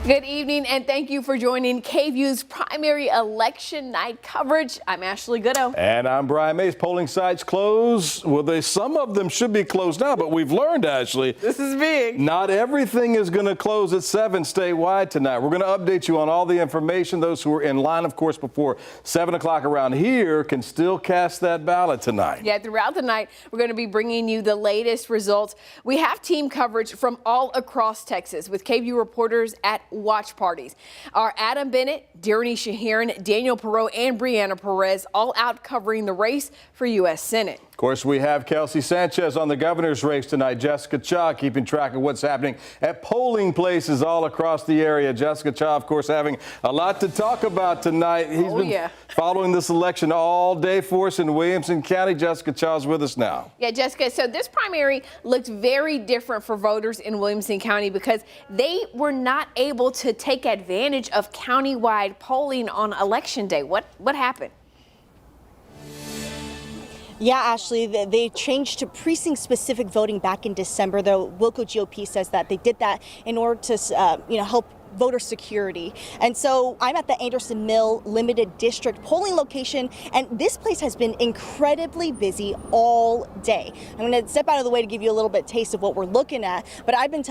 Good evening, and thank you for joining KVUE's primary election night coverage. I'm Ashley Goodo. And I'm Brian Mays. Polling sites close. Well, some of them should be closed now, but we've learned, Ashley. This is big. Not everything is going to close at 7 statewide tonight. We're going to update you on all the information. Those who are in line, of course, before 7 o'clock around here can still cast that ballot tonight. Yeah, throughout the night, we're going to be bringing you the latest results. We have team coverage from all across Texas with KVUE reporters at watch parties. Our Adam Bennett, Dearney Shahiran, Daniel Perot, and Brianna Perez all out covering the race for U.S. Senate. Of course, we have Kelsey Sanchez on the governor's race tonight. Jessica Cha keeping track of what's happening at polling places all across the area. Jessica Cha, of course, having a lot to talk about tonight. He's been following this election all day for us in Williamson County. Jessica Cha's with us now. Yeah, Jessica, so this primary looked very different for voters in Williamson County because they were not able to take advantage of countywide polling on election day. What happened? Yeah, Ashley, they changed to precinct-specific voting back in December. The Wilco GOP says that they did that in order to, help voter security. And so I'm at the Anderson Mill Limited District polling location, and this place has been incredibly busy all day. I'm going to step out of the way to give you a little bit taste of what we're looking at, but I've been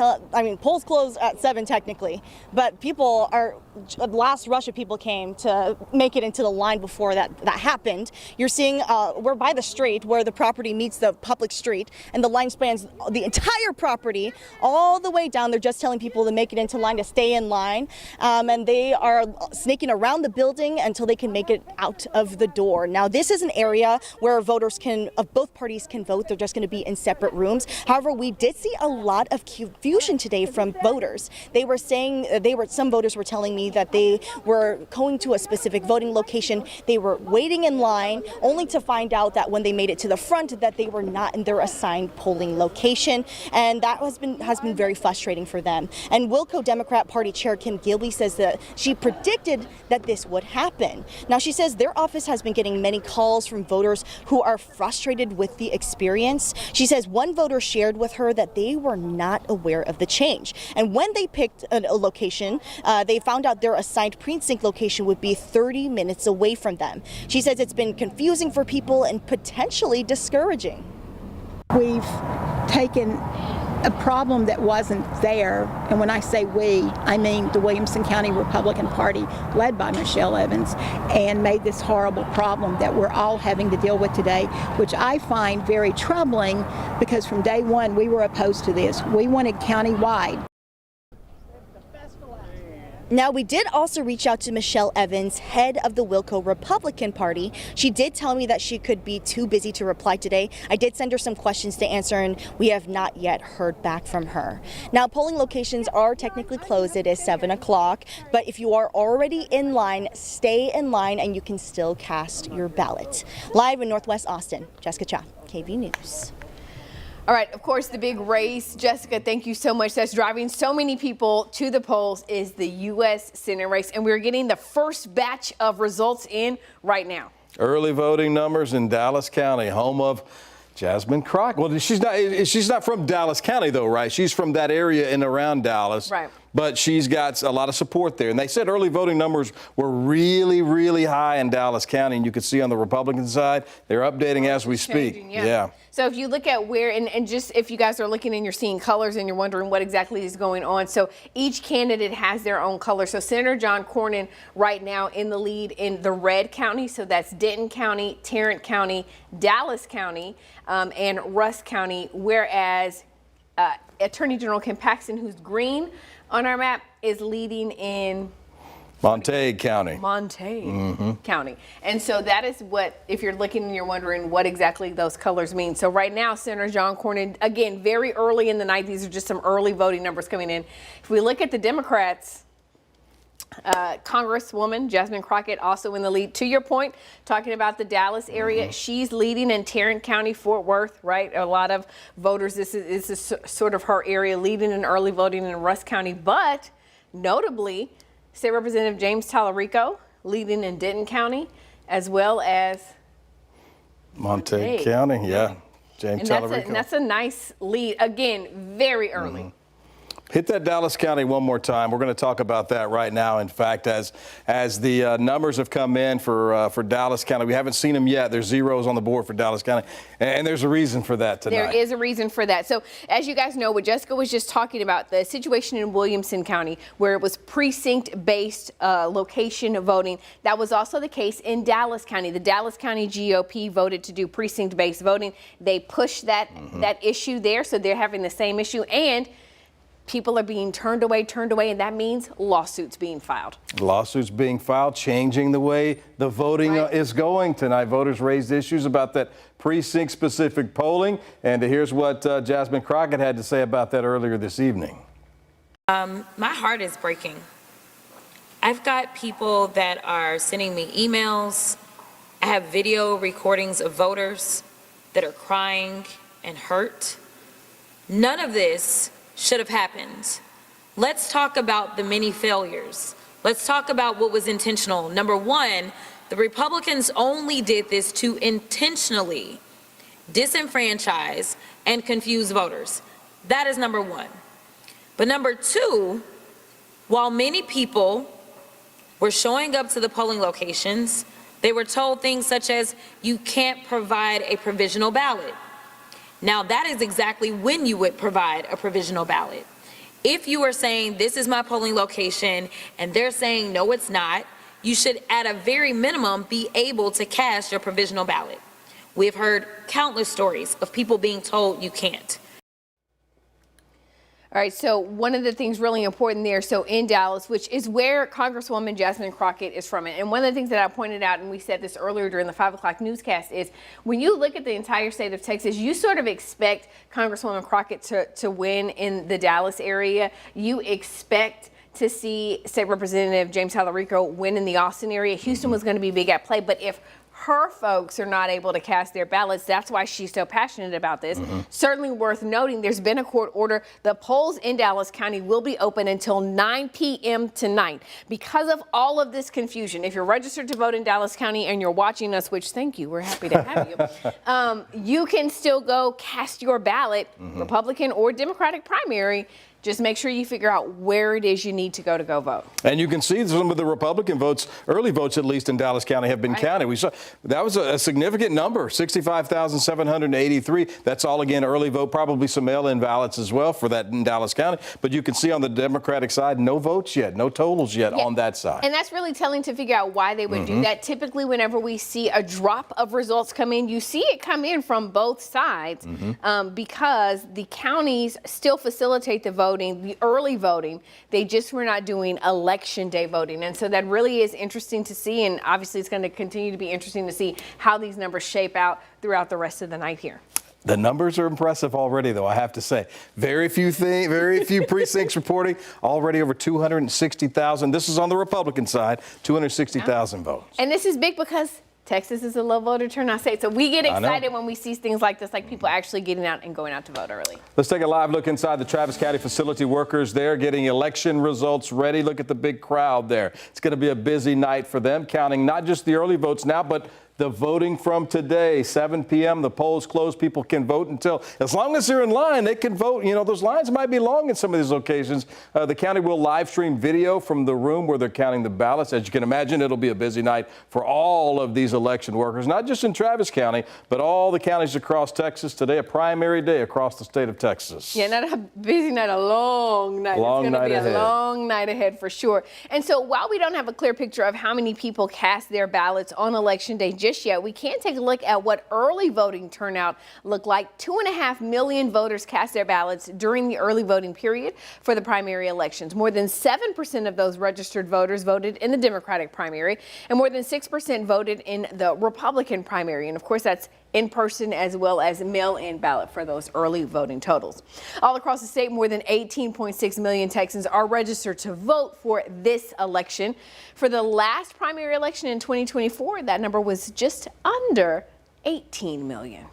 polls close at 7 technically, but the last rush of people came to make it into the line before that happened. You're seeing we're by the street where the property meets the public street, and the line spans the entire property all the way down. They're just telling people to make it into line, to stay in line, and they are snaking around the building until they can make it out of the door. Now, this is an area where voters of both parties can vote. They're just going to be in separate rooms. However, we did see a lot of confusion today from voters. They were saying some voters were telling me that they were going to a specific voting location. They were waiting in line only to find out that when they made it to the front that they were not in their assigned polling location, and that has been very frustrating for them. And Wilco Democrat Party Chair Kim Gilby says that she predicted that this would happen. Now, she says their office has been getting many calls from voters who are frustrated with the experience. She says one voter shared with her that they were not aware of the change, and when they picked a location, they found out their assigned precinct location would be 30 minutes away from them. She says it's been confusing for people and potentially discouraging. We've taken a problem that wasn't there, and when I say we, I mean the Williamson County Republican Party led by Michelle Evans, and made this horrible problem that we're all having to deal with today, which I find very troubling because from day one we were opposed to this. We wanted countywide. Now, we did also reach out to Michelle Evans, head of the Wilco Republican Party. She did tell me that she could be too busy to reply today. I did send her some questions to answer, and we have not yet heard back from her. Now, polling locations are technically closed. It is 7 o'clock, but if you are already in line, stay in line and you can still cast your ballot. Live in Northwest Austin, Jessica Cha, KVUE News. All right, of course, the big race. Jessica, thank you so much. That's driving so many people to the polls is the U.S. Senate race, and we're getting the first batch of results in right now. Early voting numbers in Dallas County, home of Jasmine Crockett. Well, she's not from Dallas County, though, right? She's from that area in around Dallas. Right. But she's got a lot of support there. And they said early voting numbers were really, really high in Dallas County. And you can see on the Republican side, they're updating as we speak. Yeah. So if you look at where, and just if you guys are looking and you're seeing colors and you're wondering what exactly is going on. So each candidate has their own color. So Senator John Cornyn right now in the lead in the red county. So that's Denton County, Tarrant County, Dallas County, and Russ County. Whereas Attorney General Kim Paxton, who's green on our map, is leading in Montague County. County. And so that is what, if you're looking and you're wondering what exactly those colors mean. So right now, Senator John Cornyn, again, very early in the night, these are just some early voting numbers coming in. If we look at the Democrats, Congresswoman Jasmine Crockett also in the lead. To your point, talking about the Dallas area, she's leading in Tarrant County, Fort Worth, right? A lot of voters, this is sort of her area, leading in early voting in Russ County. But notably, State Representative James Talarico leading in Denton County, as well as Montague County, yeah. James Talarico. And that's a nice lead. Again, very early. Hit that Dallas County one more time. We're going to talk about that right now. In fact, as the numbers have come in for Dallas County, we haven't seen them yet. There's zeros on the board for Dallas County, and there's a reason for that tonight. There is a reason for that. So as you guys know, what Jessica was just talking about, the situation in Williamson County, where it was precinct-based location voting, that was also the case in Dallas County. The Dallas County GOP voted to do precinct-based voting. They pushed that issue there, so they're having the same issue, and people are being turned away, and that means lawsuits being filed. Lawsuits being filed, changing the way the voting is going tonight. Voters raised issues about that precinct-specific polling, and here's what Jasmine Crockett had to say about that earlier this evening. My heart is breaking. I've got people that are sending me emails. I have video recordings of voters that are crying and hurt. None of this should have happened. Let's talk about the many failures. Let's talk about what was intentional. Number one, the Republicans only did this to intentionally disenfranchise and confuse voters. That is number one. But number two, while many people were showing up to the polling locations, they were told things such as, you can't provide a provisional ballot. Now, that is exactly when you would provide a provisional ballot. If you are saying, this is my polling location, and they're saying, no, it's not, you should, at a very minimum, be able to cast your provisional ballot. We have heard countless stories of people being told you can't. All right, so one of the things really important there, so in Dallas, which is where Congresswoman Jasmine Crockett is from, and one of the things that I pointed out, and we said this earlier during the 5 o'clock newscast, is when you look at the entire state of Texas, you sort of expect Congresswoman Crockett to win in the Dallas area. You expect to see State Representative James Talarico win in the Austin area. Houston was going to be big at play, but if her folks are not able to cast their ballots, that's why she's so passionate about this. Certainly worth noting, there's been a court order. The polls in Dallas County will be open until 9 p.m. tonight. Because of all of this confusion, if you're registered to vote in Dallas County and you're watching us, which thank you, we're happy to have you, you can still go cast your ballot, Republican or Democratic primary. Just make sure you figure out where it is you need to go vote. And you can see some of the Republican votes, early votes at least in Dallas County, have been counted. We saw that was a significant number, 65,783. That's all, again, early vote, probably some mail-in ballots as well for that in Dallas County. But you can see on the Democratic side, no votes yet, no totals yet on that side. And that's really telling to figure out why they would do that. Typically, whenever we see a drop of results come in, you see it come in from both sides because the counties still facilitate the voting, the early voting. They just were not doing election day voting. And so that really is interesting to see. And obviously, it's going to continue to be interesting to see how these numbers shape out throughout the rest of the night here. The numbers are impressive already, though, I have to say. Very few precincts reporting, already over 260,000. This is on the Republican side, 260,000 votes. And this is big because Texas is a low voter turnout state. So we get excited when we see things like this, like people actually getting out and going out to vote early. Let's take a live look inside the Travis County facility. Workers there getting election results ready. Look at the big crowd there. It's going to be a busy night for them, counting not just the early votes now, but the voting from today, 7 p.m. The polls close. People can vote until, as long as they're in line, they can vote. You know, those lines might be long in some of these locations. The county will live stream video from the room where they're counting the ballots. As you can imagine, it'll be a busy night for all of these election workers, not just in Travis County, but all the counties across Texas. Today, a primary day across the state of Texas. Yeah, not a busy night, a long night. Long it's going to be ahead. A long night ahead for sure. And so while we don't have a clear picture of how many people cast their ballots on Election Day just yet, we can take a look at what early voting turnout looked like. 2.5 million voters cast their ballots during the early voting period for the primary elections. More than 7% of those registered voters voted in the Democratic primary, and more than 6% voted in the Republican primary. And of course, that's in person as well as mail-in ballot for those early voting totals. All across the state, more than 18.6 million Texans are registered to vote for this election. For the last primary election in 2024, that number was just under 18 million.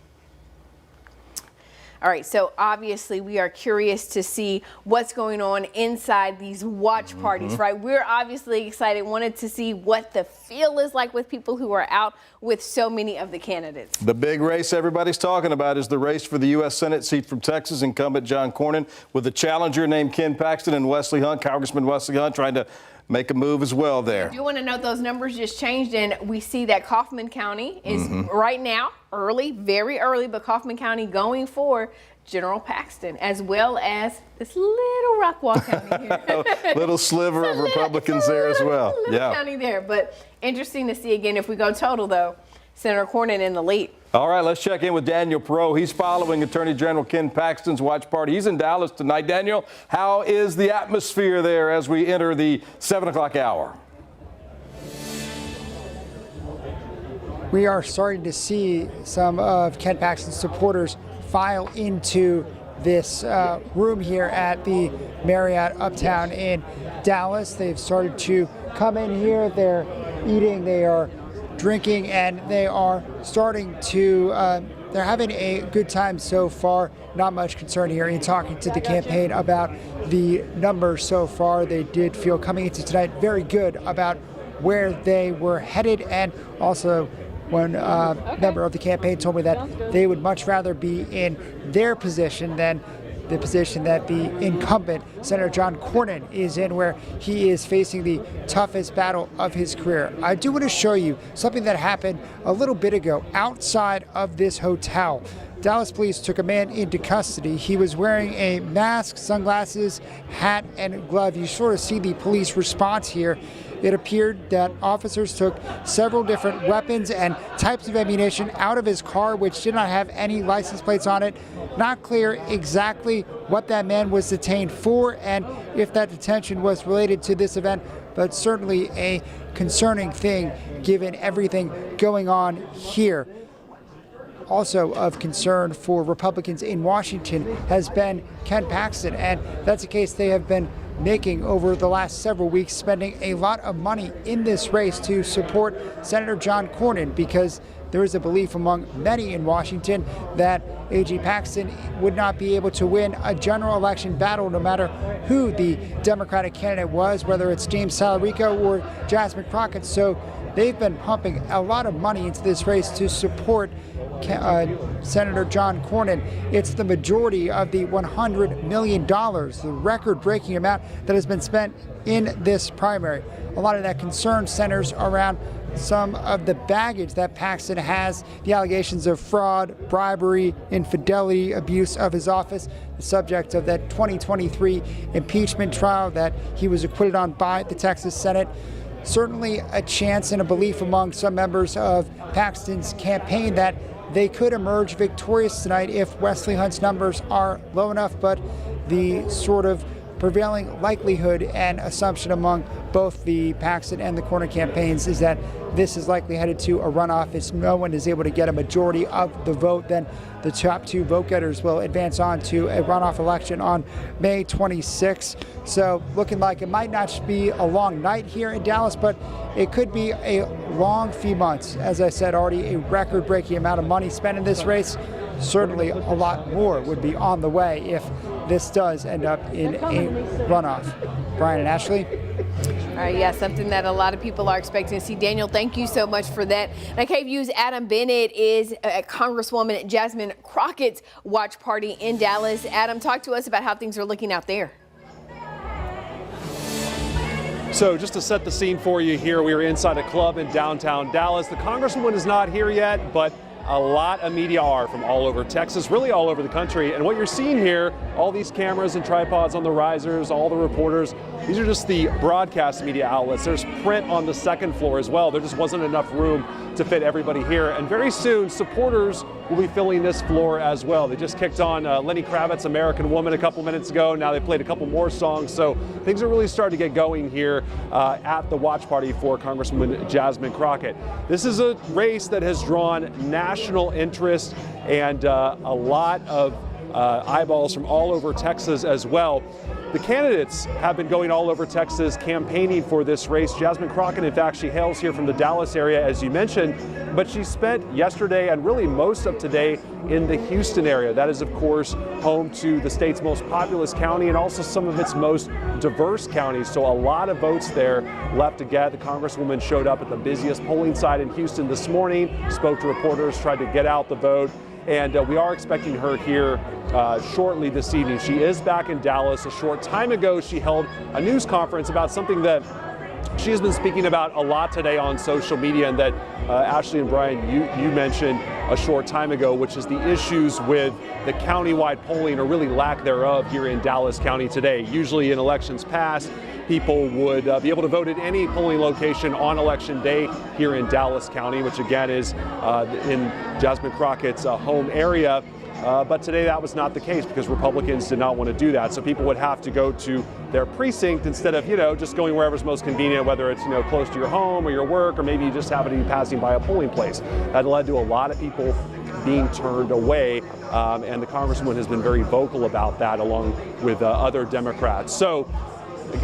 All right, so obviously we are curious to see what's going on inside these watch parties, right? We're obviously excited, wanted to see what the feel is like with people who are out with so many of the candidates. The big race everybody's talking about is the race for the U.S. Senate seat from Texas. Incumbent John Cornyn with a challenger named Ken Paxton and Wesley Hunt, Congressman Wesley Hunt, trying to make a move as well there. I do want to note those numbers just changed, and we see that Kaufman County is right now early, very early, but Kaufman County going for General Paxton, as well as this little Rockwall County here. Little sliver of Republicans there as well. Little county there, but interesting to see again if we go total though. Senator Cornyn in the lead. All right, let's check in with Daniel Perot. He's following Attorney General Ken Paxton's watch party. He's in Dallas tonight. Daniel, how is the atmosphere there as we enter the 7 o'clock hour? We are starting to see some of Ken Paxton's supporters file into this room here at the Marriott Uptown in Dallas. They've started to come in here. They're eating, they are drinking, and they are starting to, they're having a good time so far. Not much concern here in talking to the campaign about the numbers so far. They did feel coming into tonight very good about where they were headed, and also one member of the campaign told me that they would much rather be in their position than the position that the incumbent, Senator John Cornyn, is in, where he is facing the toughest battle of his career. I do want to show you something that happened a little bit ago outside of this hotel. Dallas police took a man into custody. He was wearing a mask, sunglasses, hat, and glove. You sort of see the police response here. It appeared that officers took several different weapons and types of ammunition out of his car, which did not have any license plates on it. Not clear exactly what that man was detained for and if that detention was related to this event, but certainly a concerning thing given everything going on here. Also of concern for Republicans in Washington has been Ken Paxton, and that's a case they have been making over the last several weeks, spending a lot of money in this race to support Senator John Cornyn, because there is a belief among many in Washington that A.G. Paxton would not be able to win a general election battle no matter who the Democratic candidate was, whether it's James Talarico or Jasmine Crockett. So they've been pumping a lot of money into this race to support Senator John Cornyn. It's the majority of the $100 million, the record-breaking amount that has been spent in this primary. A lot of that concern centers around some of the baggage that Paxton has, the allegations of fraud, bribery, infidelity, abuse of his office, the subject of that 2023 impeachment trial that he was acquitted on by the Texas Senate. Certainly a chance and a belief among some members of Paxton's campaign that they could emerge victorious tonight if Wesley Hunt's numbers are low enough, but the sort of prevailing likelihood and assumption among both the Paxton and the Cornyn campaigns is that this is likely headed to a runoff. If no one is able to get a majority of the vote, then the top two vote getters will advance on to a runoff election on May 26th. So looking like it might not be a long night here in Dallas, but it could be a long few months. As I said, already a record-breaking amount of money spent in this race. Certainly a lot more would be on the way if this does end up in a runoff. Brian and Ashley. All right, yeah, something that a lot of people are expecting to see. Daniel, thank you so much for that. Now, KVUE's Adam Bennett is at Congresswoman Jasmine Crockett's watch party in Dallas. Adam, talk to us about how things are looking out there. So just to set the scene for you here, we are inside a club in downtown Dallas. The Congresswoman is not here yet, but a lot of media are from all over Texas, really all over the country. And what you're seeing here, all these cameras and tripods on the risers, all the reporters, these are just the broadcast media outlets. There's print on the second floor as well. There just wasn't enough room to fit everybody here. And very soon, supporters will be filling this floor as well. They just kicked on Lenny Kravitz's American Woman a couple minutes ago. Now they played a couple more songs. So things are really starting to get going here at the watch party for Congresswoman Jasmine Crockett. This is a race that has drawn national interest and a lot of eyeballs from all over Texas as well. the candidates have been going all over Texas campaigning for this race. Jasmine Crockett, in fact, she hails here from the Dallas area, as you mentioned, but she spent yesterday and really most of today in the Houston area. That is, of course, home to the state's most populous county and also some of its most diverse counties. So a lot of votes there left to get. The Congresswoman showed up at the busiest polling site in Houston this morning, spoke to reporters, tried to get out the vote. And we are expecting her here shortly this evening. She is back in Dallas. A short time ago, she held a news conference about something that she has been speaking about a lot today on social media, and that Ashley and Brian, you mentioned a short time ago, which is the issues with the countywide polling, or really lack thereof, here in Dallas County today. Usually in elections past, people would be able to vote at any polling location on election day here in Dallas County, which again is in Jasmine Crockett's home area. But today that was not the case because Republicans did not want to do that. So people would have to go to their precinct instead of, just going wherever's most convenient, whether it's, close to your home or your work, or maybe you just happen to be passing by a polling place. That led to a lot of people being turned away. And the Congresswoman has been very vocal about that, along with other Democrats. So,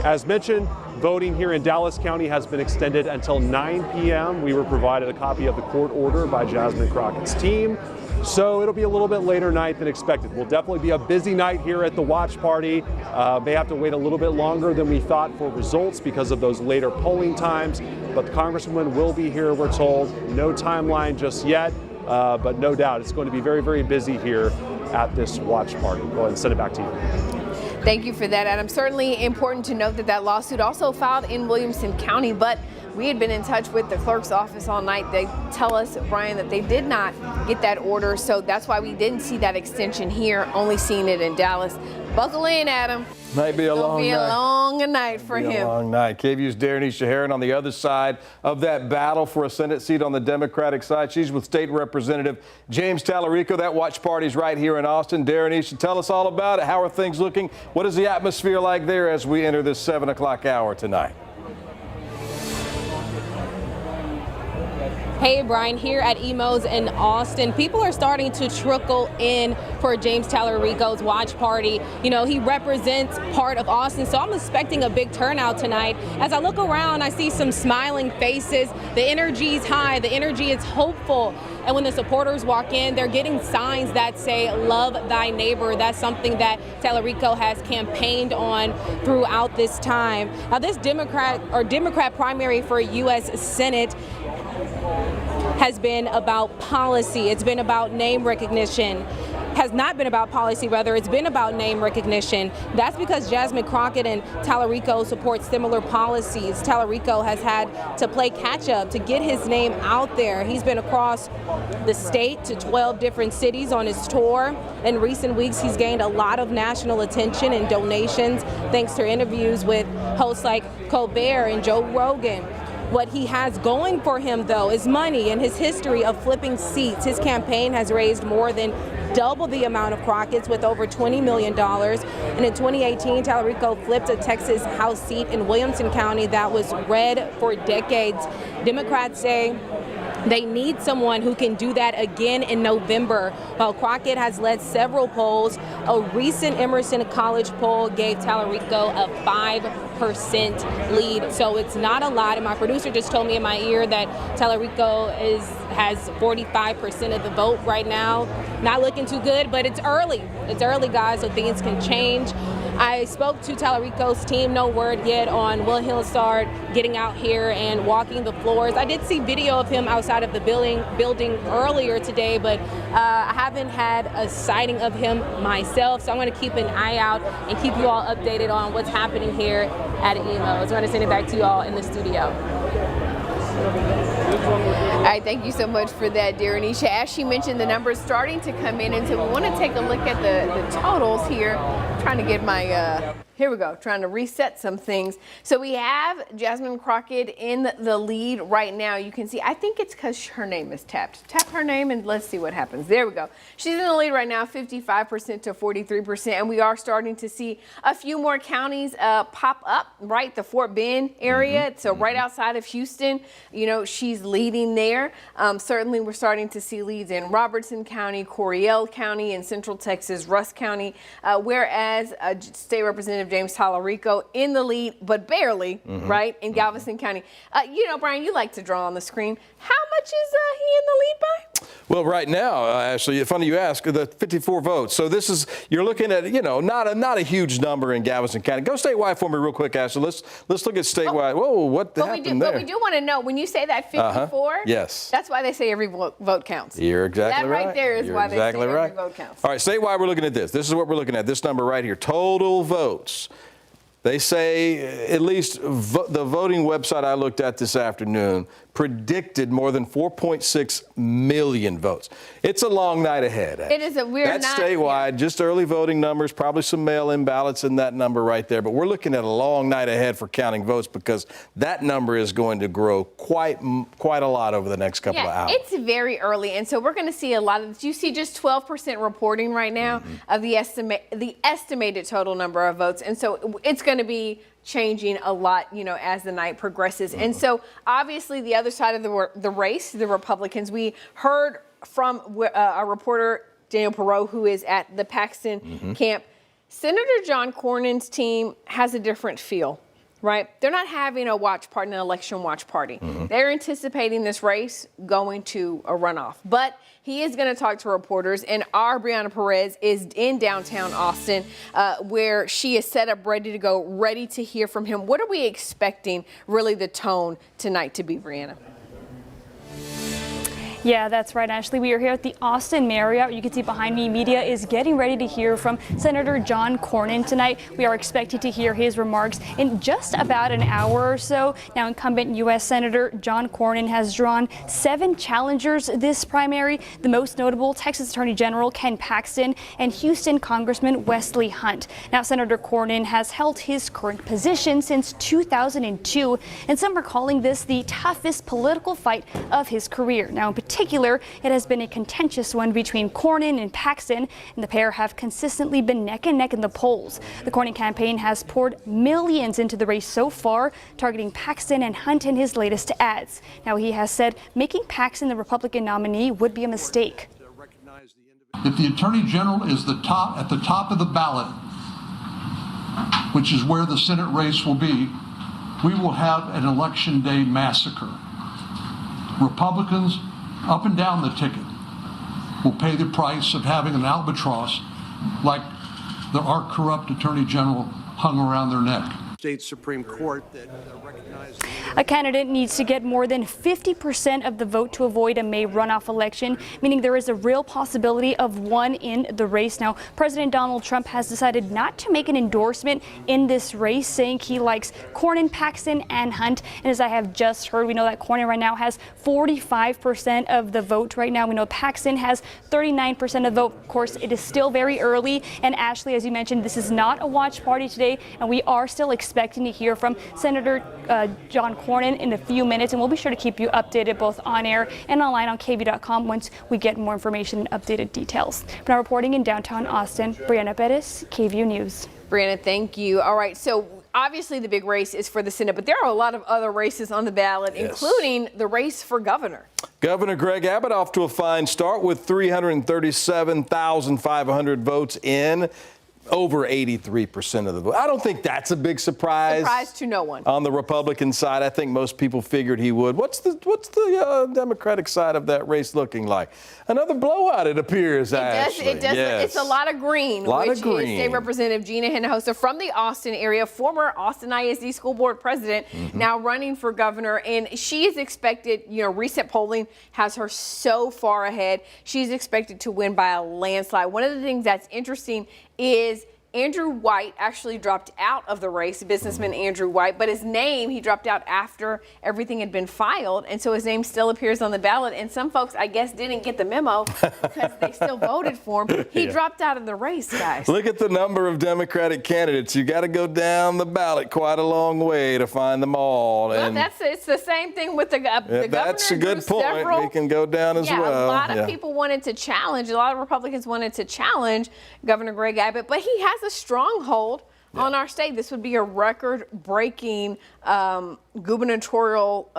as mentioned, voting here in Dallas County has been extended until 9 p.m. We were provided a copy of the court order by Jasmine Crockett's team. So it'll be a little bit later night than expected. Will definitely be a busy night here at the watch party. May have to wait a little bit longer than we thought for results because of those later polling times. But the Congresswoman will be here, we're told. No timeline just yet, but no doubt it's going to be very, very busy here at this watch party. Go ahead and send it back to you. Thank you for that, Adam. Certainly important to note that lawsuit also filed in Williamson County, but we had been in touch with the clerk's office all night. They tell us, Brian, that they did not get that order, so that's why we didn't see that extension here, only seeing it in Dallas. Buckle in, Adam. Might be a long night. It'll be a long night for him. A long night. KVUE's Darrenisha Heron on the other side of that battle for a Senate seat on the Democratic side. She's with State Representative James Talarico. That watch party's right here in Austin. Darrenisha, tell us all about it. How are things looking? What is the atmosphere like there as we enter this 7 o'clock hour tonight? Hey, Brian, here at Emo's in Austin, people are starting to trickle in for James Talarico's watch party. He represents part of Austin, so I'm expecting a big turnout tonight. As I look around, I see some smiling faces. The energy is high, the energy is hopeful. And when the supporters walk in, they're getting signs that say, "Love thy neighbor." That's something that Talarico has campaigned on throughout this time. Now, this Democrat primary for U.S. Senate has been about policy. It's been about name recognition. Has not been about policy, rather, it's been about name recognition. That's because Jasmine Crockett and Talarico support similar policies. Talarico has had to play catch up to get his name out there. He's been across the state to 12 different cities on his tour. In recent weeks, he's gained a lot of national attention and donations thanks to interviews with hosts like Colbert and Joe Rogan. What he has going for him, though, is money and his history of flipping seats. His campaign has raised more than double the amount of Crockett's, with over $20 million. And in 2018, Talarico flipped a Texas House seat in Williamson County that was red for decades. Democrats say they need someone who can do that again in November. While Crockett has led several polls, a recent Emerson College poll gave Talarico a 5% lead. So it's not a lot. And my producer just told me in my ear that Talarico has 45% of the vote right now. Not looking too good, but it's early. It's early, guys, so things can change. I spoke to Talarico's team, no word yet on will he'll start getting out here and walking the floors. I did see video of him outside of the building earlier today, but I haven't had a sighting of him myself, so I'm going to keep an eye out and keep you all updated on what's happening here at Emo. So I'm going to send it back to you all in the studio. All right, thank you so much for that, Darrenisha. As she mentioned, the numbers starting to come in, and so we want to take a look at the totals here. I'm trying to get my, here we go, trying to reset some things. So we have Jasmine Crockett in the lead right now. You can see, I think it's because her name is tapped. Tap her name and let's see what happens. There we go. She's in the lead right now, 55% to 43%, and we are starting to see a few more counties pop up, right? The Fort Bend area, so right outside of Houston, she's leading there. Certainly we're starting to see leads in Robertson County, Coryell County, in Central Texas, Rusk County, whereas has State Representative James Talarico in the lead, but barely, right, in Galveston County. Brian, you like to draw on the screen. How much is he in the lead by? Well, right now, Ashley, funny you ask, the 54 votes. So this is, you're looking at, not a huge number in Galveston County. Go statewide for me real quick, Ashley. Let's look at statewide. Whoa, what happened there? But we do want to know, when you say that 54, yes, that's why they say every vote counts. You're exactly right. That right there is why they say every vote counts. All right, statewide, we're looking at this. This is what we're looking at, this number right here, total votes. They say, at least the voting website I looked at this afternoon predicted more than 4.6 million votes. It's a long night ahead. It is That's statewide, just early voting numbers, probably some mail-in ballots in that number right there. But we're looking at a long night ahead for counting votes because that number is going to grow quite a lot over the next couple of hours. It's very early, and so we're going to see a lot of. You see just 12% reporting right now of the estimated total number of votes, and so it's going to be changing a lot, as the night progresses. And so obviously the other side of the race, the Republicans, we heard from our reporter, Daniel Perot, who is at the Paxton camp. Senator John Cornyn's team has a different feel, right? They're not having an election watch party. They're anticipating this race going to a runoff. But he is going to talk to reporters, and our Brianna Perez is in downtown Austin, where she is set up, ready to go, ready to hear from him. What are we expecting, really, the tone tonight to be, Brianna? Yeah, that's right, Ashley. We are here at the Austin Marriott. You can see behind me, media is getting ready to hear from Senator John Cornyn tonight. We are expecting to hear his remarks in just about an hour or so. Now, incumbent U.S. Senator John Cornyn has drawn 7 challengers this primary, the most notable Texas Attorney General Ken Paxton and Houston Congressman Wesley Hunt. Now, Senator Cornyn has held his current position since 2002, and some are calling this the toughest political fight of his career. Now, in particular, it has been a contentious one between Cornyn and Paxton, and the pair have consistently been neck and neck in the polls. The Cornyn campaign has poured millions into the race so far, targeting Paxton and Hunt in his latest ads. Now, he has said making Paxton the Republican nominee would be a mistake. If the Attorney General is at the top of the ballot, which is where the Senate race will be, we will have an Election Day massacre. Republicans up and down the ticket will pay the price of having an albatross like our corrupt Attorney General hung around their neck. State Supreme Court that recognized a candidate needs to get more than 50% of the vote to avoid a May runoff election, meaning there is a real possibility of one in the race. Now, President Donald Trump has decided not to make an endorsement in this race, saying he likes Cornyn, Paxton, and Hunt. And as I have just heard, we know that Cornyn right now has 45% of the vote right now. We know Paxton has 39% of the vote. Of course, it is still very early. And Ashley, as you mentioned, this is not a watch party today, and we are still expecting to hear from Senator John Cornyn in a few minutes, and we'll be sure to keep you updated both on air and online on KVUE.com once we get more information and updated details. But now reporting in downtown Austin, Brianna Perez, KVUE News. Brianna, thank you. All right, so obviously the big race is for the Senate, but there are a lot of other races on the ballot, including the race for governor. Governor Greg Abbott off to a fine start with 337,500 votes in. Over 83% of the vote. I don't think that's a big surprise. Surprise to no one. On the Republican side, I think most people figured he would. What's the Democratic side of that race looking like? Another blowout, it appears. It does. Yes. It's a lot of green. Is State Representative Gina Hinojosa from the Austin area, former Austin ISD School Board president, now running for governor, and she is expected. Recent polling has her so far ahead. She's expected to win by a landslide. One of the things that's interesting is Andrew White actually dropped out of the race, businessman Andrew White, but his name, he dropped out after everything had been filed, and so his name still appears on the ballot, and some folks, I guess, didn't get the memo because they still voted for him. He dropped out of the race, guys. Look at the number of Democratic candidates. You got to go down the ballot quite a long way to find them all. Well, it's the same thing with the governor. That's a good point. We can go down as well. A lot of people wanted to challenge, a lot of Republicans wanted to challenge Governor Greg Abbott, but he has a stronghold on our state. This would be a record-breaking gubernatorial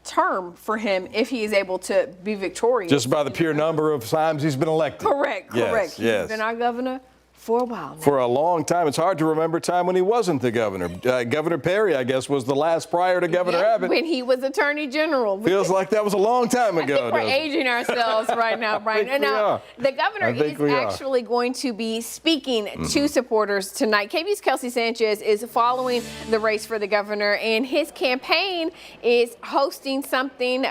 term for him if he is able to be victorious. Just by the pure number of times he's been elected. Correct. Yes. He's been our governor For a while now. For a long time. It's hard to remember time when he wasn't the governor. Governor Perry, I guess, was the last prior to Governor Abbott. When he was Attorney General. Feels like that was a long time ago. I think we're aging ourselves right now, Brian. And now, the governor is actually going to be speaking to supporters tonight. KVUE's Kelsey Sanchez is following the race for the governor, and his campaign is hosting something,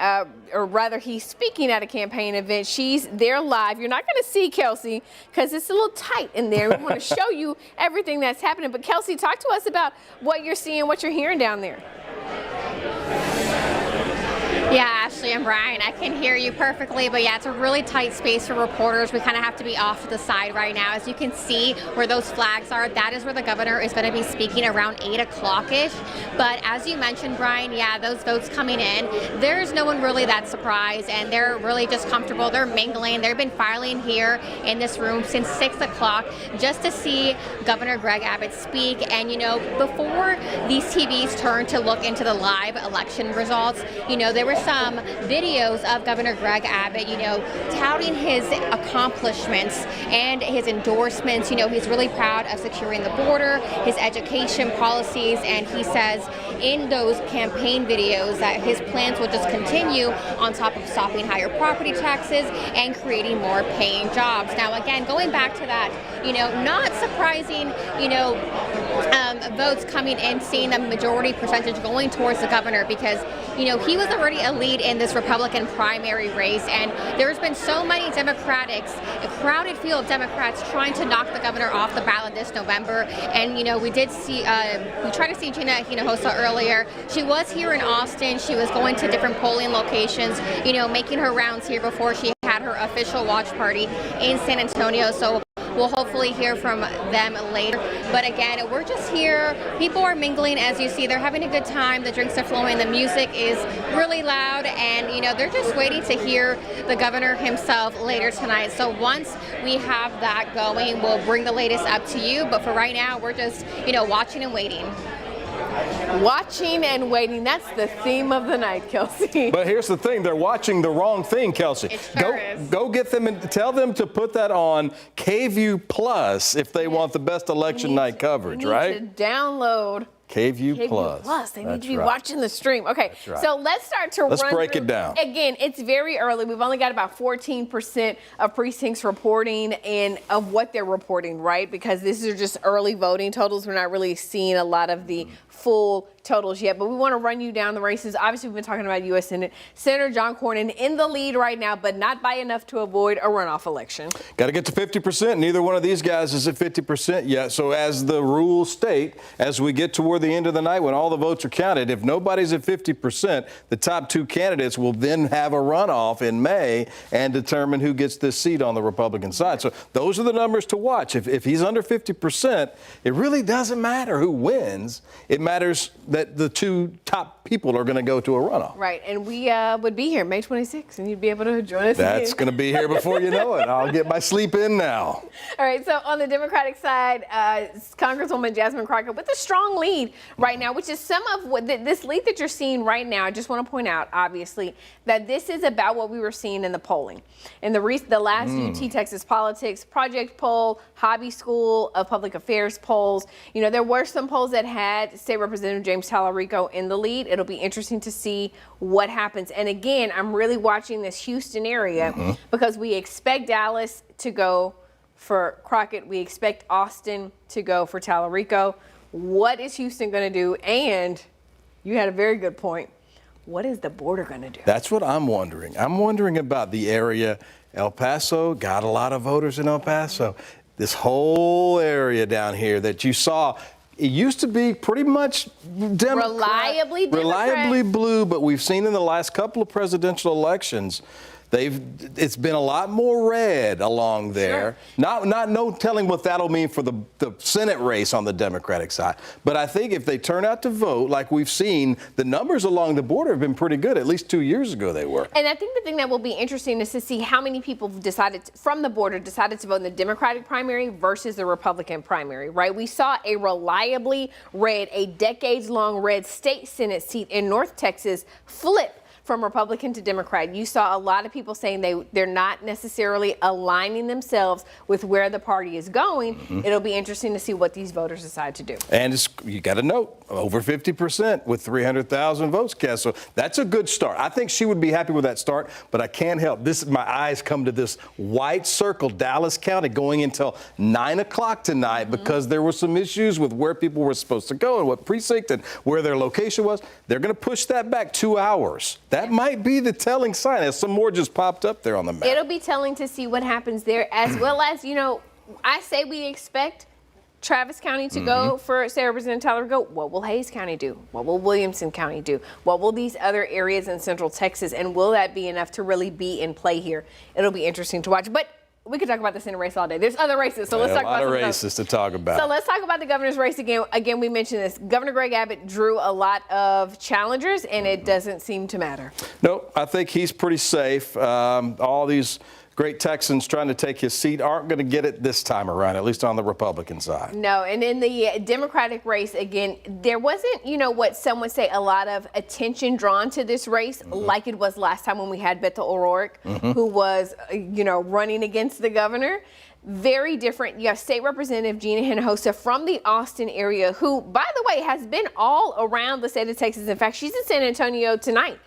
or rather, he's speaking at a campaign event. She's there live. You're not going to see Kelsey because it's a little tight in there. We want to show you everything that's happening. But Kelsey, talk to us about what you're seeing, what you're hearing down there. Yeah, Ashley and Brian, I can hear you perfectly, but yeah, it's a really tight space for reporters. We kind of have to be off to the side right now. As you can see where those flags are, that is where the governor is going to be speaking around 8 o'clock-ish. But as you mentioned, Brian, yeah, those votes coming in, there's no one really that surprised, and they're really just comfortable. They're mingling. They've been filing here in this room since 6 o'clock just to see Governor Greg Abbott speak. And, you know, before these TVs turned to look into the live election results, you know, there were some videos of Governor Greg Abbott, you know, touting his accomplishments and his endorsements. You know, he's really proud of securing the border, his education policies, and he says in those campaign videos that his plans will just continue on top of stopping higher property taxes and creating more paying jobs. Now, again, going back to that, you know, not surprising, you know, votes coming in, seeing a majority percentage going towards the governor because, you know, he was already a lead in this Republican primary race, and there's been so many Democrats, a crowded field of Democrats trying to knock the governor off the ballot this November. And, you know, we did see, we tried to see Gina Hinojosa earlier. She was here in Austin. She was going to different polling locations, you know, making her rounds here before she had her official watch party in San Antonio. So we'll hopefully hear from them later. But again, we're just here. People are mingling, as you see. They're having a good time. The drinks are flowing. The music is really loud. And, you know, they're just waiting to hear the governor himself later tonight. So once we have that going, we'll bring the latest up to you. But for right now, we're just, you know, watching and waiting. Watching and waiting. That's the theme of the night, Kelsey. But here's the thing. They're watching the wrong thing, Kelsey. Go get them and tell them to put that on KVUE Plus if they want the best election night coverage, right? To download KVUE Plus. They need to be watching the stream. Okay, so let's start to Let's break it down. Again, it's very early. We've only got about 14% of precincts reporting and of what they're reporting, right? Because this is just early voting totals. We're not really seeing a lot of the full totals yet, but we want to run you down the races. Obviously, we've been talking about U.S. Senate. Senator John Cornyn in the lead right now, but not by enough to avoid a runoff election. Got to get to 50%. Neither one of these guys is at 50% yet. So as the rules state, as we get toward the end of the night when all the votes are counted, if nobody's at 50%, the top two candidates will then have a runoff in May and determine who gets this seat on the Republican side. So those are the numbers to watch. If he's under 50%, it really doesn't matter who wins. It matters that the two top people are going to go to a runoff. Right, and we would be here May 26th, and you'd be able to join us. That's going to be here before you know it. I'll get my sleep in now. All right, so on the Democratic side, Congresswoman Jasmine Crockett with a strong lead right now, which is some of what this lead that you're seeing right now. I just want to point out, obviously, that this is about what we were seeing in the polling. In the last UT Texas Politics Project poll, Hobby School of Public Affairs polls, you know, there were some polls that had State Representative James Talarico in the lead. It'll be interesting to see what happens. And again, I'm really watching this Houston area because we expect Dallas to go for Crockett. We expect Austin to go for Talarico. What is Houston going to do? And you had a very good point. What is the border going to do? That's what I'm wondering. I'm wondering about the area. El Paso, got a lot of voters in El Paso. This whole area down here that you saw, it used to be pretty much reliably blue, but we've seen in the last couple of presidential elections, it's been a lot more red along there. Sure. No telling what that'll mean for the Senate race on the Democratic side. But I think if they turn out to vote like we've seen, the numbers along the border have been pretty good. At least 2 years ago they were. And I think the thing that will be interesting is to see how many people from the border decided to vote in the Democratic primary versus the Republican primary, right? We saw a reliably red, a decades-long red state Senate seat in North Texas flip from Republican to Democrat. You saw a lot of people saying they're not necessarily aligning themselves with where the party is going. It'll be interesting to see what these voters decide to do. And you got to note, over 50% with 300,000 votes cast. So that's a good start. I think she would be happy with that start, but I can't help this. My eyes come to this white circle, Dallas County, going until 9 o'clock tonight because there were some issues with where people were supposed to go and what precinct and where their location was. They're going to push that back 2 hours. That might be the telling sign, as some more just popped up there on the map. It'll be telling to see what happens there, as well as, you know, I say we expect Travis County to go for State Representative Talarico. What will Hayes County do? What will Williamson County do? What will these other areas in Central Texas? And will that be enough to really be in play here? It'll be interesting to watch. But we could talk about the Senate race all day. There's other races, so let's talk about a lot of races to talk about. So let's talk about the governor's race again. Again, we mentioned this. Governor Greg Abbott drew a lot of challengers, and it doesn't seem to matter. No, I think he's pretty safe. All these great Texans trying to take his seat aren't going to get it this time around, at least on the Republican side. No, and in the Democratic race, again, there wasn't, you know, what some would say, a lot of attention drawn to this race like it was last time when we had Beto O'Rourke, who was, you know, running against the governor. Very different. You have State Representative Gina Hinojosa from the Austin area, who, by the way, has been all around the state of Texas. In fact, she's in San Antonio tonight,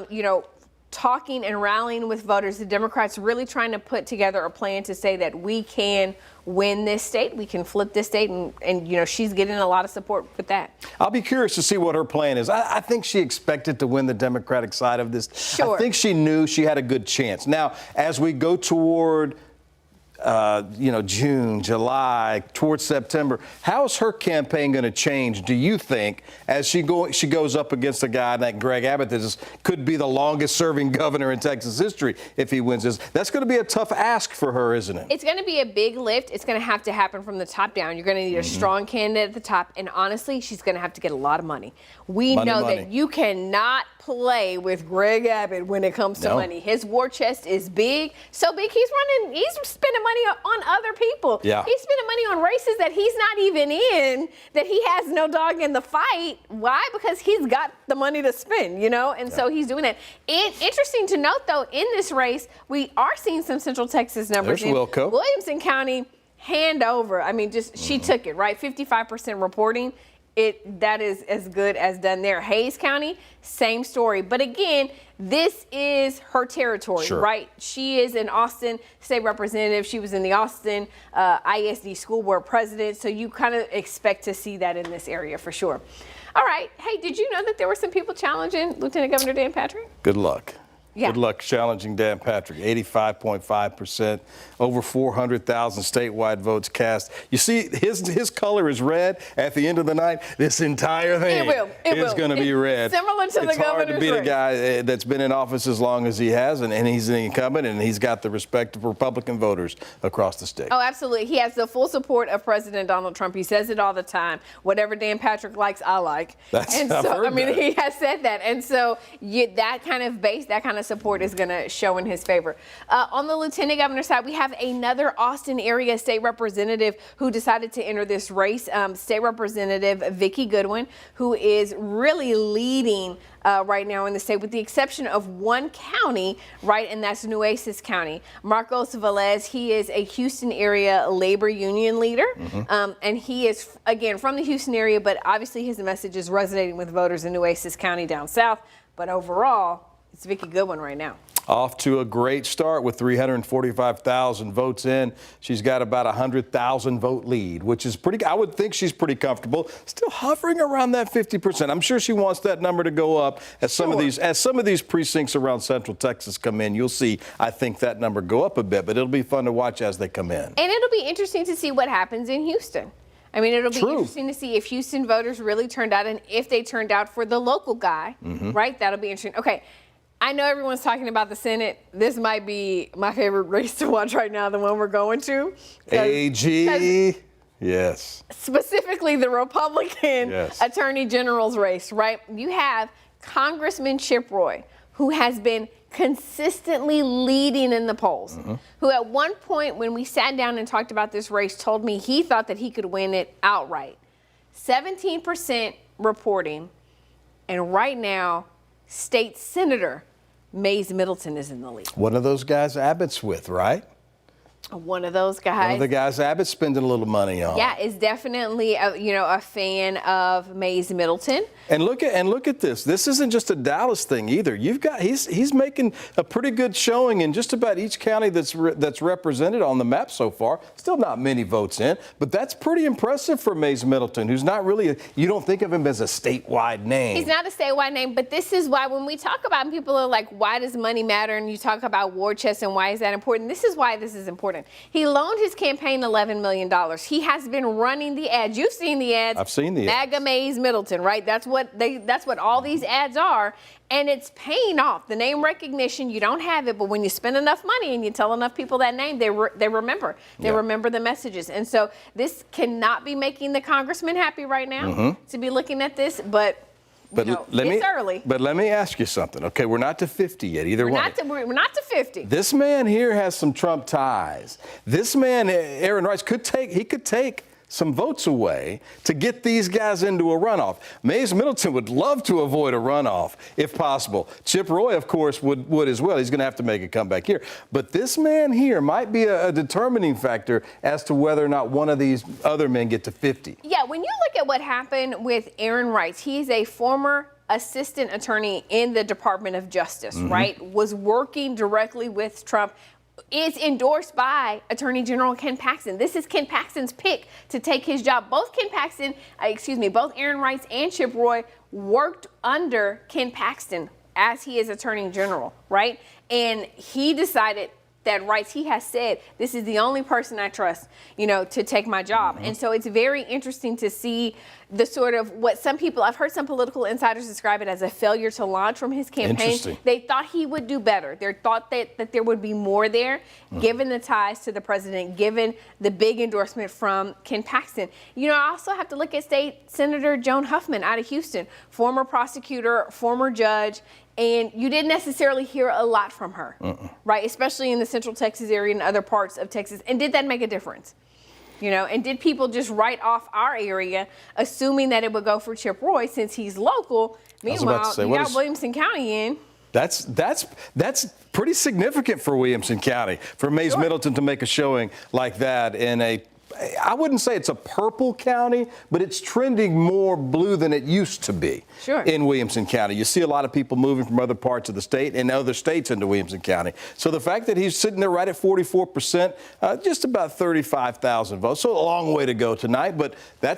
you know, talking and rallying with voters. The Democrats really trying to put together a plan to say that we can win this state, we can flip this state, and you know, she's getting a lot of support with that. I'll be curious to see what her plan is. I think she expected to win the Democratic side of this. Sure. I think she knew she had a good chance. Now, as we go toward you know, June, July, towards September, how is her campaign going to change, do you think, as she goes up against a guy like Greg Abbott that could be the longest serving governor in Texas history if he wins this? That's going to be a tough ask for her, isn't it? It's going to be a big lift. It's going to have to happen from the top down. You're going to need a strong candidate at the top, and honestly, she's going to have to get a lot of money. We know that you cannot play with Greg Abbott when it comes to money. His war chest is big, so big he's spending money on other people. Yeah. He's spending money on races that he's not even in, that he has no dog in the fight. Why? Because he's got the money to spend, you know, and so he's doing it. Interesting to note, though, in this race, we are seeing some Central Texas numbers. There's Wilco. Williamson County, hand over. I mean, just she took it, right? 55% reporting. That is as good as done there. Hayes County, same story. But again, this is her territory, right? She is an Austin state representative. She was in the Austin ISD school board president. So you kind of expect to see that in this area for sure. All right. Hey, did you know that there were some people challenging Lieutenant Governor Dan Patrick? Good luck. Yeah. Good luck challenging Dan Patrick. 85.5%, over 400,000 statewide votes cast. You see, his color is red. At the end of the night, this entire thing is going to be red. Similar to the governor's It's hard to beat a guy that's been in office as long as he has, and he's an incumbent, and he's got the respect of Republican voters across the state. Oh, absolutely. He has the full support of President Donald Trump. He says it all the time. Whatever Dan Patrick likes, I like. I've heard that. He has said that. And so that kind of base, that kind of support is going to show in his favor. On the lieutenant governor side, we have another Austin area state representative who decided to enter this race, State Representative Vicki Goodwin, who is really leading right now in the state, with the exception of one county, right, and that's Nueces County. Marcos Velez, he is a Houston area labor union leader, and he is, again, from the Houston area, but obviously his message is resonating with voters in Nueces County down south. But overall, it's Vicki Goodwin right now. Off to a great start with 345,000 votes in. She's got about 100,000 vote lead, which is pretty. I would think she's pretty comfortable. Still hovering around that 50%. I'm sure she wants that number to go up as some of these precincts around Central Texas come in. You'll see, I think, that number go up a bit, but it'll be fun to watch as they come in. And it'll be interesting to see what happens in Houston. I mean, it'll be interesting to see if Houston voters really turned out, and if they turned out for the local guy, right? That'll be interesting. Okay. I know everyone's talking about the Senate. This might be my favorite race to watch right now, the one we're going to. AG, yes. Specifically the Republican Attorney General's race, right? You have Congressman Chip Roy, who has been consistently leading in the polls, who at one point when we sat down and talked about this race told me he thought that he could win it outright. 17% reporting, and right now State Senator Mays Middleton is in the lead. One of those guys Abbott's with, right? One of those guys. One of the guys Abbott's spending a little money on. Yeah, is definitely a fan of Mays Middleton. And look at this. This isn't just a Dallas thing either. He's making a pretty good showing in just about each county that's represented on the map so far. Still not many votes in, but that's pretty impressive for Mays Middleton, who's not really you don't think of him as a statewide name. He's not a statewide name, but this is why when we talk about him, people are like, why does money matter? And you talk about war chest and why is that important? This is why this is important. He loaned his campaign $11 million. He has been running the ads. You've seen the ads. I've seen the ads. MAGA Mays Middleton, right? That's what all these ads are. And it's paying off. The name recognition, you don't have it, but when you spend enough money and you tell enough people that name, they remember. They remember the messages. And so this cannot be making the congressman happy right now to be looking at this, but it's early. But let me ask you something. Okay, we're not to 50 yet, either one. We're not to 50. This man here has some Trump ties. This man, Aaron Rice, could take some votes away to get these guys into a runoff. Mays Middleton would love to avoid a runoff if possible. Chip Roy, of course, would as well. He's going to have to make a comeback here. But this man here might be a determining factor as to whether or not one of these other men get to 50. Yeah, when you look at what happened with Aaron Rice, he's a former assistant attorney in the Department of Justice, right? Was working directly with Trump. Is endorsed by Attorney General Ken Paxton. This is Ken Paxton's pick to take his job. Both Aaron Rice and Chip Roy worked under Ken Paxton as he is Attorney General, right? And he decided that Rice, he has said, this is the only person I trust, to take my job. And so it's very interesting to see the sort of what some people, I've heard some political insiders describe it as a failure to launch from his campaign. They thought he would do better. They thought that there would be more there, given the ties to the president, given the big endorsement from Ken Paxton. I also have to look at State Senator Joan Huffman out of Houston, former prosecutor, former judge, and you didn't necessarily hear a lot from her, right? Especially in the Central Texas area and other parts of Texas. And did that make a difference? And did people just write off our area, assuming that it would go for Chip Roy since he's local? Meanwhile, you got Williamson County in. That's pretty significant for Williamson County, for Mays Middleton to make a showing like that in I wouldn't say it's a purple county, but it's trending more blue than it used to be in Williamson County. You see a lot of people moving from other parts of the state and other states into Williamson County. So the fact that he's sitting there right at 44%, just about 35,000 votes. So a long way to go tonight, but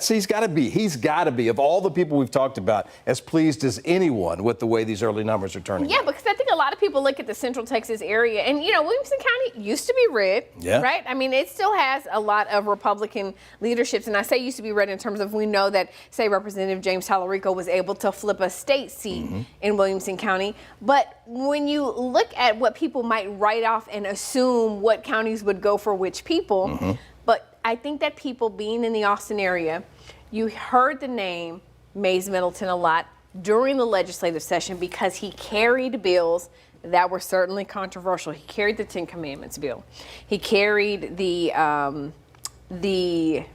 he's got to be, of all the people we've talked about, as pleased as anyone with the way these early numbers are turning. Yeah, because I think a lot of people look at the Central Texas area, and Williamson County used to be red, right? I mean, it still has a lot of Republican leaderships, and I say used to be red in terms of we know that, say, Representative James Talarico was able to flip a state seat in Williamson County. But when you look at what people might write off and assume what counties would go for which people, but I think that people being in the Austin area, you heard the name Mays Middleton a lot during the legislative session because he carried bills that were certainly controversial. He carried the Ten Commandments bill. He carried the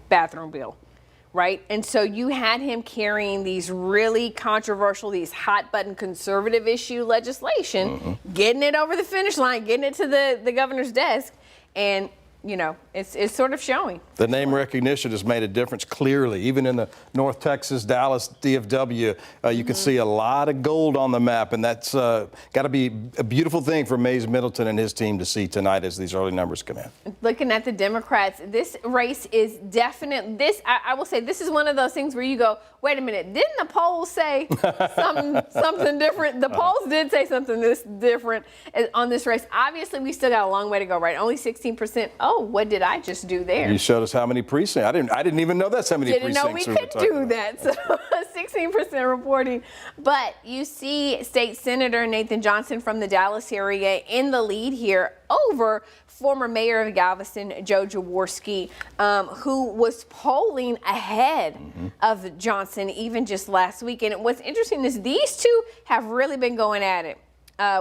bathroom bill, right? And so you had him carrying these really controversial, these hot button conservative issue legislation, getting it over the finish line, getting it to the governor's desk, and it's sort of showing. The name recognition has made a difference clearly. Even in the North Texas, Dallas, DFW, you can see a lot of gold on the map, and that's got to be a beautiful thing for Mays Middleton and his team to see tonight as these early numbers come in. Looking at the Democrats, this race is definite. I will say this is one of those things where you go, wait a minute, didn't the polls say something different? The polls did say something different on this race. Obviously, we still got a long way to go, right? Only 16%. Oh, what did I just do there? You showed us how many precincts. I didn't even know that's how many precincts. Didn't know we could do that. So 16% reporting. But you see State Senator Nathan Johnson from the Dallas area in the lead here over former mayor of Galveston, Joe Jaworski, who was polling ahead of Johnson even just last week. And what's interesting is these two have really been going at it.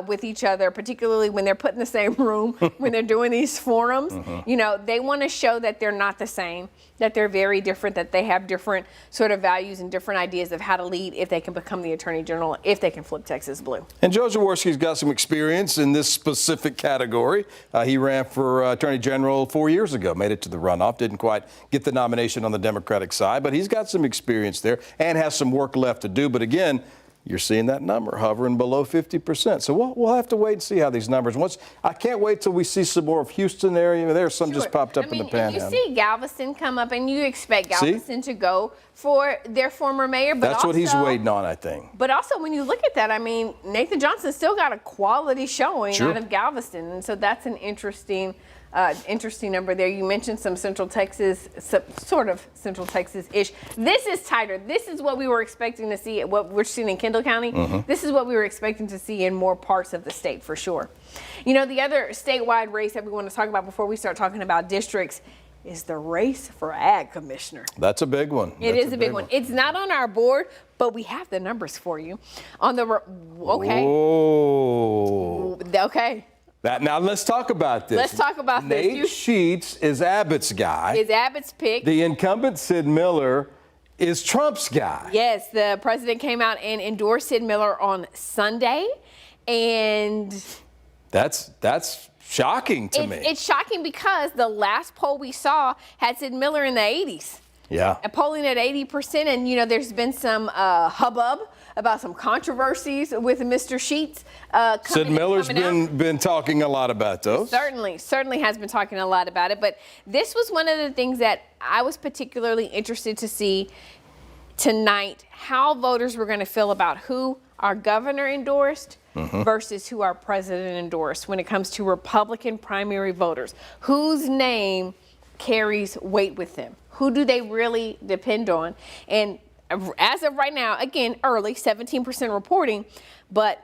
with each other, particularly when they're put in the same room, when they're doing these forums. You know, they want to show that they're not the same, that they're very different, that they have different sort of values and different ideas of how to lead if they can become the Attorney General, if they can flip Texas blue. And Joe Jaworski's got some experience in this specific category. He ran for Attorney General 4 years ago, made it to the runoff, didn't quite get the nomination on the Democratic side, but he's got some experience there and has some work left to do. But again, you're seeing that number hovering below 50%. So we'll have to wait and see how these numbers. I can't wait till we see some more of Houston area. There's some just popped up in the Panhandle. You see Galveston come up, and you expect Galveston to go for their former mayor. But that's what he's waiting on, I think. But also, when you look at that, I mean, Nathan Johnson still got a quality showing out of Galveston, and so that's an interesting number there. You mentioned some Central Texas, sort of Central Texas-ish. This is tighter. This is what we were expecting to see, what we're seeing in Kendall County. This is what we were expecting to see in more parts of the state for sure. You know, the other statewide race that we want to talk about before we start talking about districts is the race for ag commissioner. That's a big one. It is a big one. It's not on our board, but we have the numbers for you. On the, okay. Oh. Okay. Now let's talk about this. Let's talk about this. Nate Sheets is Abbott's guy. Is Abbott's pick. The incumbent Sid Miller is Trump's guy. Yes, the president came out and endorsed Sid Miller on Sunday, and that's shocking to me. It's shocking because the last poll we saw had Sid Miller in the 80s. Yeah. Polling at 80%, and you know there's been some hubbub about some controversies with Mr. Sheets. Sid Miller's been talking a lot about those. Certainly has been talking a lot about it. But this was one of the things that I was particularly interested to see tonight, how voters were going to feel about who our governor endorsed versus who our president endorsed when it comes to Republican primary voters. Whose name carries weight with them? Who do they really depend on? And as of right now, again, early, 17% reporting, but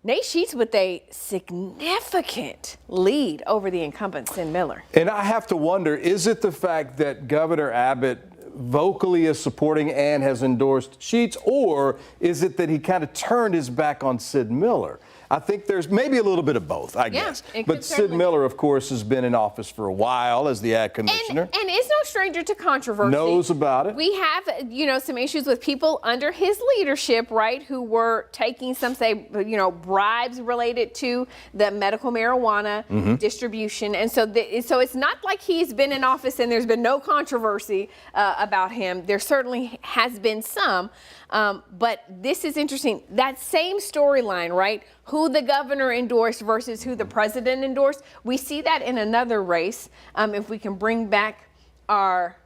Nate Sheets with a significant lead over the incumbent, Sid Miller. And I have to wonder, is it the fact that Governor Abbott vocally is supporting and has endorsed Sheets, or is it that he kind of turned his back on Sid Miller? I think there's maybe a little bit of both, I guess. But Sid Miller, of course, has been in office for a while as the ag commissioner. And is no stranger to controversy. Knows about it. We have, you know, some issues with people under his leadership, right, who were taking some, say, you know, bribes related to the medical marijuana distribution. And so, so it's not like he's been in office and there's been no controversy about him. There certainly has been some. But this is interesting. That same storyline, right? Who the governor endorsed versus who the president endorsed. We see that in another race. If we can bring back our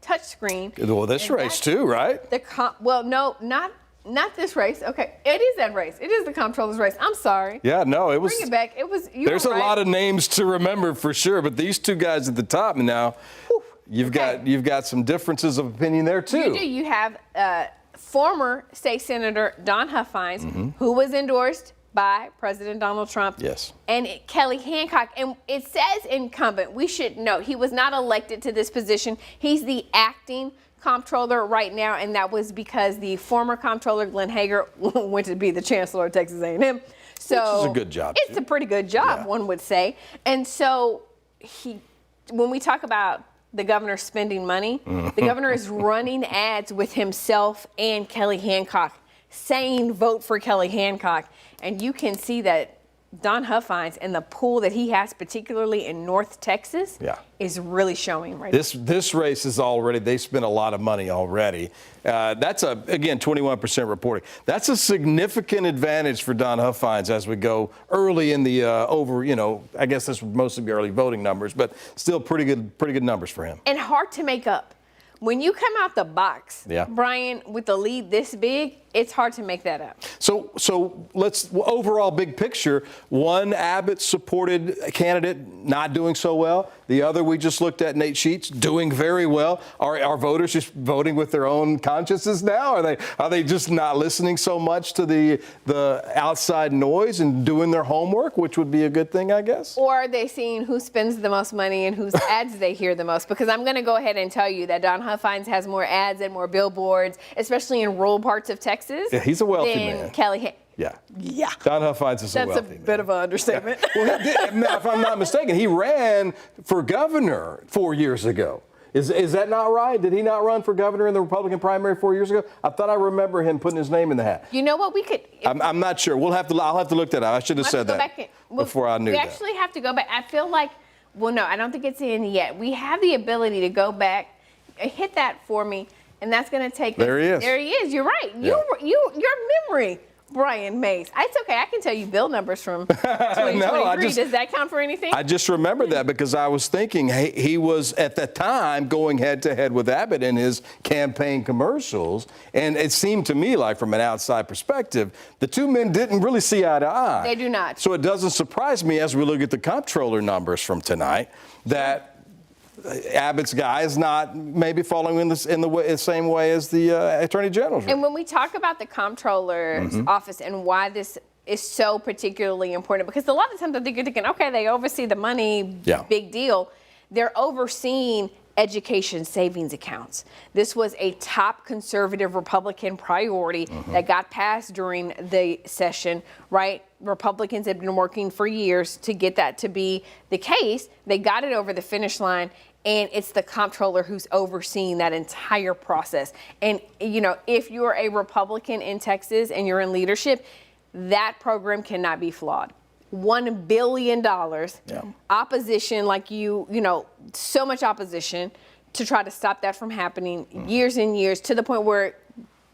touchscreen. Well, this race too, right? Well, no, not this race. Okay, it is that race. It is the comptroller's race. I'm sorry. Yeah, no, it was. Bring it back. It was. There's a lot of names to remember for sure, but these two guys at the top now, you've got some differences of opinion there too. You do. You have former state senator Don Huffines, who was endorsed by President Donald Trump. Yes. And Kelly Hancock. And it says incumbent. We should note he was not elected to this position. He's the acting comptroller right now, and that was because the former comptroller Glenn Hager went to be the chancellor of Texas A&M. So which is a good job. It's a pretty good job, one would say. And so when we talk about the governor spending money, the governor is running ads with himself and Kelly Hancock, saying vote for Kelly Hancock. And you can see that Don Huffines and the pool that he has, particularly in North Texas, is really showing right now. This race is already, they spent a lot of money already. That's again, 21% reporting. That's a significant advantage for Don Huffines as we go early in the I guess this would mostly be early voting numbers, but still pretty good numbers for him. And hard to make up. When you come out the box, Brian, with the lead this big, it's hard to make that up. So let's overall big picture. One Abbott-supported candidate not doing so well. The other we just looked at, Nate Sheets, doing very well. Are voters just voting with their own consciences now? Are they just not listening so much to the outside noise and doing their homework, which would be a good thing, I guess? Or are they seeing who spends the most money and whose ads they hear the most? Because I'm going to go ahead and tell you that Don Huffines has more ads and more billboards, especially in rural parts of Texas. Yeah, he's a wealthy man. Yeah. Yeah. Don Huff finds us That's a wealthy a bit of an understatement. Yeah. Well, he did, now, if I'm not mistaken, he ran for governor 4 years ago. Is that not right? Did he not run for governor in the Republican primary 4 years ago? I thought I remember him putting his name in the hat. You know what? We could. I'm not sure. I'll have to look that up. I should have said that before I knew that. We actually have to go back. I feel like, well, no, I don't think it's in yet. We have the ability to go back, hit that for me, and that's going to take. There he is. There he is. You're right. Yeah. Your memory, Brian Mays. It's okay. I can tell you bill numbers from 2023. Does that count for anything? I just remember that because I was thinking he was at the time going head to head with Abbott in his campaign commercials. And it seemed to me like from an outside perspective, the two men didn't really see eye to eye. They do not. So it doesn't surprise me as we look at the comptroller numbers from tonight that Abbott's guy is not maybe following in the same way as the Attorney General's. And when we talk about the comptroller's office and why this is so particularly important, because a lot of times I think you're thinking, okay, they oversee the money, big deal. They're overseeing education savings accounts. This was a top conservative Republican priority that got passed during the session, right? Republicans had been working for years to get that to be the case. They got it over the finish line, and it's the comptroller who's overseeing that entire process. And, you know, if you're a Republican in Texas and you're in leadership, that program cannot be flawed. $1 billion opposition, like you know, so much opposition to try to stop that from happening years and years, to the point where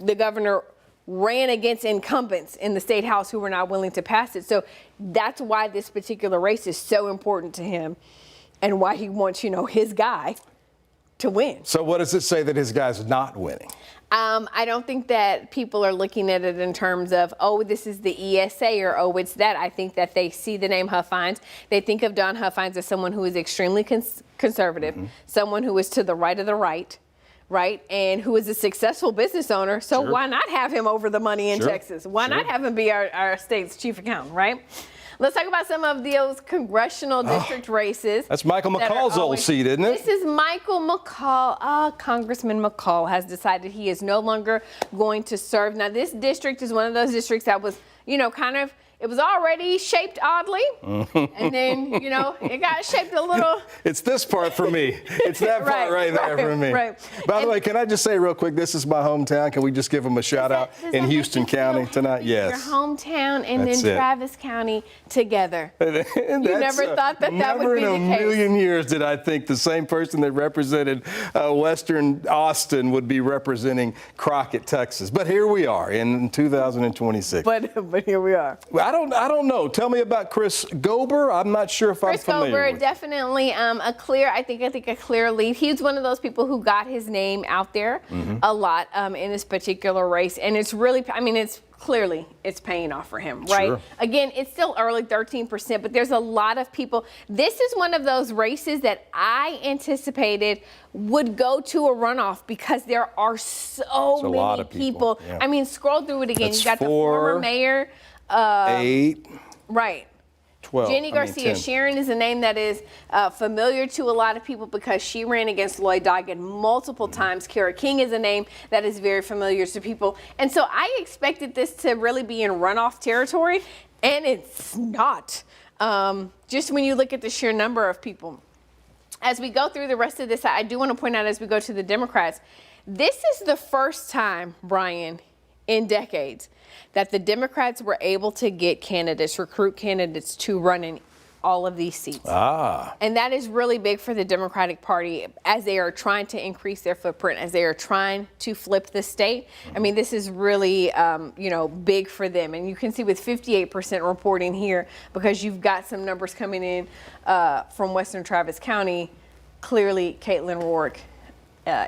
the governor ran against incumbents in the state house who were not willing to pass it. So that's why this particular race is so important to him and why he wants, you know, his guy to win. So what does it say that his guy's not winning? I don't think that people are looking at it in terms of, oh, this is the ESA or, oh, it's that. I think that they see the name Huffines. They think of Don Huffines as someone who is extremely conservative, someone who is to the right of the right, and who is a successful business owner. So why not have him over the money in Texas? Why not have him be our state's chief accountant, right? Let's talk about some of those congressional district races. That's Michael McCall's old seat, isn't it? This is Michael McCall. Congressman McCall has decided he is no longer going to serve. Now, this district is one of those districts that was, you know, kind of, it was already shaped oddly, and then, you know, it got shaped a little. It's this part for me. It's that part right there for me. By the way, can I just say real quick, this is my hometown. Can we just give them a shout out in Houston County tonight? Yes. Your hometown and then Travis County together. You never thought that would be the case. Never in a million years did I think the same person that represented Western Austin would be representing Crockett, Texas. But here we are in 2026. But here we are. I don't know. Tell me about Chris Gober. I'm not sure if I'm familiar with. Chris Gober, definitely a clear lead. He's one of those people who got his name out there a lot in this particular race, and it's really, I mean, it's paying off for him, right? Sure. Again, it's still early, 13%, but there's a lot of people. This is one of those races that I anticipated would go to a runoff because there are so many people. Yeah. I mean, scroll through it again. You got the former mayor. 8. Right. 12. Jenny Garcia 10. Sharon is a name that is familiar to a lot of people because she ran against Lloyd Doggett multiple times. Kara King is a name that is very familiar to people. And so I expected this to really be in runoff territory, and it's not. Just when you look at the sheer number of people. As we go through the rest of this, I do want to point out as we go to the Democrats, this is the first time, Brian, in decades, that the Democrats were able to get recruit candidates to run in all of these seats. And that is really big for the Democratic Party as they are trying to increase their footprint, as they are trying to flip the state. I mean, this is really, big for them. And you can see with 58% reporting here, because you've got some numbers coming in from Western Travis County, clearly Caitlin Rourke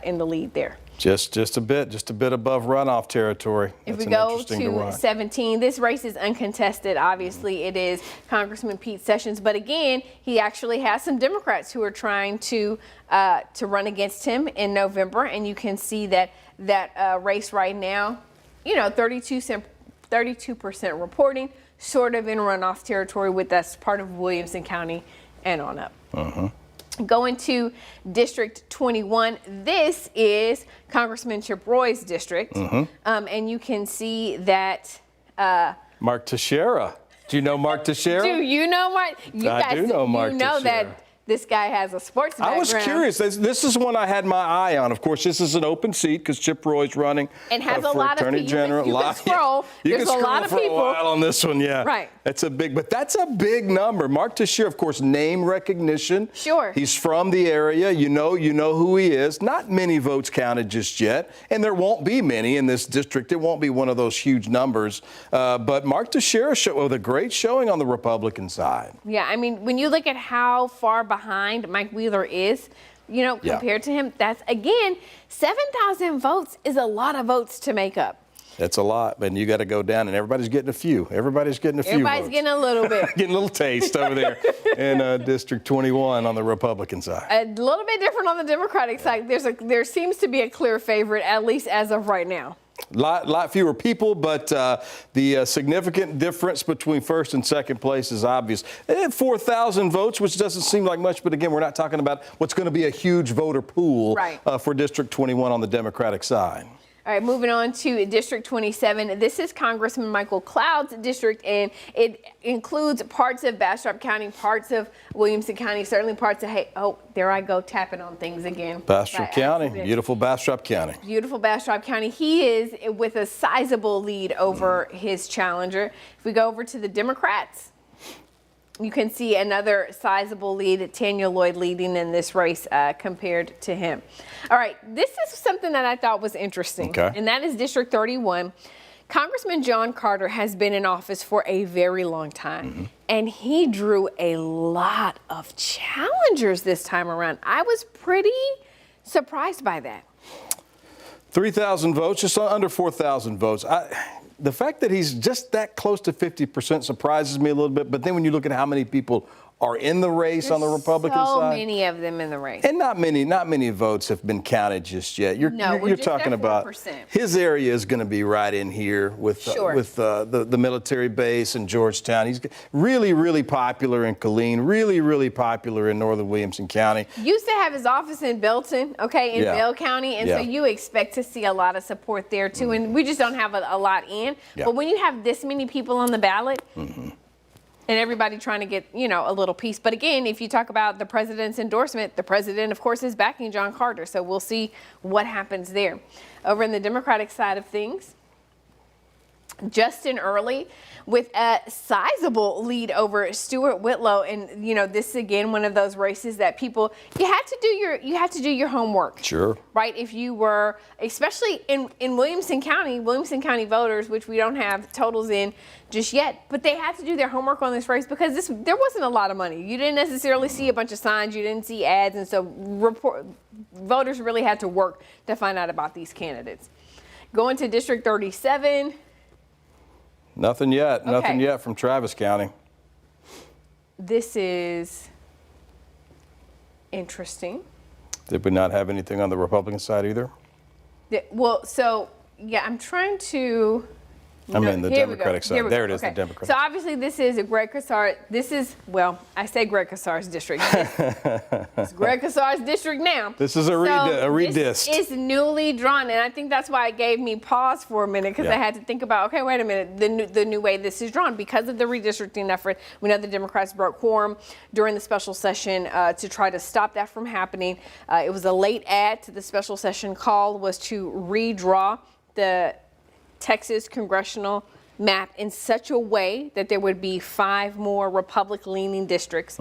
in the lead there. Just a bit above runoff territory. If we go to 17, this race is uncontested. Obviously, it is Congressman Pete Sessions, but again, he actually has some Democrats who are trying to run against him in November, and you can see that race right now, 32% reporting, sort of in runoff territory with that's part of Williamson County and on up. Going to District 21, this is Congressman Chip Roy's district, and you can see that Mark Teixeira. Do you know Mark Teixeira? Do you know Mark? You I do know Mark You know Teixeira. that this guy has a sports background. I was curious. This is one I had my eye on. Of course, this is an open seat because Chip Roy's running and has a for lot Attorney of General. You can scroll. You There's can a lot of scroll for people. a while on this one, yeah. Right. That's a big number. Mark Teixeira, of course, name recognition. Sure. He's from the area. You know who he is. Not many votes counted just yet, and there won't be many in this district. It won't be one of those huge numbers. But Mark Teixeira with a great showing on the Republican side. Yeah, I mean, when you look at how far behind Mike Wheeler is, compared to him, that's, again, 7,000 votes is a lot of votes to make up. That's a lot, but you got to go down, and everybody's getting a few. Everybody's getting votes. Getting a little bit. Getting a little taste over there in District 21 on the Republican side. A little bit different on the Democratic side. There seems to be a clear favorite, at least as of right now. Lot fewer people, but the significant difference between first and second place is obvious. 4,000 votes, which doesn't seem like much, but again, we're not talking about what's going to be a huge voter pool for District 21 on the Democratic side. All right, moving on to District 27. This is Congressman Michael Cloud's district, and it includes parts of Bastrop County, parts of Williamson County, certainly parts of, there I go, tapping on things again. Bastrop County, beautiful Bastrop County. Beautiful Bastrop County. He is with a sizable lead over his challenger. If we go over to the Democrats, you can see another sizable lead, Tanya Lloyd leading in this race compared to him. All right, this is something that I thought was interesting, and that is District 31. Congressman John Carter has been in office for a very long time, and he drew a lot of challengers this time around. I was pretty surprised by that. 3,000 votes, just under 4,000 votes. The fact that he's just that close to 50% surprises me a little bit. But then when you look at how many people are in the race on the Republican side. So many of them in the race. And not many votes have been counted just yet. You're talking about his area is going to be right in here with the military base in Georgetown. He's really popular in Killeen, really popular in northern Williamson County. Used to have his office in Belton, in Bell County, and so you expect to see a lot of support there too. And we just don't have a lot in. But when you have this many people on the ballot, and everybody trying to get, a little piece. But again, if you talk about the president's endorsement, the president, of course, is backing John Carter. So we'll see what happens there. Over in the Democratic side of things, Justin Early with a sizable lead over Stuart Whitlow. And, this is, again, one of those races that people, you have to do your homework. Sure. Right? If you were, especially in Williamson County voters, which we don't have totals in just yet, but they had to do their homework on this race because there wasn't a lot of money. You didn't necessarily see a bunch of signs. You didn't see ads. And so voters really had to work to find out about these candidates. Going to District 37. Nothing yet. Nothing yet from Travis County. This is interesting. Did we not have anything on the Republican side either? I'm trying to... the Democratic side. There it is, the Democratic. So obviously this is Greg Casar. I say Greg Casar's district. It's Greg Casar's district now. This is a redist. It's newly drawn, and I think that's why it gave me pause for a minute because I had to think about, wait a minute, the new way this is drawn. Because of the redistricting effort, we know the Democrats broke quorum during the special session to try to stop that from happening. It was a late add to the special session call was to redraw the Texas congressional map in such a way that there would be 5 more Republican-leaning districts.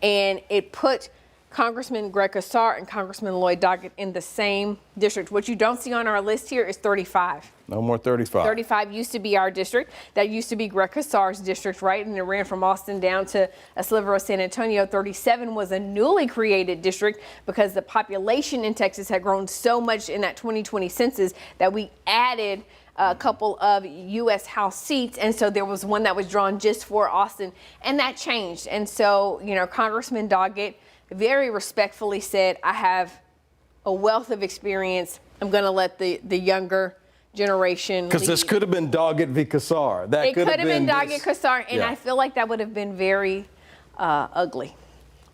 And it put Congressman Greg Casar and Congressman Lloyd Doggett in the same district. What you don't see on our list here is 35. No more 35. 35 used to be our district. That used to be Greg Casar's district, right? And it ran from Austin down to a sliver of San Antonio. 37 was a newly created district because the population in Texas had grown so much in that 2020 census that we added a couple of U.S. House seats, and so there was one that was drawn just for Austin, and that changed. And so, Congressman Doggett very respectfully said, I have a wealth of experience. I'm going to let the younger generation because this could have been Doggett v. Casar. It could have been Doggett Casar, and I feel like that would have been very ugly.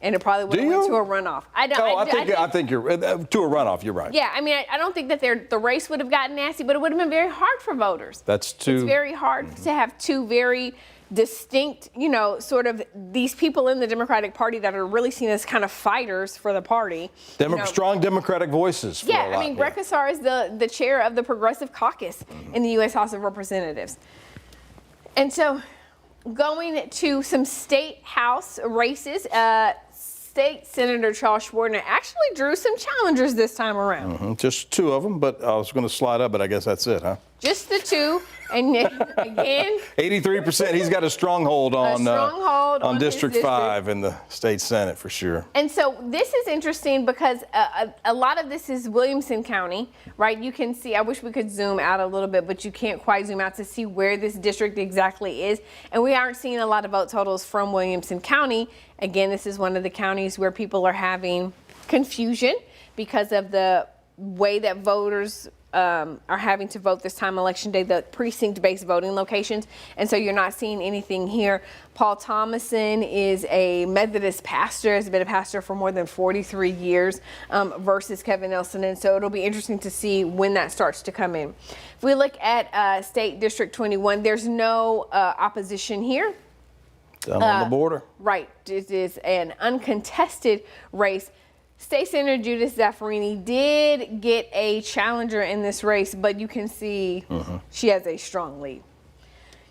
and it probably would have went to a runoff. I think you're to a runoff. You're right. Yeah, I mean, I don't think that the race would have gotten nasty, but it would have been very hard for voters. It's very hard to have two very distinct, sort of these people in the Democratic Party that are really seen as kind of fighters for the party. Strong Democratic voices. Yeah, I mean, Brett Kassar is the chair of the Progressive Caucus in the U.S. House of Representatives. And so going to some state house races, State Senator Charles Schwartner actually drew some challengers this time around. Just two of them, but I was going to slide up, but I guess that's it, huh? Just the two. And again, 83%. He's got a stronghold on District 5 in the state Senate for sure. And so this is interesting because a lot of this is Williamson County, right? You can see, I wish we could zoom out a little bit, but you can't quite zoom out to see where this district exactly is. And we aren't seeing a lot of vote totals from Williamson County. Again, this is one of the counties where people are having confusion because of the way that voters are having to vote this time election day, the precinct-based voting locations. And so you're not seeing anything here. Paul Thomason is a Methodist pastor, has been a pastor for more than 43 years versus Kevin Nelson. And so it'll be interesting to see when that starts to come in. If we look at State District 21, there's no opposition here. Down on the border. Right. It is an uncontested race. State Senator Judith Zaffirini did get a challenger in this race, but you can see she has a strong lead.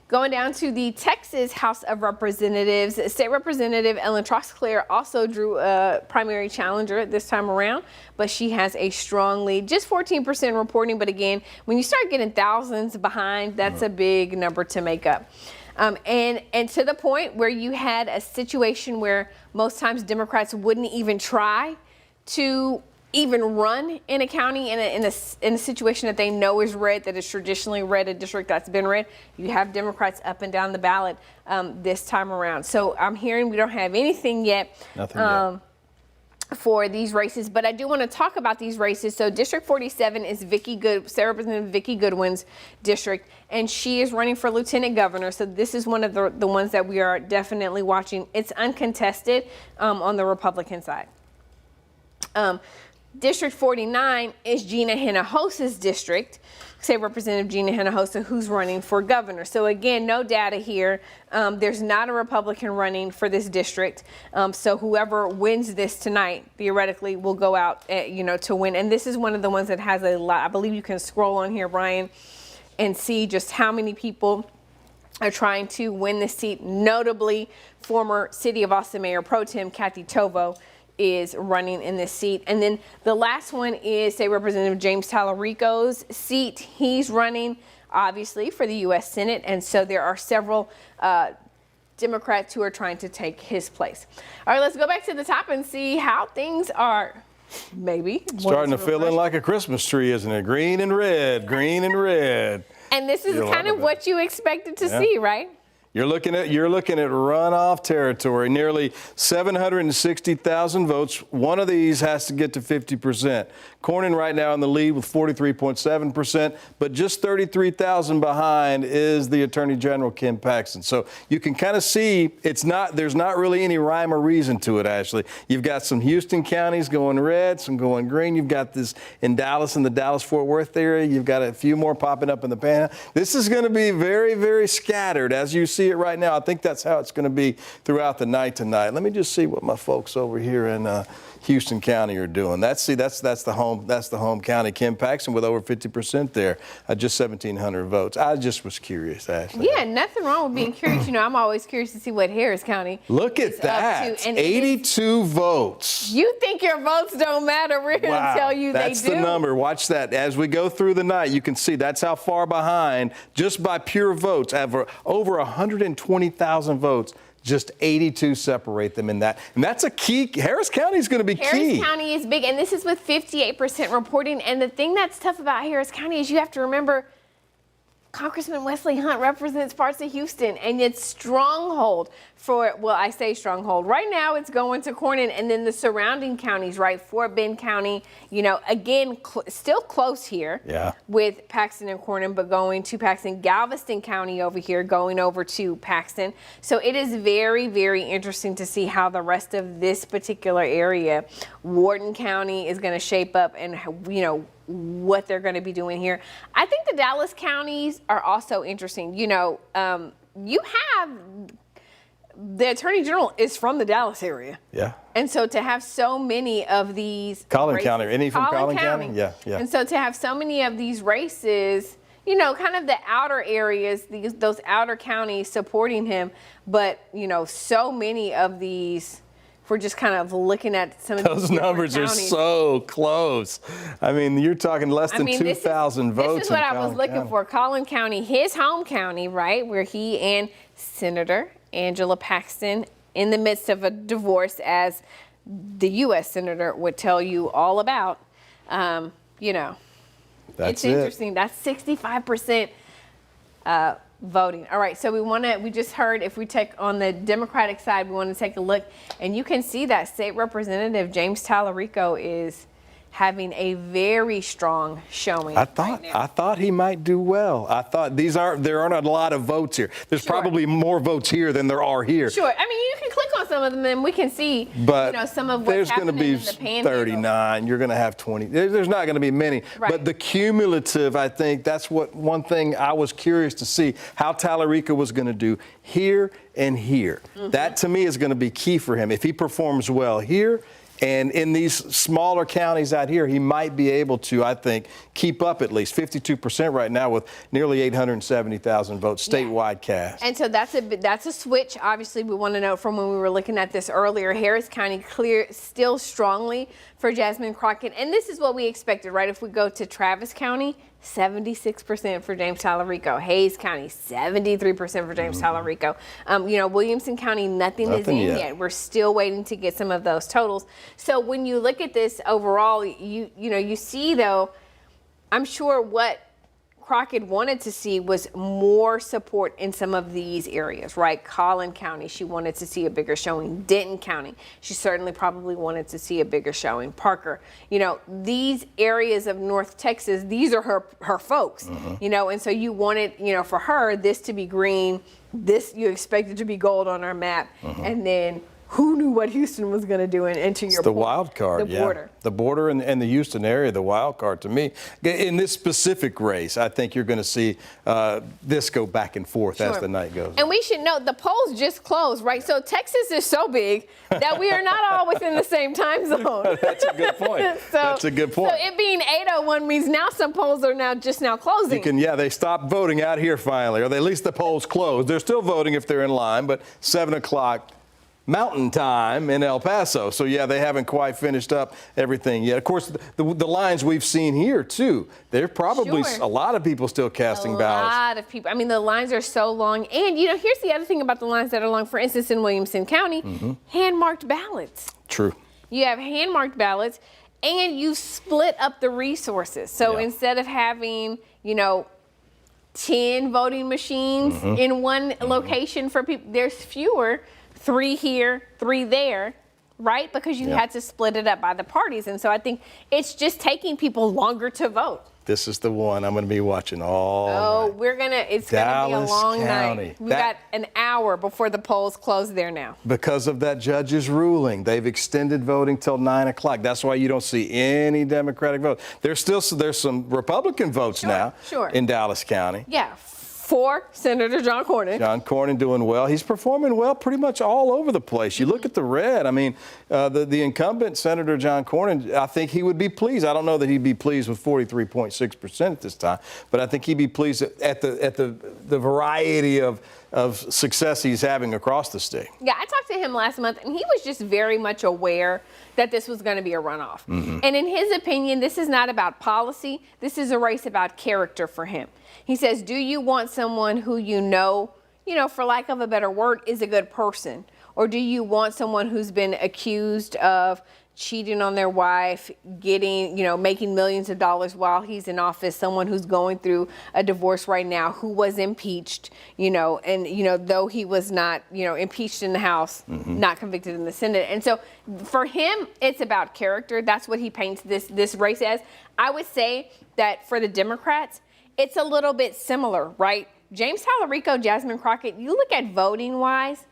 Going down to the Texas House of Representatives, State Representative Ellen Trosclair also drew a primary challenger this time around, but she has a strong lead. Just 14% reporting, but again, when you start getting thousands behind, that's a big number to make up. And to the point where you had a situation where most times Democrats wouldn't even try to even run in a county in a situation that they know is red, that is traditionally red, a district that's been red. You have Democrats up and down the ballot this time around. So I'm hearing we don't have anything yet. Nothing yet. For these races, but I do want to talk about these races. So District 47 is State Representative Vicki Goodwin's district, and she is running for lieutenant governor. So this is one of the ones that we are definitely watching. It's uncontested on the Republican side. District 49 is Gina Hinojosa's district, State Representative Gina Hinojosa, who's running for governor. So again, no data here. There's not a Republican running for this district. So whoever wins this tonight, theoretically, will go out, to win. And this is one of the ones that has a lot. I believe you can scroll on here, Brian, and see just how many people are trying to win this seat. Notably, former City of Austin Mayor Pro Tem Kathy Tovo is running in this seat. And then the last one is State Representative James Talarico's seat. He's running, obviously, for the U.S. Senate. And so there are several Democrats who are trying to take his place. All right, let's go back to the top and see how things are. Maybe. Starting to fill in like a Christmas tree, isn't it? Green and red, green and red. And this is kind of what you expected to see, right? You're looking at runoff territory, nearly 760,000 votes. One of these has to get to 50%. Cornyn right now in the lead with 43.7%, but just 33,000 behind is the Attorney General, Kim Paxton. So you can kind of see there's not really any rhyme or reason to it, Ashley. You've got some Houston counties going red, some going green. You've got this in Dallas, in the Dallas-Fort Worth area. You've got a few more popping up in the Panhandle. This is going to be very, very scattered as you see it right now. I think that's how it's going to be throughout the night tonight. Let me just see what my folks over here in Houston County are doing. That's the home county. Kim Paxton with over 50% there, just 1,700 votes. I just was curious, Ashley. Yeah, nothing wrong with being curious. I'm always curious to see what Harris County. Look at that, 82 votes. You think your votes don't matter? We're going to tell you they do. That's the number. Watch that. As we go through the night, you can see that's how far behind, just by pure votes, over 120,000 votes. Just 82 separate them in that. And that's a key. Harris County is going to be key. Harris County is big, and this is with 58% reporting. And the thing that's tough about Harris County is you have to remember Congressman Wesley Hunt represents parts of Houston, and it's stronghold for, well, I say stronghold. Right now it's going to Cornyn, and then the surrounding counties, right? Fort Bend County, you know, again, still close here with Paxton and Cornyn, but going to Paxton. Galveston County over here, going over to Paxton. So it is very, very interesting to see how the rest of this particular area, Wharton County, is going to shape up, and, you know, what they're going to be doing here. I think the Dallas counties are also interesting. You know, you have the Attorney General is from the Dallas area. Yeah. And so to have so many of these Collin races, County, any from Collin County? Yeah, yeah. And so to have so many of these races, you know, kind of the outer areas, those outer counties supporting him, but, you know, so many of these, if we're just kind of looking at some of those numbers are so close. I mean, you're talking less than 2,000 votes. This is what I was looking for. Collin County, his home county, right, where he and Senator Angela Paxton, in the midst of a divorce, as the U.S. Senator would tell you all about, you know, it's interesting. That's 65% voting. All right, so we just heard, if we take on the Democratic side, we want to take a look, and you can see that State Representative James Talarico is having a very strong showing. I thought he might do well. I thought there aren't a lot of votes here. There's probably more votes here than there are here. Sure. I mean, you can click on some of them and we can see, but you know, some of what's happening in the panhandle. There's going to be 39. You're going to have 20. There's not going to be many. Right. But the cumulative, I think that's one thing I was curious to see, how Talarico was going to do here and here. Mm-hmm. That to me is going to be key for him. If he performs well here, and in these smaller counties out here, he might be able to, I think, keep up at least 52% right now with nearly 870,000 votes statewide cast. And so that's a switch. Obviously, we want to know from when we were looking at this earlier, Harris County still strongly for Jasmine Crockett. And this is what we expected, right? If we go to Travis County, 76% for James Talarico. Hayes County, 73% for James Talarico. You know, Williamson County, nothing is in yet. We're still waiting to get some of those totals. So when you look at this overall, you know, you see though, I'm sure what Crockett wanted to see was more support in some of these areas, right? Collin County, she wanted to see a bigger showing. Denton County, she certainly probably wanted to see a bigger showing. Parker, you know, these areas of North Texas, these are her folks, you know, and so you wanted, you know, for her, this to be green, this you expected to be gold on our map, and then who knew what Houston was going to do? And to your point, the wild card, the border. The border and the Houston area, the wild card to me. In this specific race, I think you're going to see this go back and forth as the night goes. And we should note the polls just closed, right? So Texas is so big that we are not all within the same time zone. That's a good point. That's a good point. So it being 8:01 means now some polls are just now closing. They stopped voting out here finally, or at least the polls closed. They're still voting if they're in line, but 7 o'clock. Mountain time in El Paso. So, they haven't quite finished up everything yet. Of course, the lines we've seen here, too, there are probably a lot of people still casting ballots. A lot of people. I mean, the lines are so long. And, you know, here's the other thing about the lines that are long. For instance, in Williamson County, hand-marked ballots. True. You have hand-marked ballots, and you split up the resources. So instead of having, 10 voting machines in one location for people, there's fewer. 3 here, 3 there, right? Because you had to split it up by the parties. And so I think it's just taking people longer to vote. This is the one I'm going to be watching all night. It's going to be a long night. We've got an hour before the polls close there now. Because of that judge's ruling, they've extended voting till 9 o'clock. That's why you don't see any Democratic votes. There's some Republican votes now in Dallas County. Yeah. For Senator John Cornyn. John Cornyn doing well. He's performing well pretty much all over the place. You look at the red. I mean, the incumbent Senator John Cornyn, I think he would be pleased. I don't know that he'd be pleased with 43.6% at this time, but I think he'd be pleased at the variety of success he's having across the state. Yeah, I talked to him last month, and he was just very much aware that this was going to be a runoff. And in his opinion, this is not about policy. This is a race about character for him. He says, do you want someone who you know, for lack of a better word, is a good person? Or do you want someone who's been accused of cheating on their wife, getting, making millions of dollars while he's in office, someone who's going through a divorce right now, who was impeached, and, though he was not, impeached in the House, not convicted in the Senate. And so for him, it's about character. That's what he paints this race as. I would say that for the Democrats, it's a little bit similar, right? James Talarico, Jasmine Crockett, you look at voting-wise,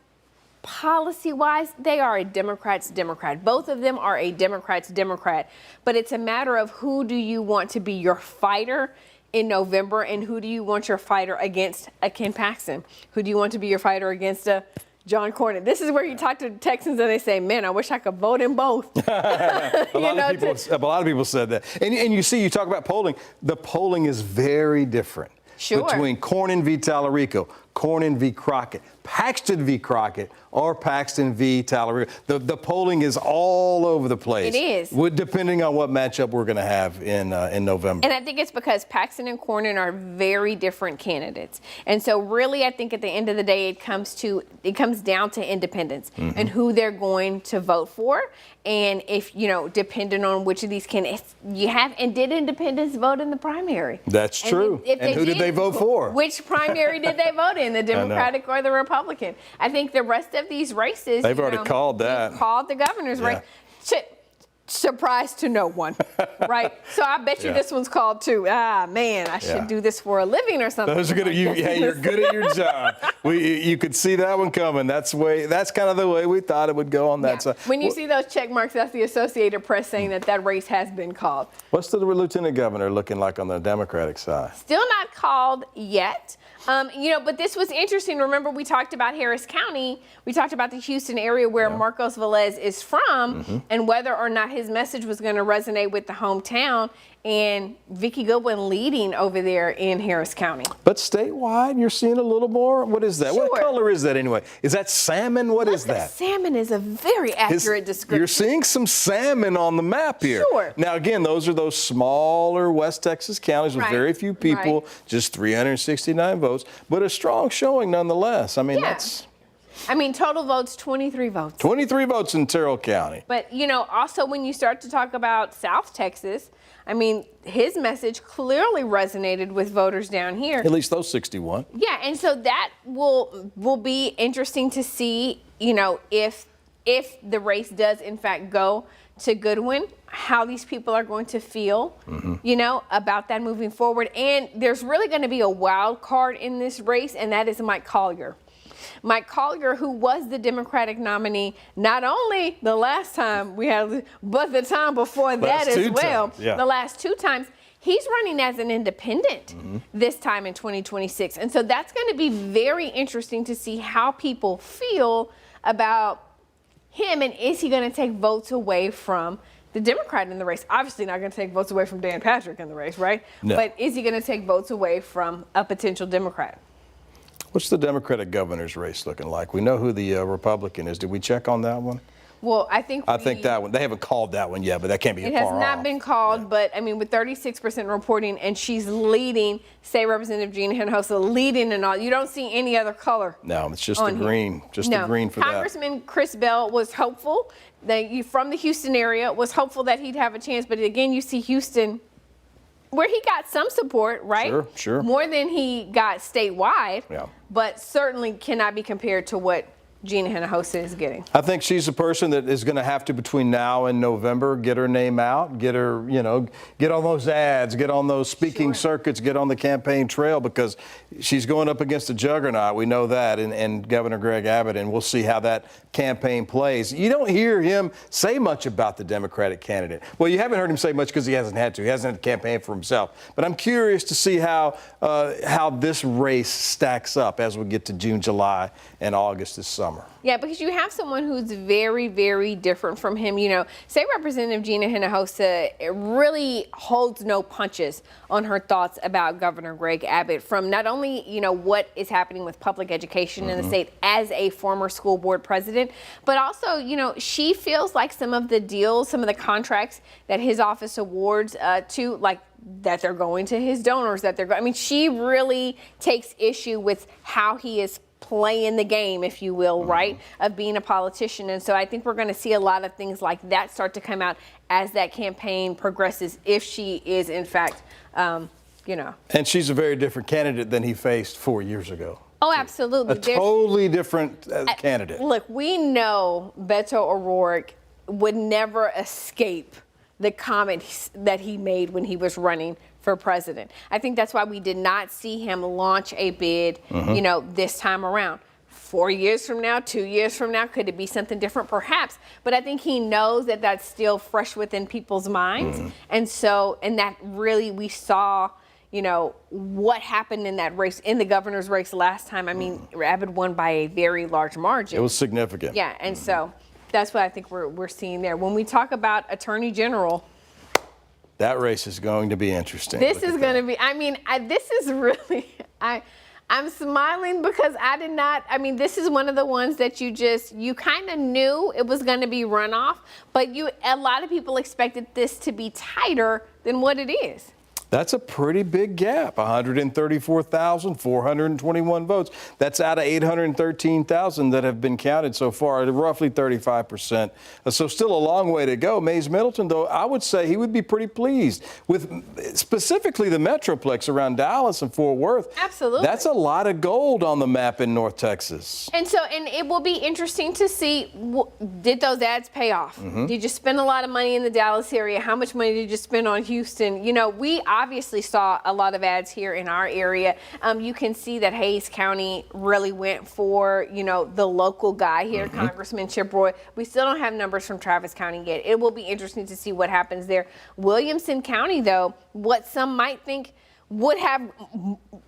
policy-wise, they are a Democrat's Democrat. Both of them are a Democrat's Democrat. But it's a matter of who do you want to be your fighter in November, and who do you want your fighter against a Ken Paxton? Who do you want to be your fighter against a John Cornyn? This is where you talk to Texans and they say, man, I wish I could vote in both. A lot of people said that. And you see, you talk about polling. The polling is very different. Sure. Between Cornyn v. Talarico, Cornyn v. Crockett, Paxton v. Crockett, or Paxton v. Talarico. The polling is all over the place. It is. Depending on what matchup we're going to have in November. And I think it's because Paxton and Cornyn are very different candidates. And so really, I think at the end of the day, it comes down to independents and who they're going to vote for. And if, depending on which of these candidates you have, and did independents vote in the primary? That's true. And who did they vote for? Which primary did they vote in, the Democratic or the Republican? I think the rest of these races, they've already called that. Called the governor's race. Surprise to no one, right? So I bet you this one's called too. Man, I should do this for a living or something. Those are good. You're good at your job. You could see that one coming. That's kind of the way we thought it would go on that side. When you see those check marks, that's the Associated Press saying that race has been called. What's the lieutenant governor looking like on the Democratic side? Still not called yet. But this was interesting. Remember, we talked about Harris County. We talked about the Houston area where Marcos Velez is from, and whether or not his message was going to resonate with the hometown. And Vicki Goodwin leading over there in Harris County. But statewide, you're seeing a little more. What is that? Sure. What color is that anyway? Is that salmon? What is that? Salmon is a very accurate description. You're seeing some salmon on the map here. Sure. Now, again, those are those smaller West Texas counties with very few people, just 369 votes, but a strong showing nonetheless. I mean, total votes, 23 votes. 23 votes in Terrell County. But, also when you start to talk about South Texas, his message clearly resonated with voters down here. At least those 61. Yeah, and so that will be interesting to see, if the race does in fact go to Goodwin, how these people are going to feel, about that moving forward. And there's really going to be a wild card in this race, and that is Mike Collier. Mike Collier, who was the Democratic nominee, not only the last time we had, but the time before that as well. The last two times. He's running as an independent this time in 2026. And so that's going to be very interesting to see how people feel about him, and is he going to take votes away from the Democrat in the race? Obviously not going to take votes away from Dan Patrick in the race, right? No. But is he going to take votes away from a potential Democrat? What's the Democratic governor's race looking like? We know who the Republican is. Did we check on that one? Well, I think that one. They haven't called that one yet, but that can't be far off. It has not been called, but with 36% reporting, and she's leading, State Representative Gina Hinojosa leading and all. You don't see any other color. No, it's just the green. Just the green for that. Congressman Chris Bell was hopeful from the Houston area, was hopeful that he'd have a chance. But again, you see Houston, where he got some support, right? Sure. More than he got statewide, but certainly cannot be compared to what Gina Hinojosa is getting. I think she's a person that is going to have to, between now and November, get her name out, get her, get on those ads, get on those speaking circuits, get on the campaign trail, because she's going up against a juggernaut. We know that, and Governor Greg Abbott, and we'll see how that campaign plays. You don't hear him say much about the Democratic candidate. Well, you haven't heard him say much because he hasn't had to. He hasn't had to campaign for himself. But I'm curious to see how this race stacks up as we get to June, July, and August this summer. Yeah, because you have someone who's very, very different from him. State Representative Gina Hinojosa really holds no punches on her thoughts about Governor Greg Abbott, from not only, what is happening with public education in the state as a former school board president, but also, she feels like some of the deals, some of the contracts that his office awards to, like, that they're going to his donors, she really takes issue with how he is playing the game, if you will, right, of being a politician. And so I think we're going to see a lot of things like that start to come out as that campaign progresses, if she is, in fact, you know. And she's a very different candidate than he faced 4 years ago. Oh, absolutely. A totally different candidate. Look, we know Beto O'Rourke would never escape the comment that he made when he was running for president. I think that's why we did not see him launch a bid, you know, this time around. 4 years from now, 2 years from now, could it be something different? Perhaps. But I think he knows that that's still fresh within people's minds. And so, and that really, we saw, you know, what happened in that race, in the governor's race last time. I mean, Abbott won by a very large margin. It was significant. Yeah, and so that's what I think we're seeing there. When we talk about Attorney General, that race is going to be interesting. This is going to be, I mean, this is really, I'm smiling because this is one of the ones that you kind of knew it was going to be runoff, but a lot of people expected this to be tighter than what it is. That's a pretty big gap, 134,421 votes. That's out of 813,000 that have been counted so far, roughly 35%. So still a long way to go. Mays Middleton, though, I would say he would be pretty pleased with specifically the Metroplex around Dallas and Fort Worth. Absolutely. That's a lot of gold on the map in North Texas. And it will be interesting to see, did those ads pay off? Did you spend a lot of money in the Dallas area? How much money did you spend on Houston? You know, we obviously saw a lot of ads here in our area. You can see that Hayes County really went for, you know, the local guy here, Congressman Chip Roy. We still don't have numbers from Travis County yet. It will be interesting to see what happens there. Williamson County, though, what some might think would have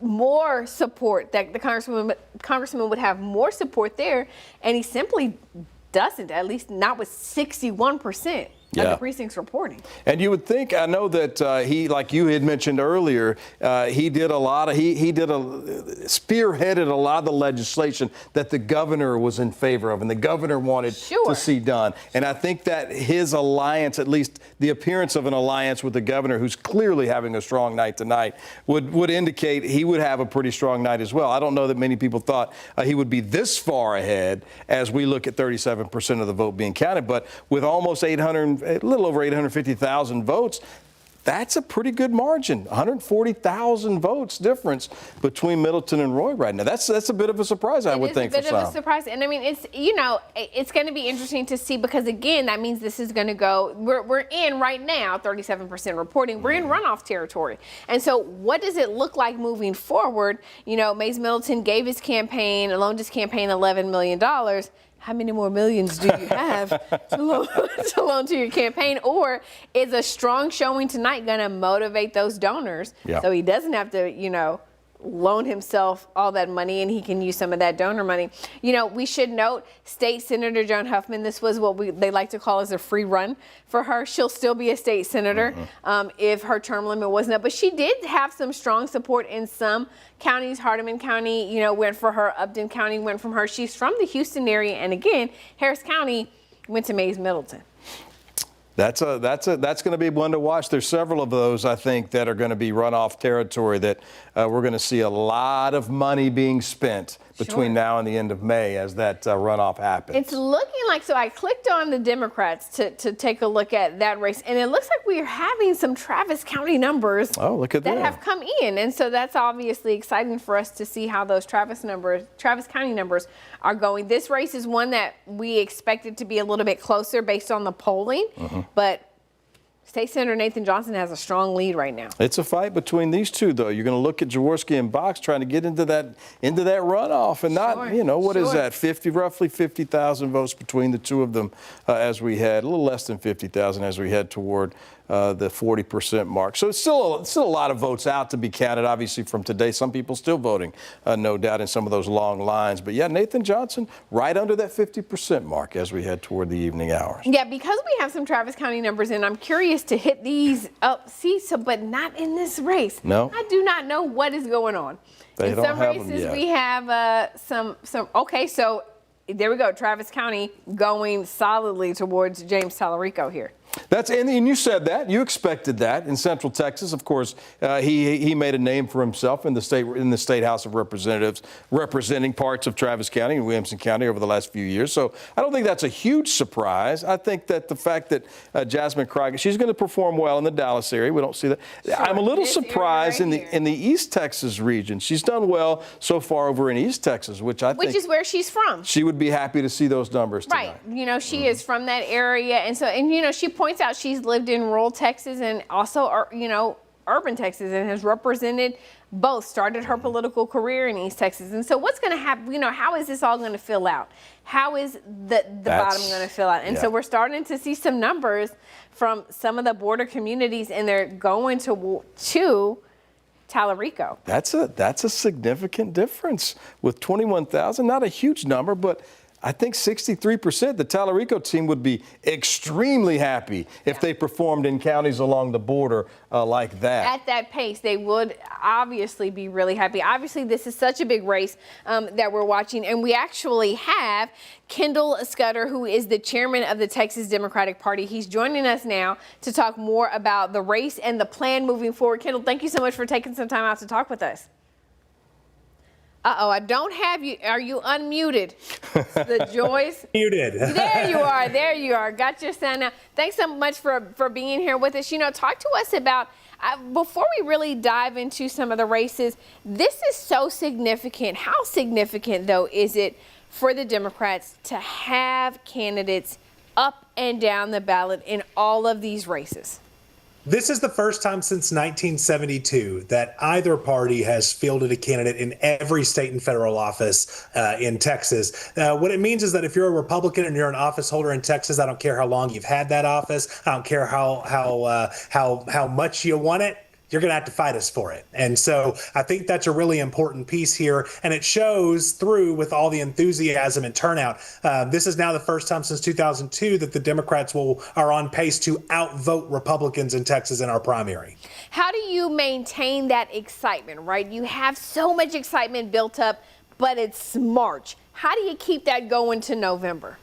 more support, that the congressman would have more support there, and he simply doesn't, at least not with 61%. Of the precincts reporting. And you would think, I know that he, like you had mentioned earlier, he spearheaded a lot of the legislation that the governor was in favor of and the governor wanted to see done. And I think that his alliance, at least the appearance of an alliance with the governor, who's clearly having a strong night tonight, would indicate he would have a pretty strong night as well. I don't know that many people thought he would be this far ahead as we look at 37% of the vote being counted, but with almost a little over 850,000 votes, that's a pretty good margin. 140,000 votes difference between Middleton and Roy right now. That's a bit of a surprise, I would think, for some. It's a bit of a surprise. And I mean, it's, you know, it's going to be interesting to see because, again, that means this is going to go, we're in right now 37% reporting. We're in runoff territory. And so what does it look like moving forward? You know, Mays Middleton gave his campaign, loaned his campaign $11 million. How many more millions do you have to loan to your campaign? Or is a strong showing tonight going to motivate those donors so he doesn't have to, you know, loan himself all that money and he can use some of that donor money? You know, we should note State Senator Joan Huffman, this was what they like to call as a free run for her. She'll still be a state senator if her term limit wasn't up. But she did have some strong support in some counties. Hardeman County, you know, went for her. Upton County went from her. She's from the Houston area. And again, Harris County went to Mays Middleton. That's going to be one to watch. There's several of those, I think, that are going to be runoff territory that we're going to see a lot of money being spent between now and the end of May as that runoff happens. It's looking like, so I clicked on the Democrats to take a look at that race, and it looks like we are having some Travis County numbers that have come in. And so that's obviously exciting for us to see how those Travis County numbers are going. This race is one that we expected to be a little bit closer based on the polling, but State Senator Nathan Johnson has a strong lead right now. It's a fight between these two, though. You're going to look at Jaworski and Box trying to get into that runoff, and not, you know, what is that? Roughly 50,000 votes between the two of them, as we head a little less than 50,000 as we head toward the 40% mark. So it's still a lot of votes out to be counted, obviously, from today. Some people still voting, no doubt, in some of those long lines. But yeah, Nathan Johnson right under that 50% mark as we head toward the evening hours. Yeah, because we have some Travis County numbers, and I'm curious to hit these up, but not in this race. No. I do not know what is going on. They in don't some have races, them yet. we have some. Okay, so there we go. Travis County going solidly towards James Talarico here. And you said that. You expected that in Central Texas. Of course, he made a name for himself in the state House of Representatives, representing parts of Travis County and Williamson County over the last few years. So I don't think that's a huge surprise. I think that the fact that Jasmine Crockett, she's going to perform well in the Dallas area. We don't see that. Sure. I'm a little surprised in the East Texas region. She's done well so far over in East Texas, which is where she's from. She would be happy to see those numbers tonight. Right. You know, she is from that area, and she points out she's lived in rural Texas and also, urban Texas, and has represented both, started her political career in East Texas. And so what's going to happen, how is this all going to fill out? How is the bottom going to fill out? And so we're starting to see some numbers from some of the border communities, and they're going to Talarico. That's a significant difference with 21,000. Not a huge number, but I think 63%, the Talarico team would be extremely happy if they performed in counties along the border like that. At that pace, they would obviously be really happy. Obviously, this is such a big race that we're watching. And we actually have Kendall Scudder, who is the chairman of the Texas Democratic Party. He's joining us now to talk more about the race and the plan moving forward. Kendall, thank you so much for taking some time out to talk with us. Uh-oh, I don't have you. Are you unmuted? The joys. Muted. There you are. There you are. Got your sound now. Thanks so much for being here with us. Talk to us about, before we really dive into some of the races, this is so significant. How significant, though, is it for the Democrats to have candidates up and down the ballot in all of these races? This is the first time since 1972 that either party has fielded a candidate in every state and federal office in Texas. What it means is that if you're a Republican and you're an office holder in Texas, I don't care how long you've had that office. I don't care how much you want it. You're going to have to fight us for it. And so I think that's a really important piece here. And it shows through with all the enthusiasm and turnout. This is now the first time since 2002 that the Democrats are on pace to outvote Republicans in Texas in our primary. How do you maintain that excitement, right? You have so much excitement built up, but it's March. How do you keep that going to November?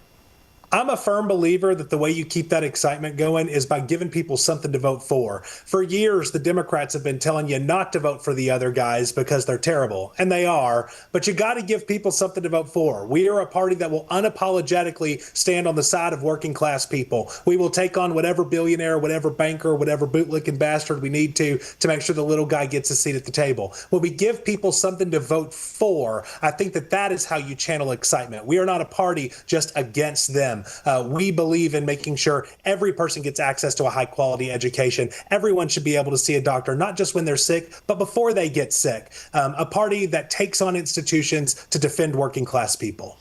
I'm a firm believer that the way you keep that excitement going is by giving people something to vote for. For years, the Democrats have been telling you not to vote for the other guys because they're terrible, and they are, but you got to give people something to vote for. We are a party that will unapologetically stand on the side of working class people. We will take on whatever billionaire, whatever banker, whatever bootlicking bastard we need to make sure the little guy gets a seat at the table. When we give people something to vote for, I think that is how you channel excitement. We are not a party just against them. We believe in making sure every person gets access to a high quality education. Everyone should be able to see a doctor, not just when they're sick, but before they get sick. A party that takes on institutions to defend working class people.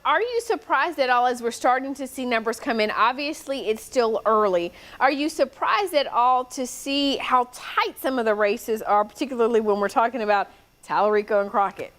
Are you surprised at all as we're starting to see numbers come in? Obviously, it's still early. Are you surprised at all to see how tight some of the races are, particularly when we're talking about Talarico and Crockett?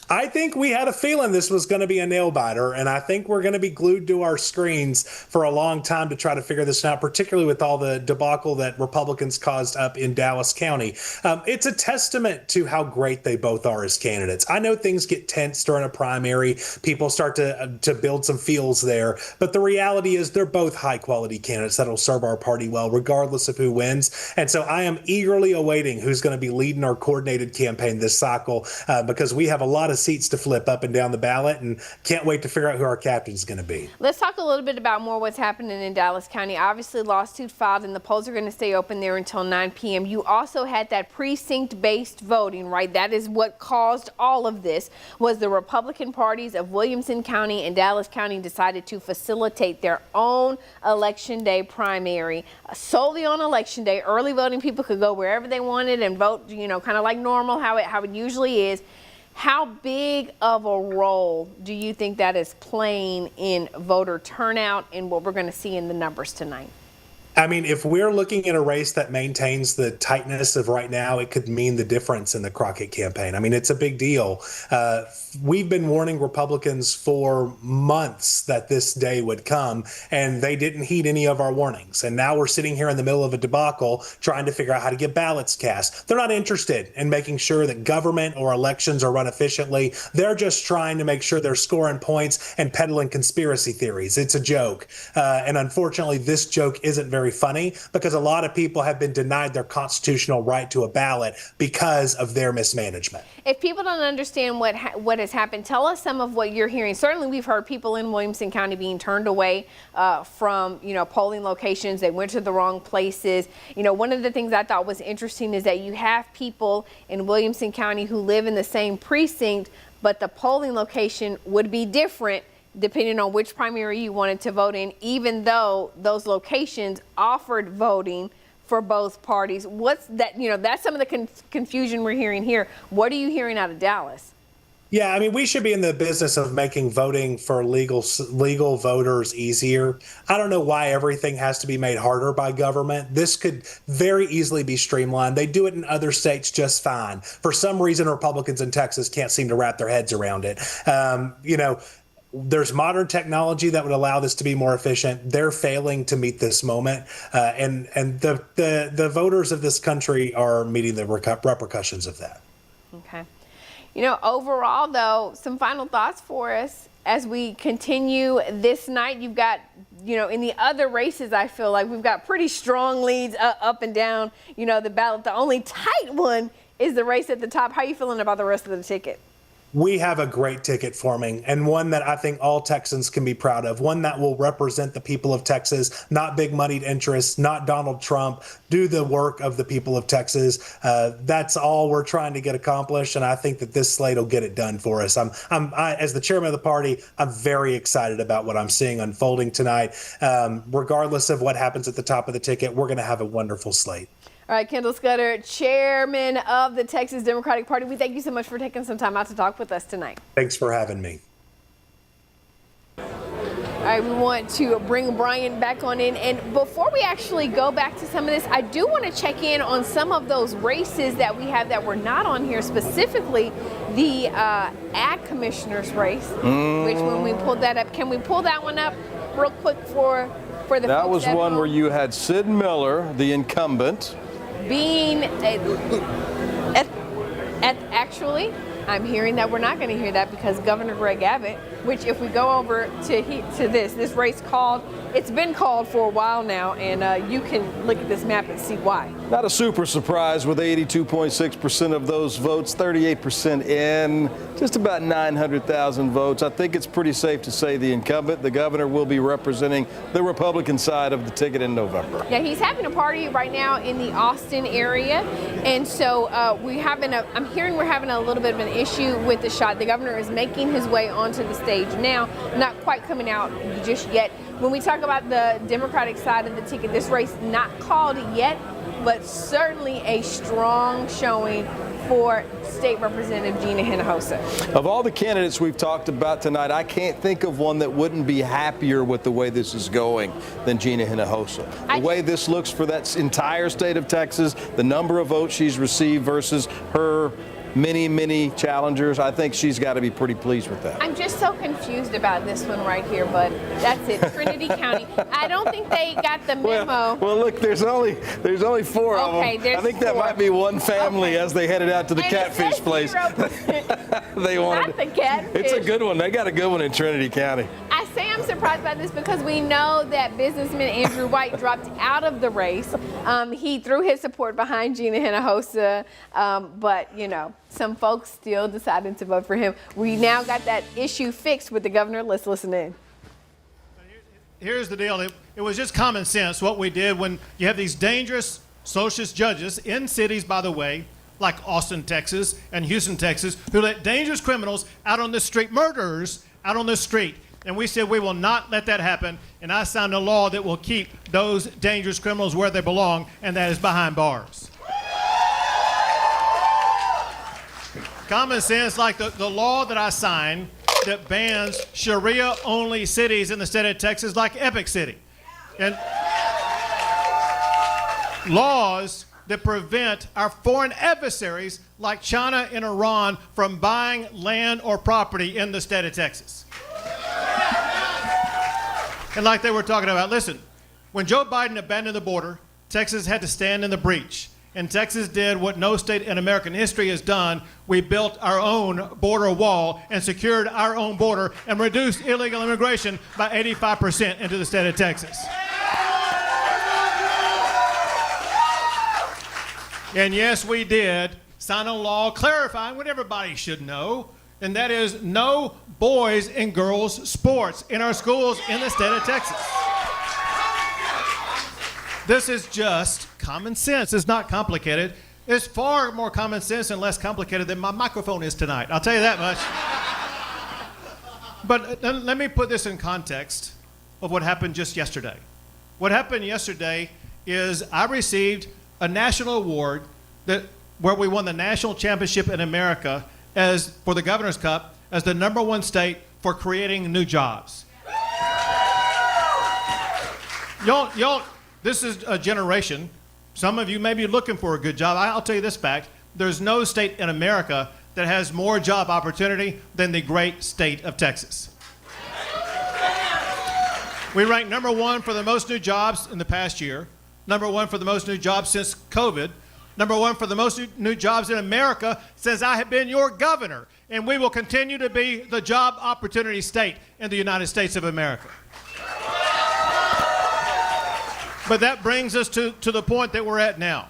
I think we had a feeling this was going to be a nail biter, and I think we're going to be glued to our screens for a long time to try to figure this out, particularly with all the debacle that Republicans caused up in Dallas County. It's a testament to how great they both are as candidates. I know things get tense during a primary. People start to build some feels there, but the reality is they're both high-quality candidates that will serve our party well, regardless of who wins. And so I am eagerly awaiting who's going to be leading our coordinated campaign this cycle because we have a lot of seats to flip up and down the ballot, and can't wait to figure out who our captain's going to be. Let's talk a little bit about more what's happening in Dallas County. Obviously, lawsuit filed, and the polls are going to stay open there until 9 p.m. You also had that precinct-based voting, right? That is what caused all of this, was the Republican parties of Williamson County and Dallas County decided to facilitate their own Election Day primary solely on Election Day. Early voting people could go wherever they wanted and vote, kind of like normal, how it usually is. How big of a role do you think that is playing in voter turnout and what we're going to see in the numbers tonight? I mean, if we're looking at a race that maintains the tightness of right now, it could mean the difference in the Crockett campaign. I mean, it's a big deal. We've been warning Republicans for months that this day would come, and they didn't heed any of our warnings. And now we're sitting here in the middle of a debacle trying to figure out how to get ballots cast. They're not interested in making sure that government or elections are run efficiently. They're just trying to make sure they're scoring points and peddling conspiracy theories. It's a joke. And unfortunately, this joke isn't very funny because a lot of people have been denied their constitutional right to a ballot because of their mismanagement. If people don't understand what has happened, tell us some of what you're hearing. Certainly, we've heard people in Williamson County being turned away from, polling locations. They went to the wrong places. One of the things I thought was interesting is that you have people in Williamson County who live in the same precinct, but the polling location would be different depending on which primary you wanted to vote in, even though those locations offered voting for both parties. What's that? That's some of the confusion we're hearing here. What are you hearing out of Dallas? Yeah, I mean, we should be in the business of making voting for legal voters easier. I don't know why everything has to be made harder by government. This could very easily be streamlined. They do it in other states just fine. For some reason, Republicans in Texas can't seem to wrap their heads around it. There's modern technology that would allow this to be more efficient. They're failing to meet this moment, and the voters of this country are meeting the repercussions of that. Okay. Overall, though, some final thoughts for us as we continue this night. You've got, in the other races, I feel like we've got pretty strong leads up and down, the ballot. The only tight one is the race at the top. How are you feeling about the rest of the ticket? We have a great ticket forming, and one that I think all Texans can be proud of, one that will represent the people of Texas, not big moneyed interests, not Donald Trump, do the work of the people of Texas. That's all we're trying to get accomplished, and I think that this slate will get it done for us. As the chairman of the party, I'm very excited about what I'm seeing unfolding tonight. Regardless of what happens at the top of the ticket, we're going to have a wonderful slate. All right, Kendall Scudder, chairman of the Texas Democratic Party, we thank you so much for taking some time out to talk with us tonight. Thanks for having me. All right, we want to bring Brian back on in. And before we actually go back to some of this, I do want to check in on some of those races that we have that were not on here, specifically the Ag Commissioner's race, which when we pulled that up, can we pull that one up real quick for the That folks was at one home? where you had Sid Miller, the incumbent, being actually, I'm hearing that we're not going to hear that because Governor Greg Abbott, which if we go over to this race it's been called for a while now, and you can look at this map and see why. not a super surprise with 82.6% of those votes, 38% in, just about 900,000 votes. I think it's pretty safe to say the incumbent, the governor, will be representing the Republican side of the ticket in November. Yeah, he's having a party right now in the Austin area, and so I'm hearing we're having a little bit of an issue with the shot. The governor is making his way onto the stage now, not quite coming out just yet. When we talk about the Democratic side of the ticket, this race not called yet, but certainly a strong showing for State Representative Gina Hinojosa. Of all the candidates we've talked about tonight, I can't think of one that wouldn't be happier with the way this is going than Gina Hinojosa. The way this looks for that entire state of Texas, the number of votes she's received versus her many challengers, I think she's got to be pretty pleased with that. I'm just so confused about this one right here, but that's it. Trinity County. I don't think they got the memo. Well, look, there's only 4 of them. I think that might be one family as they headed out to the catfish place. They wanted not the catfish. It's a good one. They got a good one in Trinity County. I say I'm surprised by this because we know that businessman Andrew White dropped out of the race. He threw his support behind Gina Hinojosa, but some folks still decided to vote for him. We now got that issue fixed with the governor. Let's listen in. Here's the deal. It was just common sense what we did when you have these dangerous socialist judges in cities, by the way, like Austin, Texas, and Houston, Texas, who let dangerous criminals out on the street, murderers out on the street. And we said we will not let that happen. And I signed a law that will keep those dangerous criminals where they belong, and that is behind bars. Common sense, like the law that I signed that bans Sharia-only cities in the state of Texas, like Epic City. And laws that prevent our foreign adversaries like China and Iran from buying land or property in the state of Texas. And like they were talking about, listen, when Joe Biden abandoned the border, Texas had to stand in the breach. And Texas did what no state in American history has done. We built our own border wall and secured our own border and reduced illegal immigration by 85% into the state of Texas. And yes, we did sign a law clarifying what everybody should know, and that is no boys and girls sports in our schools in the state of Texas. This is just common sense. It's not complicated. It's far more common sense and less complicated than my microphone is tonight. I'll tell you that much. But let me put this in context of what happened just yesterday. What happened yesterday is I received a national award where we won the national championship in America for the Governor's Cup as the #1 state for creating new jobs. Y'all, this is a generation. Some of you may be looking for a good job. I'll tell you this fact. There's no state in America that has more job opportunity than the great state of Texas. We ranked #1 for the most new jobs in the past year, #1 for the most new jobs since COVID, #1 for the most new jobs in America since I have been your governor, and we will continue to be the job opportunity state in the United States of America. But that brings us to the point that we're at now,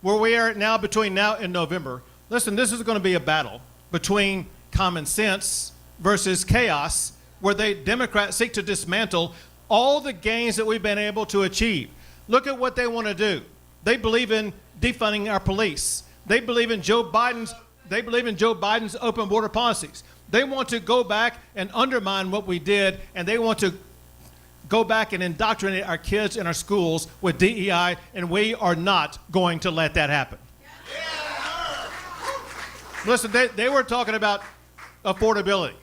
where we are at now between now and November. Listen, this is going to be a battle between common sense versus chaos, where the Democrats seek to dismantle all the gains that we've been able to achieve. Look at what they want to do. They believe in defunding our police. They believe in Joe Biden's open border policies. They want to go back and undermine what we did, and they want to go back and indoctrinate our kids in our schools with DEI, and we are not going to let that happen. Listen, they were talking about affordability.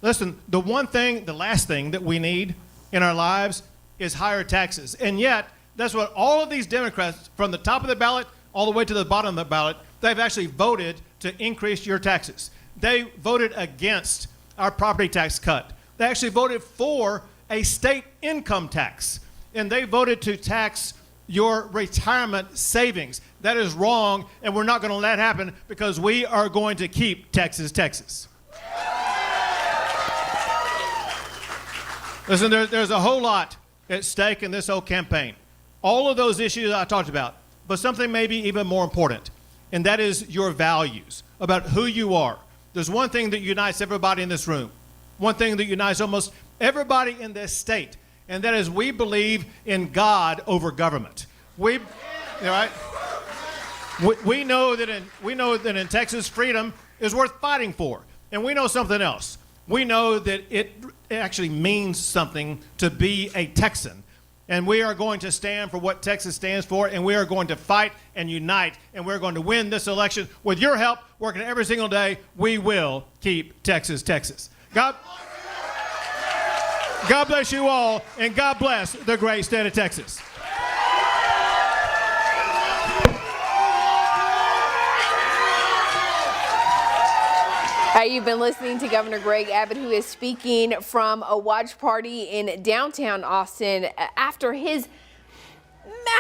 Listen, the last thing that we need in our lives is higher taxes. And yet, that's what all of these Democrats, from the top of the ballot all the way to the bottom of the ballot, they've actually voted to increase your taxes. They voted against our property tax cut. They actually voted for a state income tax, and they voted to tax your retirement savings. That is wrong, and we're not going to let that happen because we are going to keep Texas, Texas. Listen, there's a whole lot at stake in this whole campaign. All of those issues I talked about, but something maybe even more important, and that is your values, about who you are. There's one thing that unites everybody in this room, one thing that unites almost everybody in this state, and that is we believe in God over government. We know that in Texas, freedom is worth fighting for, and we know something else. We know that it actually means something to be a Texan, and we are going to stand for what Texas stands for, and we are going to fight and unite, and we're going to win this election. With your help, working every single day, we will keep Texas, Texas. God bless you all, and God bless the great state of Texas. You've been listening to Governor Greg Abbott, who is speaking from a watch party in downtown Austin after his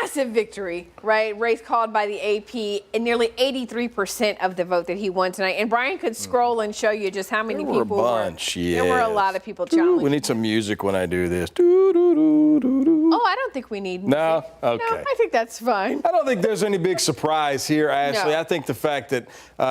massive victory, right? Race called by the AP, and nearly 83% of the vote that he won tonight. And Brian could scroll and show you just how many people were. A bunch, yeah. There were a lot of people challenging. We need some music when I do this. Oh, I don't think we need music. No? Okay. No, I think that's fine. I don't think there's any big surprise here, Ashley. No. I think the fact that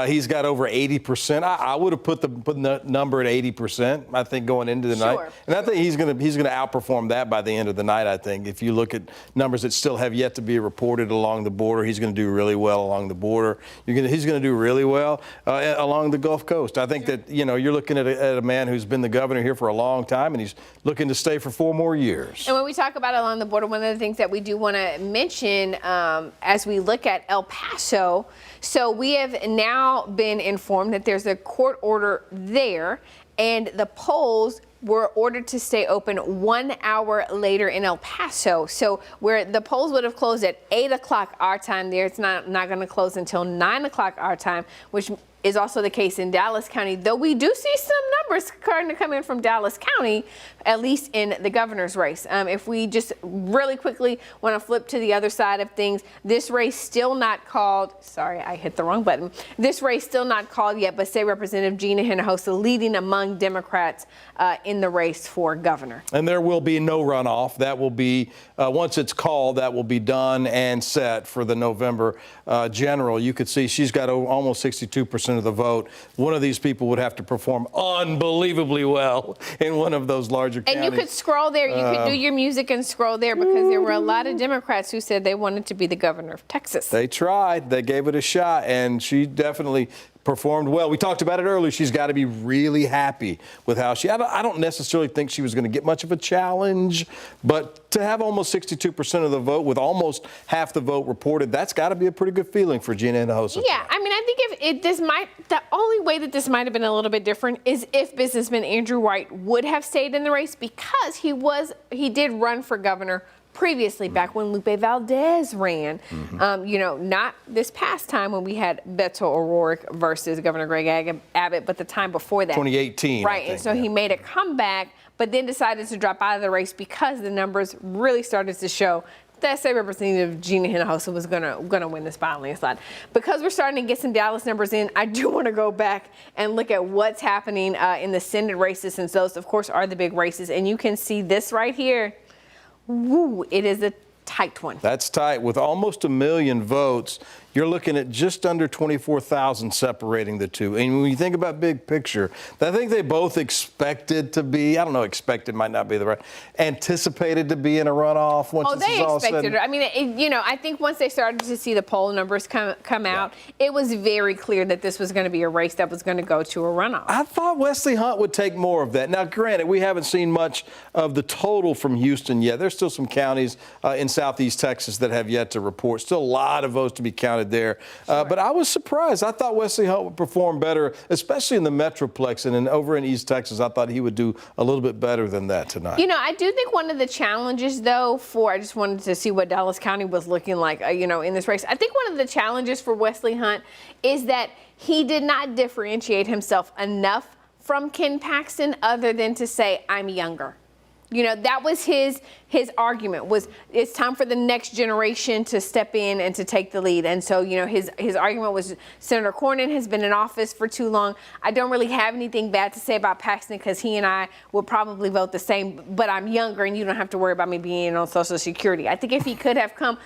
he's got over 80%, I would have put the number at 80%, I think, going into the night. And I think he's going to outperform that by the end of the night, I think. If you look at numbers that still have yet to be reported along the border, he's going to do really well along the border. He's going to do really well along the Gulf Coast. I think that, you're looking at a man who's been the governor here for a long time, and he's looking to stay for 4 more years. And when we talk about along the border, one of the things that we do want to mention as we look at El Paso, so we have now been informed that there's a court order there, and the polls were ordered to stay open 1 hour later in El Paso. So where the polls would have closed at 8 o'clock our time there, it's not going to close until 9 o'clock our time, which is also the case in Dallas County, though we do see some numbers starting to come in from Dallas County, at least in the governor's race. If we just really quickly want to flip to the other side of things, this race still not called. Sorry, I hit the wrong button. This race still not called yet, but State Representative Gina Hinojosa leading among Democrats in the race for governor. And there will be no runoff. That will be, once it's called, that will be done and set for the November general. You could see she's got almost 62% of the vote. One of these people would have to perform unbelievably well in one of those larger counties. And you could scroll there. You could do your music and scroll there, because there were a lot of Democrats who said they wanted to be the governor of Texas. They tried. They gave it a shot, and she definitely performed well. We talked about it earlier. She's got to be really happy with how I don't necessarily think she was going to get much of a challenge, but to have almost 62% of the vote with almost half the vote reported, that's got to be a pretty good feeling for Gina Hinojosa. Yeah, I mean, I think the only way that this might have been a little bit different is if businessman Andrew White would have stayed in the race, because he did run for governor previously, back when Lupe Valdez ran. Not this past time when we had Beto O'Rourke versus Governor Greg Abbott, but the time before that. 2018. Right, and so he made a comeback, but then decided to drop out of the race because the numbers really started to show that State Representative Gina Hinojosa was gonna win this by a landslide. Because we're starting to get some Dallas numbers in, I do want to go back and look at what's happening in the Senate races, since those, of course, are the big races. And you can see this right here. Woo, it is a tight one. That's tight. With almost 1 million votes, you're looking at just under 24,000 separating the two. And when you think about big picture, I think they both expected to be, I don't know, expected might not be the right, anticipated to be in a runoff once this is all said. Expected it. I mean, I think once they started to see the poll numbers come out, it was very clear that this was going to be a race that was going to go to a runoff. I thought Wesley Hunt would take more of that. Now, granted, we haven't seen much of the total from Houston yet. There's still some counties in southeast Texas that have yet to report. Still a lot of votes to be counted there. But I was surprised. I thought Wesley Hunt would perform better, especially in the Metroplex, and then over in East Texas, I thought he would do a little bit better than that tonight. I do think one of the challenges, though, I just wanted to see what Dallas County was looking like, in this race. I think one of the challenges for Wesley Hunt is that he did not differentiate himself enough from Ken Paxton, other than to say, I'm younger. That was his argument, was it's time for the next generation to step in and to take the lead. And so, his argument was Senator Cornyn has been in office for too long. I don't really have anything bad to say about Paxton, because he and I will probably vote the same, but I'm younger and you don't have to worry about me being on Social Security. I think if he could have come,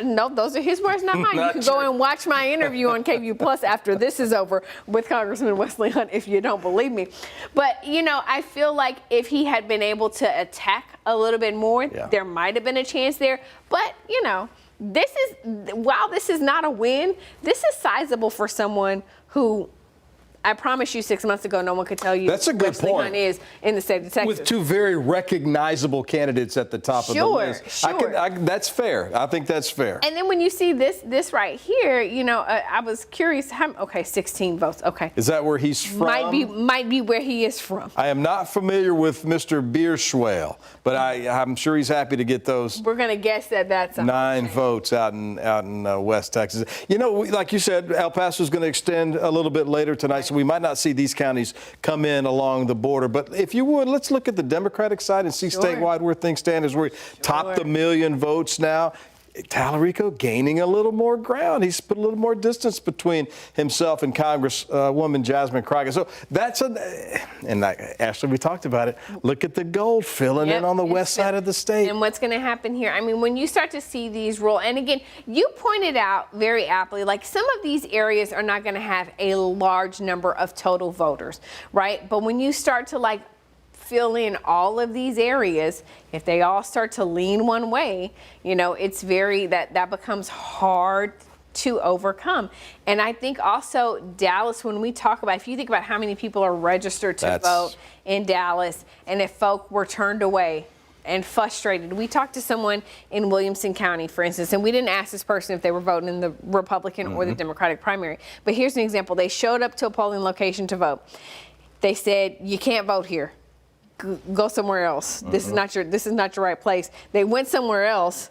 no, those are his words, not mine. You can go and watch my interview on KVUE Plus after this is over with Congressman Wesley Hunt if you don't believe me. But, I feel like if he had been able to attack a little bit more, there might have been a chance there. But, while this is not a win, this is sizable for someone who, I promise you 6 months ago, no one could tell you that's a good Wesley point. Hunt is in the state of Texas. With two very recognizable candites at the top of the list. Sure. That's fair. I think that's fair. And then when you see this right here, I was curious. 16 votes. Okay. Is that where he's from? Might be where he is from. I am not familiar with Mr. Bierschwale, but I'm sure he's happy to get those. We're going to guess that's 9 votes out in West Texas. Like you said, El Paso is going to extend a little bit later tonight. So we might not see these counties come in along the border. But if you would, let's look at the Democratic side and see statewide where things stand as we top the 1 million votes now. Talarico gaining a little more ground. He's put a little more distance between himself and Congresswoman Jasmine Crockett. So Ashley, we talked about it. Look at the gold filling in on the west side of the state. And what's going to happen here? I mean, when you start to see these roll, and again, you pointed out very aptly, like some of these areas are not going to have a large number of total voters, right? But when you start to fill in all of these areas, if they all start to lean one way, it's that becomes hard to overcome. And I think also Dallas, when we talk about, if you think about how many people are registered to vote in Dallas, and if folk were turned away and frustrated. We talked to someone in Williamson County, for instance, and we didn't ask this person if they were voting in the Republican or the Democratic primary. But here's an example. They showed up to a polling location to vote. They said, you can't vote here. go somewhere else. This is not your right place. They went somewhere else,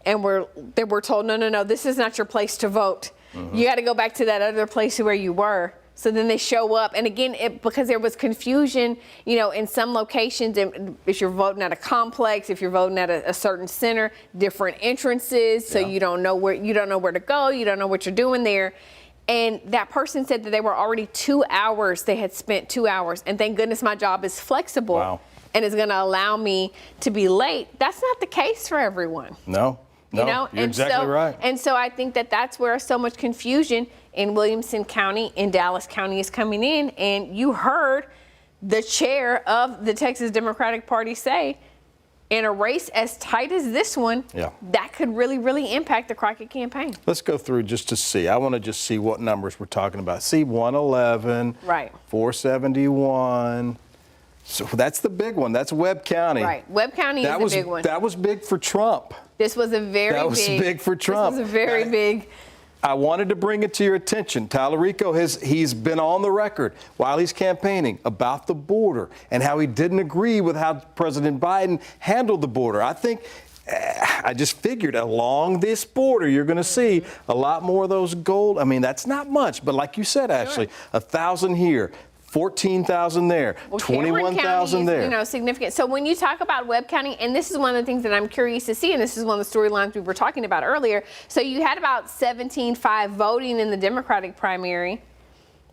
and they were told, no, this is not your place to vote. You got to go back to that other place where you were. So then they show up, and again, because there was confusion, in some locations, and if you're voting at a complex, if you're voting at a certain center, different entrances, so you don't know where to go, you don't know what you're doing there. And that person said that they were already 2 hours. They had spent 2 hours, and thank goodness my job is flexible and is going to allow me to be late. That's not the case for everyone. No, you're exactly right. And so I think that that's where so much confusion in Williamson County, in Dallas County is coming in. And you heard the chair of the Texas Democratic Party say, in a race as tight as this one, that could really, really impact the Crockett campaign. Let's go through just to see. I want to just see what numbers we're talking about. See, 111, 471. So that's the big one. That's Webb County. Right. Webb County is the big one. That was big for Trump. This was That was big for Trump. This was a very big. I wanted to bring it to your attention. Talarico he's been on the record while he's campaigning about the border and how he didn't agree with how President Biden handled the border. I think I just figured along this border you're going to see a lot more of those gold. I mean, that's not much, but like you said, Ashley, 1,000 here. 14,000 there, 21,000 there. Significant. So when you talk about Webb County, and this is one of the things that I'm curious to see, and this is one of the storylines we were talking about earlier. So you had about 17.5 voting in the Democratic primary,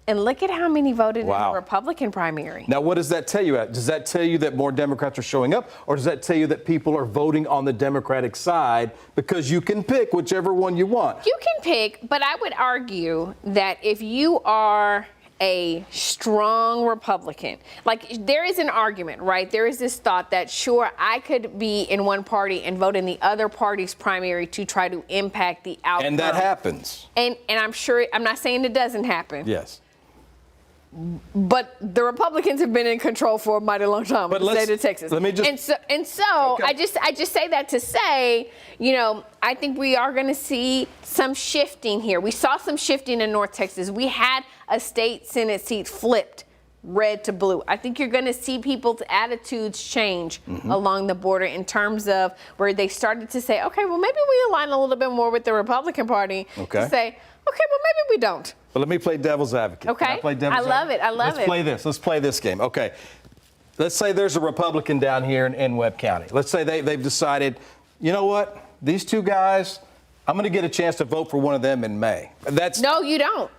and look at how many voted in the Republican primary. Now, what does that tell you? Does that tell you that more Democrats are showing up, or does that tell you that people are voting on the Democratic side because you can pick whichever one you want? You can pick, but I would argue that if you are a strong Republican, like there is an argument, right? There is this thought that sure, I could be in one party and vote in the other party's primary to try to impact the outcome. And that happens. And I'm sure, I'm not saying it doesn't happen. Yes. But the Republicans have been in control for a mighty long time in the state of Texas. Let me just, I just say that to say, I think we are going to see some shifting here. We saw some shifting in North Texas. We had a state Senate seat flipped red to blue. I think you're going to see people's attitudes change along the border in terms of where they started to say, okay, well, maybe we align a little bit more with the Republican Party. To say, okay, well, maybe we don't. But let me play devil's advocate. Okay. I love it. Let's play this. Let's play this game. Okay. Let's say there's a Republican down here in Webb County. Let's say they've decided, you know what? These two guys, I'm going to get a chance to vote for one of them in May. No, you don't.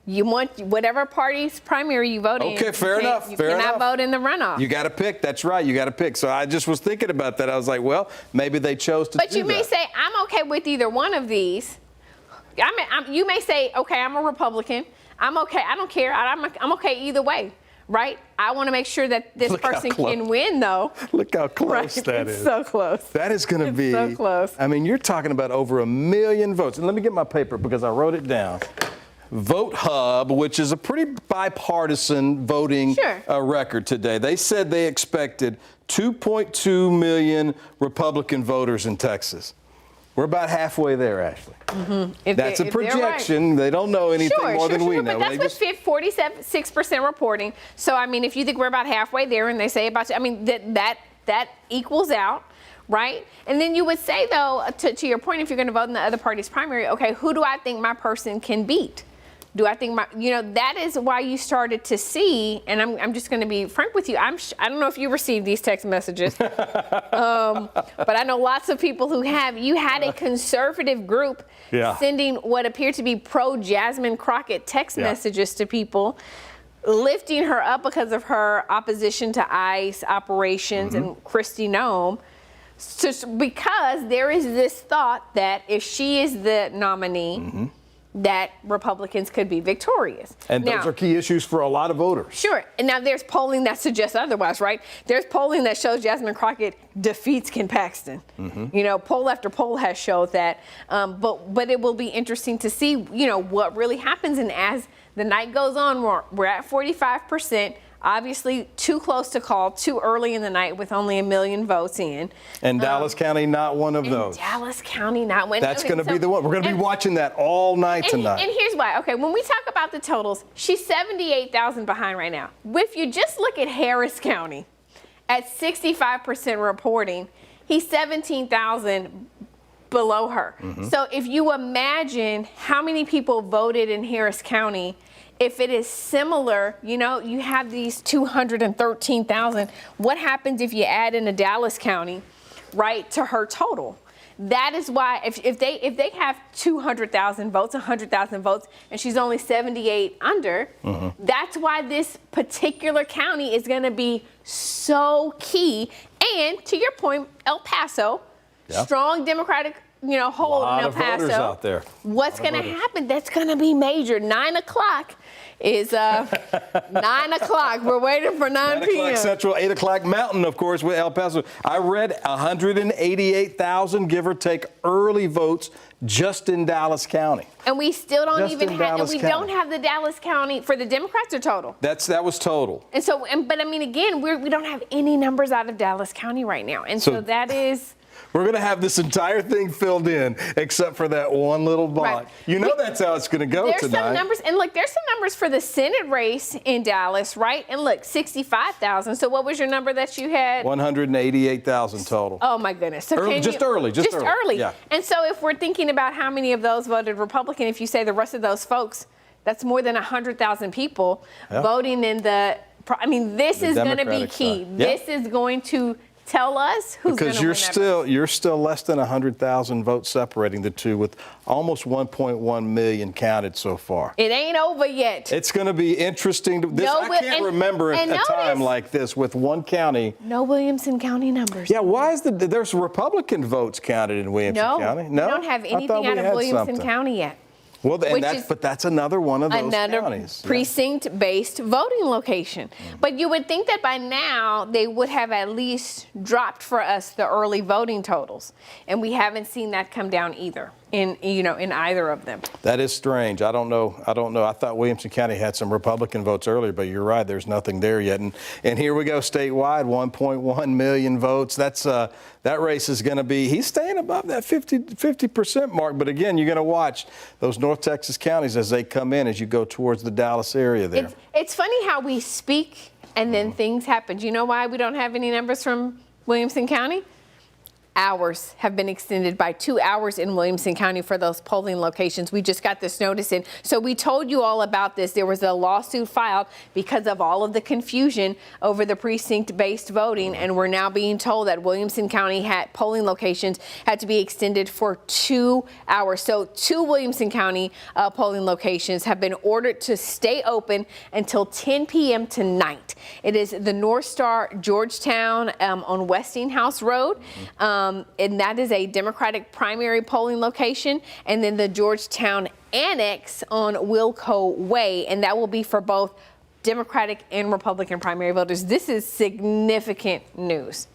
You want whatever party's primary you vote in. Okay, fair enough. You cannot vote in the runoff. You got to pick. That's right. You got to pick. So I just was thinking about that. I was like, well, maybe they chose to do that. But you may say, I'm okay with either one of these. You may say, okay, I'm a Republican. I'm okay. I don't care. I'm okay either way, right? I want to make sure that this person can win, though. Look how close that is. It's so close. That is going to be so close. I mean, you're talking about over 1 million votes. And let me get my paper because I wrote it down. Vote Hub, which is a pretty bipartisan voting record today. They said they expected 2.2 million Republican voters in Texas. We're about halfway there, Ashley. That's a projection. They don't know anything more than we know. But that's with 46% reporting. So, I mean, if you think we're about halfway there and they say about, that equals out, right? And then you would say, though, to your point, if you're going to vote in the other party's primary, okay, who do I think my person can beat? Do I think that is why you started to see, and I'm just going to be frank with you. I don't know if you received these text messages, but I know lots of people who have. You had a conservative group sending what appeared to be pro Jasmine Crockett text messages to people, lifting her up because of her opposition to ICE operations and Kristi Noem. Because there is this thought that if she is the nominee, that Republicans could be victorious. And those are key issues for a lot of voters. Sure. And now there's polling that suggests otherwise, right? There's polling that shows Jasmine Crockett defeats Ken Paxton. Poll after poll has showed that. But it will be interesting to see, what really happens. And as the night goes on, we're at 45%. Obviously, too close to call, too early in the night with only 1 million votes in. And Dallas County, not one of those. Dallas County, not one. That's going to be the one. We're going to be watching that all night tonight. And here's why. Okay, when we talk about the totals, she's 78,000 behind right now. If you just look at Harris County, at 65% reporting. He's 17,000 below her. So if you imagine how many people voted in Harris County, if it is similar, you know, you have these 213,000. What happens if you add in a Dallas County, right, to her total? That is why if they have 200,000 votes, 100,000 votes, and she's only 78 under, that's why this particular county is going to be so key. And to your point, El Paso, strong Democratic, you know, hold in El Paso. Voters out there. What's going to happen? That's going to be major. 9 o'clock is 9 o'clock. We're waiting for 9 p.m. 9 o'clock Central, 8 o'clock Mountain, of course, with El Paso. I read 188,000, give or take, early votes just in Dallas County. And we still don't Just even in have, and Dallas we County. don't have the Dallas County for the Democrats or total. That was total. And so, but I mean, again, we don't have any numbers out of Dallas County right now. And so that is. We're going to have this entire thing filled in, except for that one little bot. Right. You know that's how it's going to go There's tonight. some numbers, and look, there's some numbers for the Senate race in Dallas, right? And look, 65,000. So what was your number that you had? 188,000 total. Oh my goodness. So Early, just early. Yeah. And so if we're thinking about how many of those voted Republican, if you say the rest of those folks, that's more than 100,000 people voting in the. I mean, this is going to be key. This is going to tell us who's going to win. You're still less than 100,000 votes separating the two, with almost 1.1 million counted so far. It ain't over yet. It's going to be interesting. I can't remember a time like this with one county. No Williamson County numbers. Yeah, why is there's Republican votes counted in Williamson County? No, we don't have anything out of Williamson County yet. Well, but that's another one of those counties. Precinct-based voting location. But you would think that by now they would have at least dropped for us the early voting totals, and we haven't seen that come down either in either of them. That is strange. I don't know. I thought Williamson County had some Republican votes earlier, but you're right. There's nothing there yet. And here we go statewide, 1.1 million votes. That's that race is going to be. He's staying above that 50% mark. But again, you're going to watch those North Texas counties as they come in as you go towards the Dallas area there. It's funny how we speak and then things happen. Do you know why we don't have any numbers from Williamson County? Hours have been extended by 2 hours in Williamson County for those polling locations. We just got this notice in. So we told you all about this. There was a lawsuit filed because of all of the confusion over the precinct-based voting, and we're now being told that Williamson County polling locations had to be extended for 2 hours. So 2 Williamson County polling locations have been ordered to stay open until 10 p.m. tonight. It is the North Star Georgetown on Westinghouse Road. And that is a Democratic primary polling location, and then the Georgetown Annex on Wilco Way, and that will be for both Democratic and Republican primary voters. This is significant news.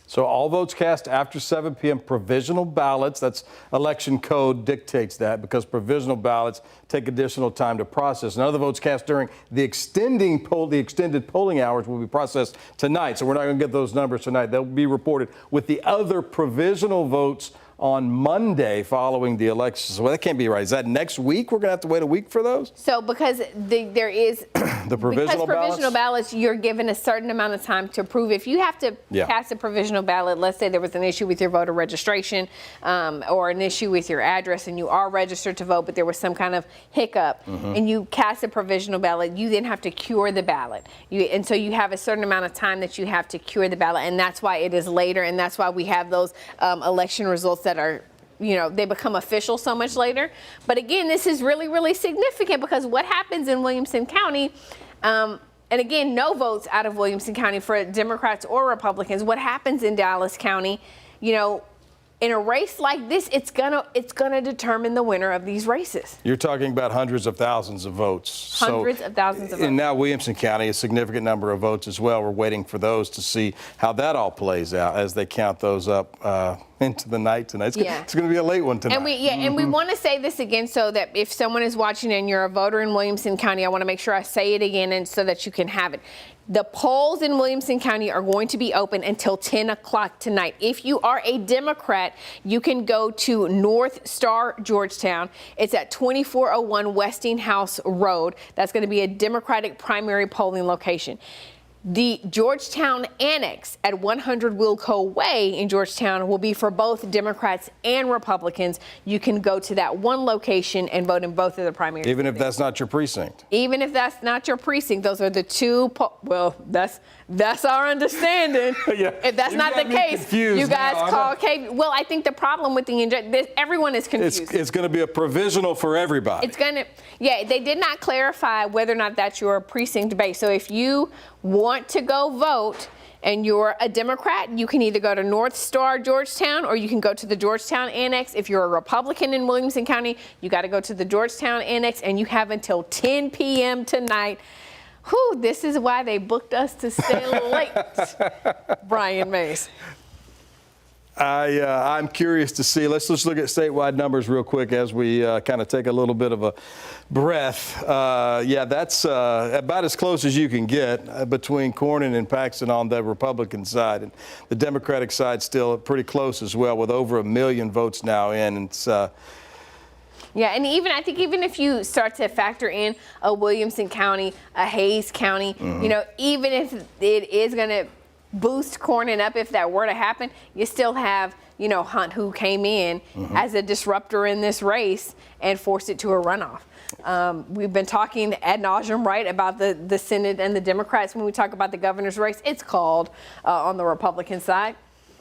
So all votes cast after 7 p.m. provisional ballots, that's election code dictates that, because provisional ballots take additional time to process. None of the votes cast during the extended polling hours will be processed tonight. So we're not going to get those numbers tonight. They'll be reported with the other provisional votes on Monday following the election. So that can't be right. Is that next week? We're going to have to wait a week for those? So because there is the provisional ballots, you're given a certain amount of time to approve. If you have to cast a provisional ballot, let's say there was an issue with your voter registration or an issue with your address and you are registered to vote, but there was some kind of hiccup and you cast a provisional ballot, you then have to cure the ballot. And so you have a certain amount of time that you have to cure the ballot, and that's why it is later, and that's why we have those election results that are, they become official so much later. But again, this is really, really significant, because what happens in Williamson County, and again, no votes out of Williamson County for Democrats or Republicans. What happens in Dallas County, in a race like this, it's gonna determine the winner of these races. You're talking about hundreds of thousands of votes. Hundreds of thousands of votes. And now Williamson County, a significant number of votes as well. We're waiting for those to see how that all plays out as they count those up into the night tonight. It's going to be a late one tonight. And we want to say this again, so that if someone is watching and you're a voter in Williamson County, I want to make sure I say it again, and so that you can have it. The polls in Williamson County are going to be open until 10 o'clock tonight. If you are a Democrat, you can go to North Star Georgetown. It's at 2401 Westinghouse Road. That's going to be a Democratic primary polling location. The Georgetown Annex at 100 Wilco Way in Georgetown will be for both Democrats and Republicans. You can go to that one location and vote in both of the primaries. Even if that's not your precinct. Even if that's not your precinct, those are the two. Well, that's our understanding. Yeah. If that's not the case, you guys call KVUE. Well, I think the problem with everyone is confused. It's going to be a provisional for everybody. Yeah, they did not clarify whether or not that's your precinct base. So if you want to go vote and you're a Democrat, you can either go to North Star Georgetown or you can go to the Georgetown Annex. If you're a Republican in Williamson County, you got to go to the Georgetown Annex, and you have until 10 p.m. tonight. Whew, this is why they booked us to stay late. Brian Mays. I'm curious to see. Let's just look at statewide numbers real quick as we kind of take a little bit of a breath. Yeah, that's about as close as you can get between Cornyn and Paxton on the Republican side. And the Democratic side still pretty close as well, with over 1 million votes now in. And it's, yeah, and I think even if you start to factor in a Williamson County, a Hayes County, you know, even if it is going to boost Cornyn up, if that were to happen, you still have, you know, Hunt, who came in as a disruptor in this race and forced it to a runoff. We've been talking ad nauseum, right, about the Senate and the Democrats. When we talk about the governor's race, it's called on the Republican side.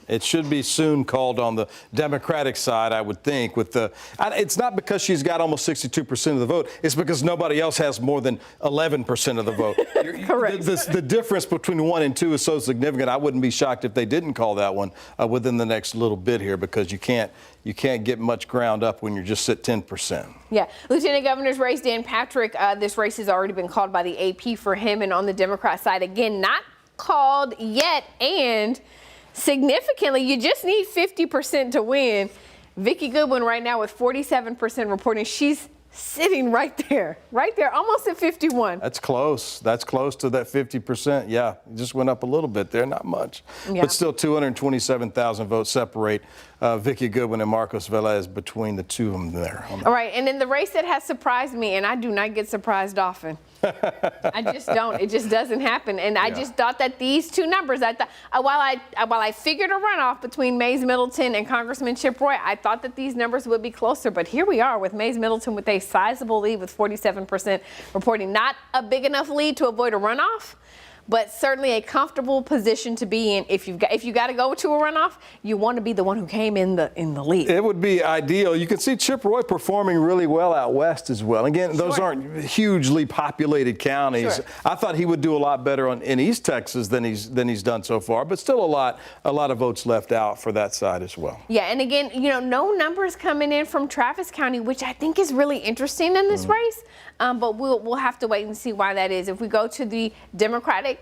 It should be soon called on the Democratic side, I would think. It's not because she's got almost 62% of the vote. It's because nobody else has more than 11% of the vote. Correct. The difference between 1 and 2 is so significant. I wouldn't be shocked if they didn't call that one within the next little bit here, because you can't get much ground up when you're just at 10%. Yeah, Lieutenant Governor's race, Dan Patrick, this race has already been called by the AP for him, and on the Democrat side, again, not called yet, and significantly, you just need 50% to win. Vicki Goodwin right now with 47% reporting. She's sitting right there, almost at 51. That's close. That's close to that 50%. Yeah, it just went up a little bit there, not much. Yeah. But still 227,000 votes separate Vicki Goodwin and Marcos Velez between the two of them there. All right, and in the race that has surprised me, and I do not get surprised often. I just don't. It just doesn't happen. And I just thought that these two numbers, I thought, while I figured a runoff between Mays Middleton and Congressman Chip Roy, I thought that these numbers would be closer. But here we are with Mays Middleton with a sizable lead with 47% reporting. Not a big enough lead to avoid a runoff, but certainly a comfortable position to be in. If you got to go to a runoff, you want to be the one who came in the lead. It would be ideal. You can see Chip Roy performing really well out west as well. Again, those aren't hugely populated counties. Sure. I thought he would do a lot better in East Texas than he's done so far, but still a lot of votes left out for that side as well. Yeah, and again, you know, no numbers coming in from Travis County, which I think is really interesting in this race. But we'll have to wait and see why that is. If we go to the Democratic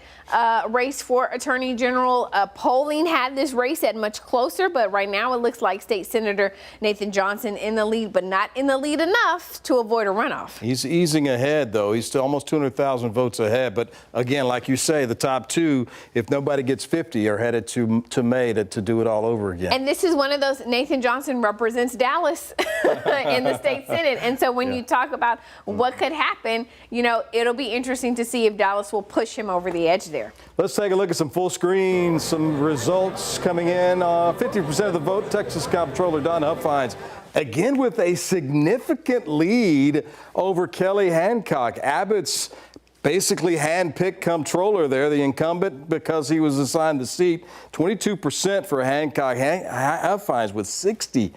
race for Attorney General, polling had this race at much closer, but right now it looks like State Senator Nathan Johnson in the lead, but not in the lead enough to avoid a runoff. He's easing ahead, though. He's still almost 200,000 votes ahead. But again, like you say, the top two, if nobody gets 50, are headed to May to do it all over again. And this is one of those, Nathan Johnson represents Dallas in the state Senate. And so when you talk about what could happen, you know, it'll be interesting to see if Dallas will push him over the edge there. Let's take a look at some full screen, some results coming in. 50% of the vote, Texas Comptroller Don Huffines, again with a significant lead over Kelly Hancock. Abbott's basically hand-picked comptroller there, the incumbent, because he was assigned the seat. 22% for Hancock. Huffines with 60%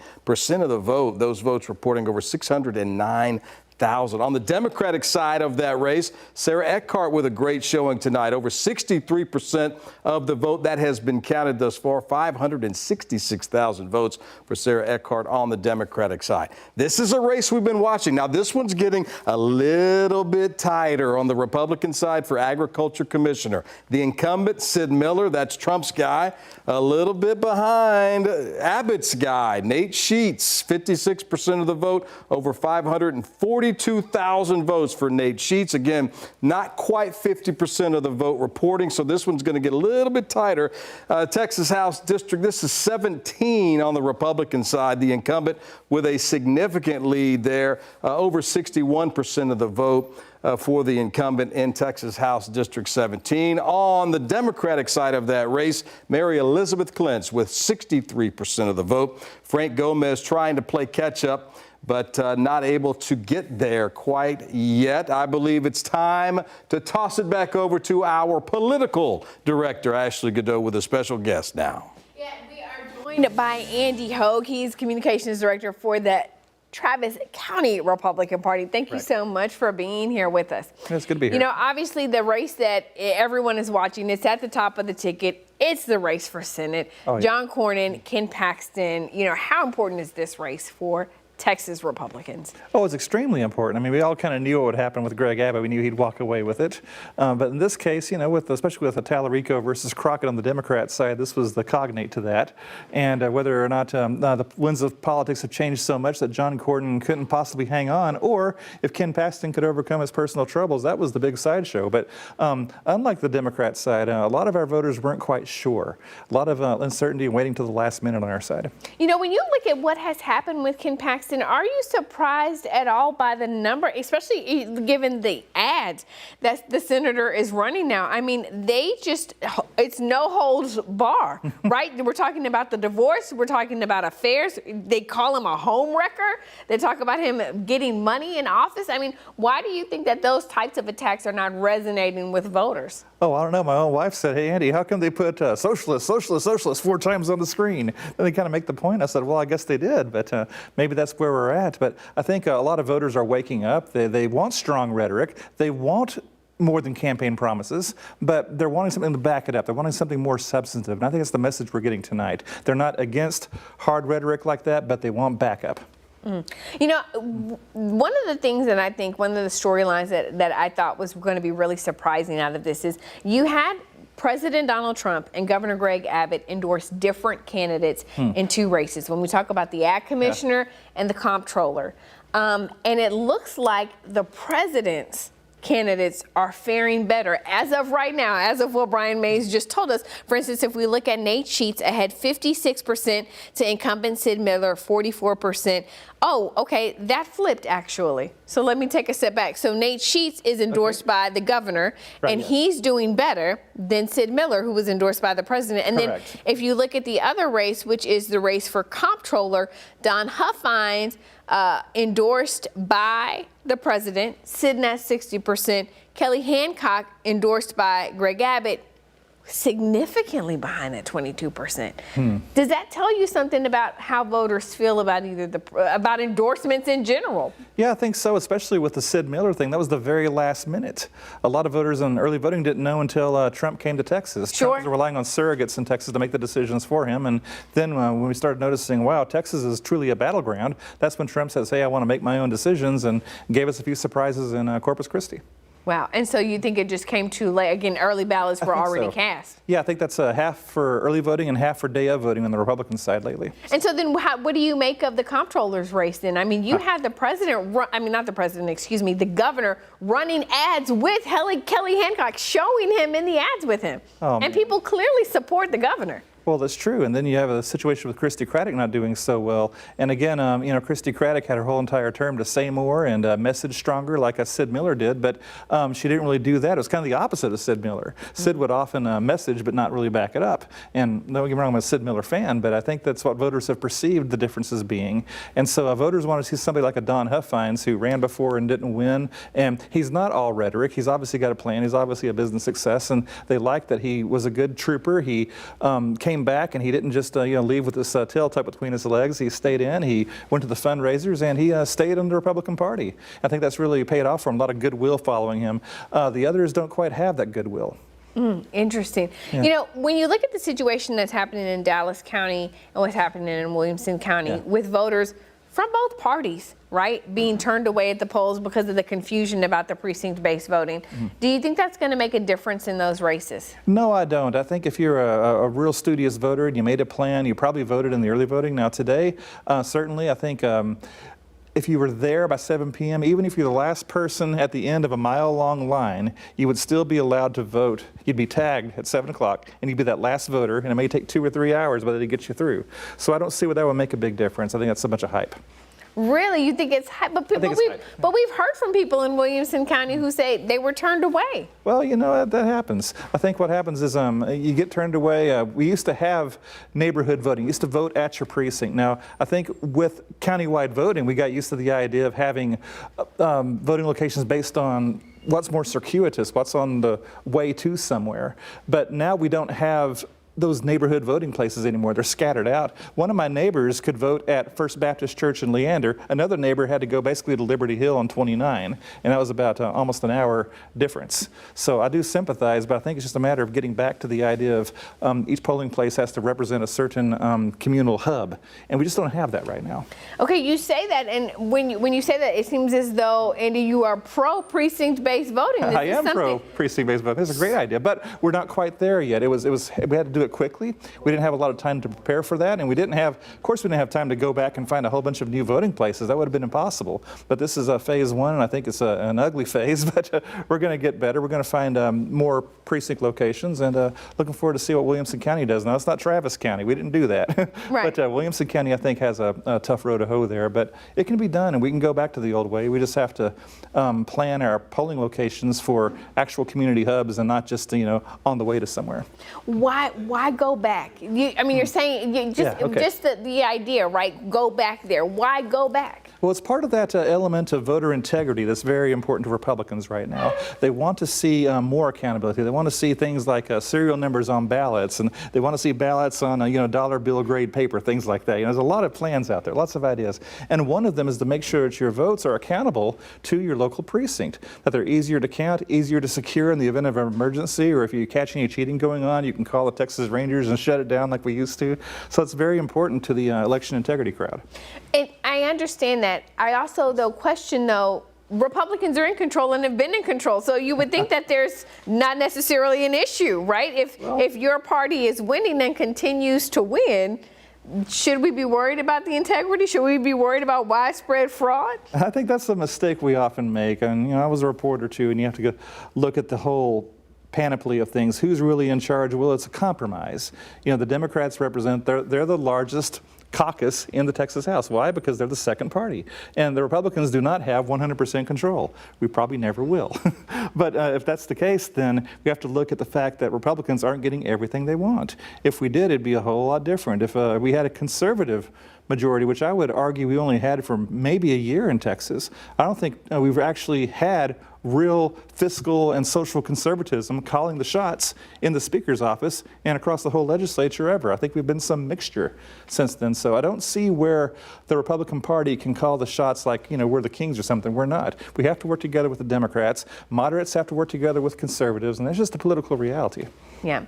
of the vote. Those votes reporting over 609,000. On the Democratic side of that race, Sarah Eckhart with a great showing tonight. Over 63% of the vote that has been counted thus far. 566,000 votes for Sarah Eckhart on the Democratic side. This is a race we've been watching. Now, this one's getting a little bit tighter on the Republican side for Agriculture Commissioner. The incumbent, Sid Miller, that's Trump's guy, a little bit behind Abbott's guy, Nate Sheets, 56% of the vote, over 542,000 votes for Nate Sheets. Again, not quite 50% of the vote reporting, so this one's going to get a little bit tighter. Texas House District, this is 17 on the Republican side. The incumbent with a significant lead there, over 61% of the vote. for the incumbent in Texas House District 17. On the Democratic side of that race, Mary Elizabeth Clance with 63% of the vote. Frank Gomez trying to play catch up, but not able to get there quite yet. I believe it's time to toss it back over to our political director, Ashley Godot, with a special guest now. Yeah, we are joined by Andy Hoog. He's communications director for the Travis County Republican Party. Thank you so much for being here with us. It's good to be here. You know, obviously the race that everyone is watching, it's at the top of the ticket. It's the race for Senate. Oh, yeah. John Cornyn, Ken Paxton. You know, how important is this race for Texas Republicans? Oh, it's extremely important. I mean, we all kind of knew what would happen with Greg Abbott. We knew he'd walk away with it. But in this case, you know, especially with the Talarico versus Crockett on the Democrat side, this was the cognate to that. And whether or not the winds of politics have changed so much that John Cornyn couldn't possibly hang on, or if Ken Paxton could overcome his personal troubles, that was the big sideshow. But unlike the Democrat side, a lot of our voters weren't quite sure. A lot of uncertainty and waiting till the last minute on our side. You know, when you look at what has happened with Ken Paxton, are you surprised at all by the number, especially given the ads that the senator is running now? I mean, it's no holds bar, right? We're talking about the divorce. We're talking about affairs. They call him a home wrecker. They talk about him getting money in office. I mean, why do you think that those types of attacks are not resonating with voters? Oh, I don't know. My own wife said, "Hey, Andy, how come they put socialist, socialist, socialist 4 times on the screen?" Then they kind of make the point. I said, well, I guess they did, but maybe that's where we're at. But I think a lot of voters are waking up. They want strong rhetoric. They want more than campaign promises, but they're wanting something to back it up. They're wanting something more substantive. And I think that's the message we're getting tonight. They're not against hard rhetoric like that, but they want backup. You know, one of the things that I think, one of the storylines that I thought was going to be really surprising out of this is you had President Donald Trump and Governor Greg Abbott endorse different candidates in 2 races. When we talk about the Ag Commissioner and the Comptroller. And it looks like the president's candidates are faring better as of right now, as of what Brian Mays just told us. For instance, if we look at Nate Sheets ahead 56% to incumbent Sid Miller, 44%. Oh, okay, that flipped actually. So let me take a step back. So Nate Sheets is endorsed by the governor, and he's doing better than Sid Miller, who was endorsed by the president. And then if you look at the other race, which is the race for Comptroller, Don Huffines, endorsed by the president, sitting at 60%. Kelly Hancock, endorsed by Greg Abbott, significantly behind at 22%. Does that tell you something about how voters feel about about endorsements in general? Yeah, I think so, especially with the Sid Miller thing. That was the very last minute. A lot of voters in early voting didn't know until Trump came to Texas. Trump was relying on surrogates in Texas to make the decisions for him. And then when we started noticing, wow, Texas is truly a battleground, that's when Trump says, hey, I want to make my own decisions, and gave us a few surprises in Corpus Christi. Wow. And so you think it just came too late? Again, early ballots were already cast. Yeah, I think that's half for early voting and half for day of voting on the Republican side lately. And so then what do you make of the Comptroller's race then? I mean, you had the president, the governor running ads with Kelly Hancock, showing him in the ads with him. And people clearly support the governor. Well, that's true. And then you have a situation with Christy Craddock not doing so well. And again, you know, Christy Craddock had her whole entire term to say more and message stronger like Sid Miller did, but she didn't really do that. It was kind of the opposite of Sid Miller. Sid would often message but not really back it up. And don't get me wrong, I'm a Sid Miller fan, but I think that's what voters have perceived the differences being. And so voters want to see somebody like a Don Huffines who ran before and didn't win. And he's not all rhetoric. He's obviously got a plan. He's obviously a business success. And they like that he was a good trooper. He came back and he didn't just leave with this tail tucked between his legs. He stayed in, he went to the fundraisers, and he stayed in the Republican Party. I think that's really paid off for him, a lot of goodwill following him. The others don't quite have that goodwill. Interesting. Yeah. You know, when you look at the situation that's happening in Dallas County and what's happening in Williamson County with voters from both parties, right, being turned away at the polls because of the confusion about the precinct-based voting. Do you think that's going to make a difference in those races? No, I don't. I think if you're a real studious voter and you made a plan, you probably voted in the early voting. Now today, certainly, I think if you were there by 7 p.m., even if you're the last person at the end of a mile-long line, you would still be allowed to vote. You'd be tagged at 7 o'clock, and you'd be that last voter, and it may take 2 or 3 hours, but it gets you through. So I don't see where that would make a big difference. I think that's a bunch of hype. Really? You think it's hype? But we've heard from people in Williamson County who say they were turned away. Well, you know, that happens. I think what happens is you get turned away. We used to have neighborhood voting. You used to vote at your precinct. Now, I think with countywide voting, we got used to the idea of having voting locations based on what's more circuitous, what's on the way to somewhere. But now we don't have those neighborhood voting places anymore. They're scattered out. One of my neighbors could vote at First Baptist Church in Leander. Another neighbor had to go basically to Liberty Hill on 29, and that was about almost an hour difference. So I do sympathize, but I think it's just a matter of getting back to the idea of each polling place has to represent a certain communal hub, and we just don't have that right now. Okay, you say that, and when you say that, it seems as though, Andy, you are pro-precinct-based voting. I am pro-precinct-based voting. It's a great idea, but we're not quite there yet. We had to do it quickly. We didn't have a lot of time to prepare for that, and of course we didn't have time to go back and find a whole bunch of new voting places. That would have been impossible. But this is phase one, and I think it's an ugly phase, but we're going to get better. We're going to find more precinct locations, and looking forward to see what Williamson County does. Now, it's not Travis County. We didn't do that. Right. But Williamson County, I think, has a tough road to hoe there, but it can be done, and we can go back to the old way. We just have to plan our polling locations for actual community hubs and not just, on the way to somewhere. Why go back? You're saying just the idea, right? Go back there. Why go back? Well, it's part of that element of voter integrity that's very important to Republicans right now. They want to see more accountability. They want to see things like serial numbers on ballots, and they want to see ballots on dollar bill grade paper, things like that. There's a lot of plans out there, lots of ideas, and one of them is to make sure that your votes are accountable to your local precinct, that they're easier to count, easier to secure in the event of an emergency, or if you catch any cheating going on, you can call the Texas Rangers and shut it down like we used to. So it's very important to the election integrity crowd. And I understand that. I also, question, Republicans are in control and have been in control. So you would think that there's not necessarily an issue, right? If your party is winning and continues to win, should we be worried about the integrity? Should we be worried about widespread fraud? I think that's a mistake we often make. And I was a reporter too, and you have to go look at the whole panoply of things. Who's really in charge? Well, it's a compromise. The Democrats represent, they're the largest caucus in the Texas House. Why? Because they're the second party. And the Republicans do not have 100% control. We probably never will. But if that's the case, then we have to look at the fact that Republicans aren't getting everything they want. If we did, it'd be a whole lot different. If we had a conservative majority, which I would argue we only had for maybe a year in Texas, I don't think we've actually had real fiscal and social conservatism calling the shots in the Speaker's office and across the whole legislature ever. I think we've been some mixture since then. So I don't see where the Republican Party can call the shots like, we're the kings or something. We're not. We have to work together with the Democrats. Moderates have to work together with conservatives, and that's just a political reality. Yeah.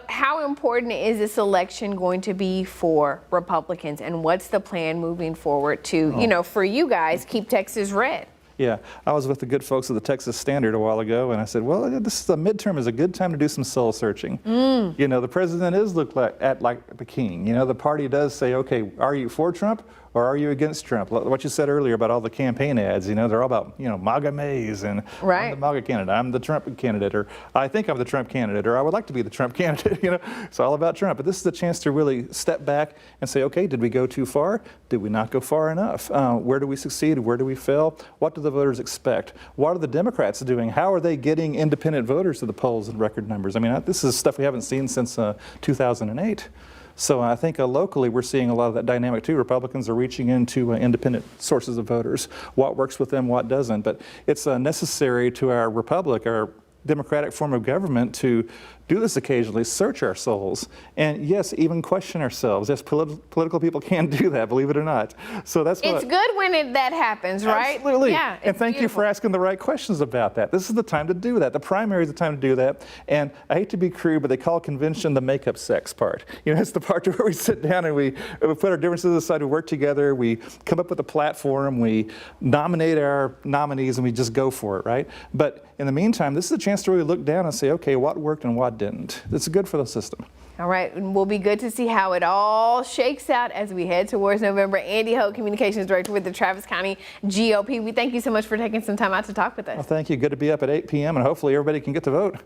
How important is this election going to be for Republicans, and what's the plan moving forward to, for you guys, keep Texas red? Yeah, I was with the good folks at the Texas Standard a while ago, and I said, well, the midterm is a good time to do some soul searching. The president is looked at like the king. The party does say, okay, are you for Trump or are you against Trump? What you said earlier about all the campaign ads, they're all about, MAGA Mays and I'm the MAGA candidate, I'm the Trump candidate, or I think I'm the Trump candidate, or I would like to be the Trump candidate. It's all about Trump. But this is a chance to really step back and say, okay, did we go too far? Did we not go far enough? Where do we succeed? Where do we fail? What do the voters expect? What are the Democrats doing? How are they getting independent voters to the polls in record numbers? This is stuff we haven't seen since 2008. So I think locally we're seeing a lot of that dynamic too. Republicans are reaching into independent sources of voters. What works with them, what doesn't. But it's necessary to our republic, our democratic form of government, to do this occasionally, search our souls, and yes, even question ourselves. Yes, political people can do that, believe it or not. So that's it's good when that happens, right? Absolutely. Yeah, and thank you for asking the right questions about that. This is the time to do that. The primary is the time to do that. And I hate to be crude, but they call convention the makeup sex part. It's the part where we sit down and we put our differences aside, we work together, we come up with a platform, we nominate our nominees, and we just go for it, right? But in the meantime, this is a chance to really look down and say, okay, what worked and what didn't. It's good for the system. All right, and we'll be good to see how it all shakes out as we head towards November. Andy Hoog, Communications Director with the Travis County GOP. We thank you so much for taking some time out to talk with us. Well, thank you. Good to be up at 8 p.m. and hopefully everybody can get to vote.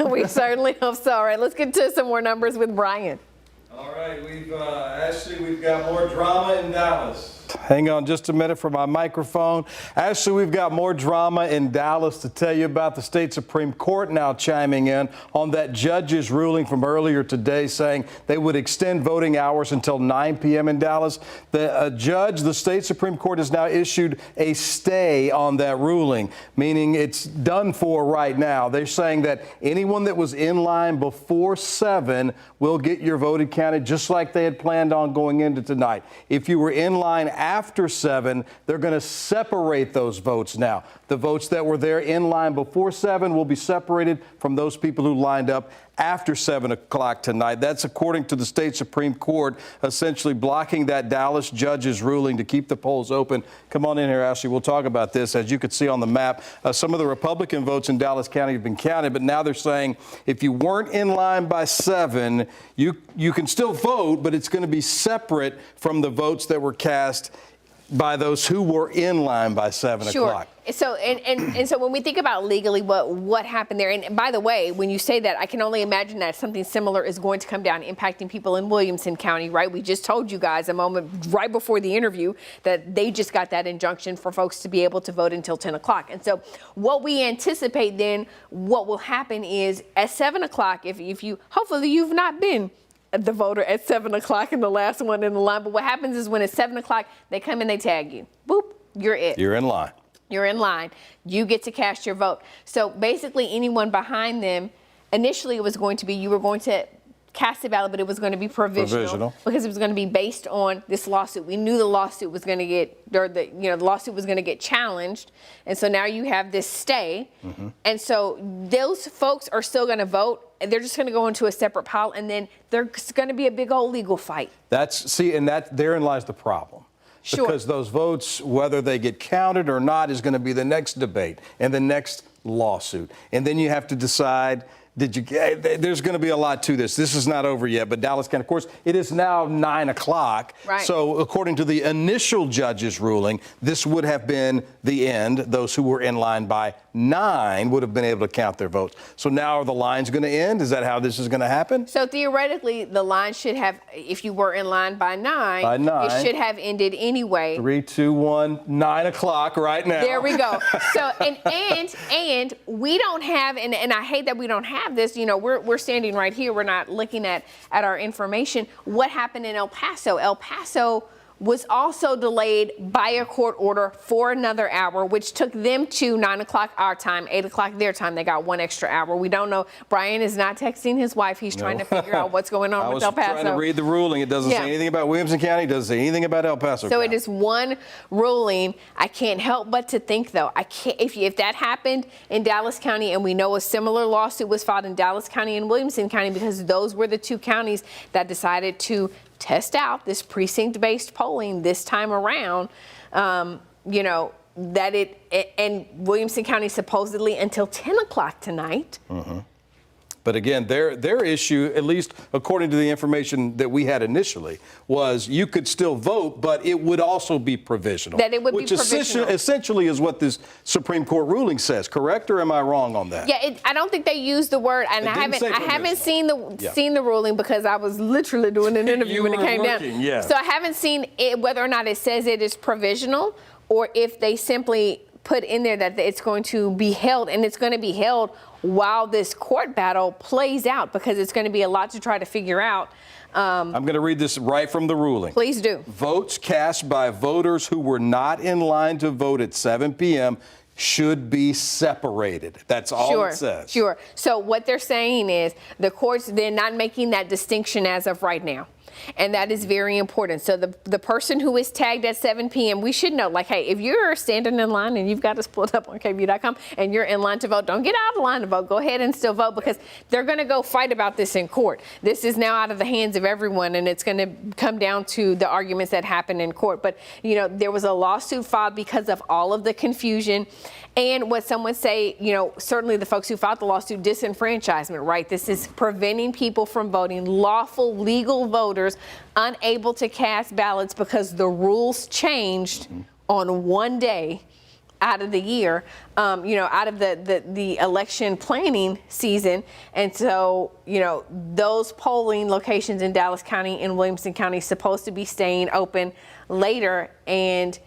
We certainly hope so. All right, let's get to some more numbers with Brian. All right, Ashley, we've got more drama in Dallas. Hang on just a minute for my microphone. Actually, we've got more drama in Dallas to tell you about. The state Supreme Court now chiming in on that judge's ruling from earlier today, saying they would extend voting hours until 9 p.m. in Dallas. The state Supreme Court has now issued a stay on that ruling, meaning it's done for right now. They're saying that anyone that was in line before 7 will get your vote counted just like they had planned on going into tonight. If you were in line after 7, they're going to separate those votes now. The votes that were there in line before 7 will be separated from those people who lined up after 7 o'clock tonight. That's according to the state Supreme Court, essentially blocking that Dallas judge's ruling to keep the polls open. Come on in here, Ashley. We'll talk about this. As you can see on the map, some of the Republican votes in Dallas County have been counted, but now they're saying if you weren't in line by 7, you can still vote, but it's going to be separate from the votes that were cast by those who were in line by 7 o'clock. So and so when we think about legally what happened there, and by the way, when you say that, I can only imagine that something similar is going to come down impacting people in Williamson County, right? We just told you guys a moment right before the interview that they just got that injunction for folks to be able to vote until 10 o'clock. And so what we anticipate then, what will happen is at 7 o'clock, if you, hopefully you've not been the voter at 7 o'clock and the last one in the line, but what happens is when it's 7 o'clock, they come and they tag you. Boop, you're it. You're in line. You're in line. You get to cast your vote. So basically anyone behind them, initially it was going to be, you were going to cast a ballot, but it was going to be provisional. Because it was going to be based on this lawsuit. We knew the lawsuit was going to get, or the lawsuit was going to get challenged. And so now you have this stay. Mm-hmm. And so those folks are still going to vote. They're just going to go into a separate pile, and then there's going to be a big old legal fight. Therein lies the problem. Sure. Because those votes, whether they get counted or not, is going to be the next debate and the next lawsuit. And then you have to decide, there's going to be a lot to this. This is not over yet, but Dallas County, of course, it is now 9 o'clock. Right. So according to the initial judge's ruling, this would have been the end. Those who were in line by 9 would have been able to count their votes. So now are the lines going to end? Is that how this is going to happen? So theoretically, the line should have, if you were in line by 9, it should have ended anyway. 3, 2, 1, 9 o'clock right now. There we go. So and we don't have, and I hate that we don't have this. We're standing right here. We're not looking at our information. What happened in El Paso? El Paso was also delayed by a court order for another hour, which took them to 9 o'clock our time, 8 o'clock their time. They got 1 extra hour. We don't know. Brian is not texting his wife. He's trying to figure out what's going on with El Paso. I was trying to read the ruling. It doesn't say anything about Williamson County. It doesn't say anything about El Paso. So it is one ruling. I can't help but to think, though, if that happened in Dallas County, and we know a similar lawsuit was filed in Dallas County and Williamson County, because those were the two counties that decided to test out this precinct-based polling this time around, and Williamson County supposedly until 10 o'clock tonight. Mm-hmm. But again, their issue, at least according to the information that we had initially, was you could still vote, but it would also be provisional. That it would be provisional. Which essentially is what this Supreme Court ruling says, correct? Or am I wrong on that? Yeah, I don't think they used the word, and I haven't seen the ruling, because I was literally doing an interview when it came down. Yeah. So I haven't seen it, whether or not it says it is provisional, or if they simply put in there that it's going to be held, and it's going to be held while this court battle plays out, because it's going to be a lot to try to figure out. I'm going to read this right from the ruling. Please do. Votes cast by voters who were not in line to vote at 7 p.m. should be separated. That's all it says. Sure. So what they're saying is they're not making that distinction as of right now. And that is very important. So the person who is tagged at 7 p.m., we should know, like, hey, if you're standing in line and you've got us pulled up on KVUE.com and you're in line to vote, don't get out of the line to vote. Go ahead and still vote, because they're going to go fight about this in court. This is now out of the hands of everyone, and it's going to come down to the arguments that happen in court. But, there was a lawsuit filed because of all of the confusion. And what some would say, certainly the folks who filed the lawsuit, disenfranchisement, right? This is preventing people from voting, lawful, legal voters unable to cast ballots because the rules changed on one day out of the year, out of the election planning season. And so, those polling locations in Dallas County and Williamson County supposed to be staying open later, and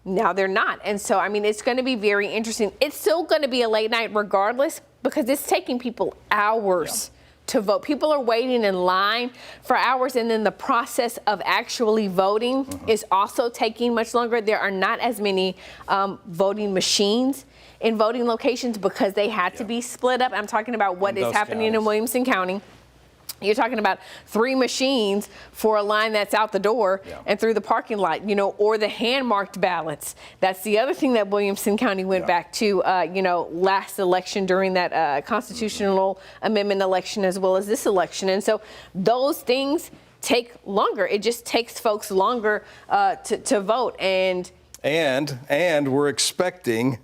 now they're not. And so, it's going to be very interesting. It's still going to be a late night regardless, because it's taking people hours to vote. People are waiting in line for hours, and then the process of actually voting is also taking much longer. There are not as many voting machines in voting locations because they had to be split up. I'm talking about what is happening in Williamson County. You're talking about 3 machines for a line that's out the door and through the parking lot, or the hand-marked ballots. That's the other thing that Williamson County went back to, last election during that constitutional amendment election as well as this election. And so those things take longer. It just takes folks longer to vote. And we're expecting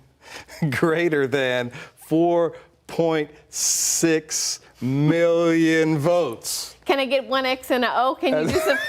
greater than 4.6 million votes. Can I get 1 X and an O? Can you do some?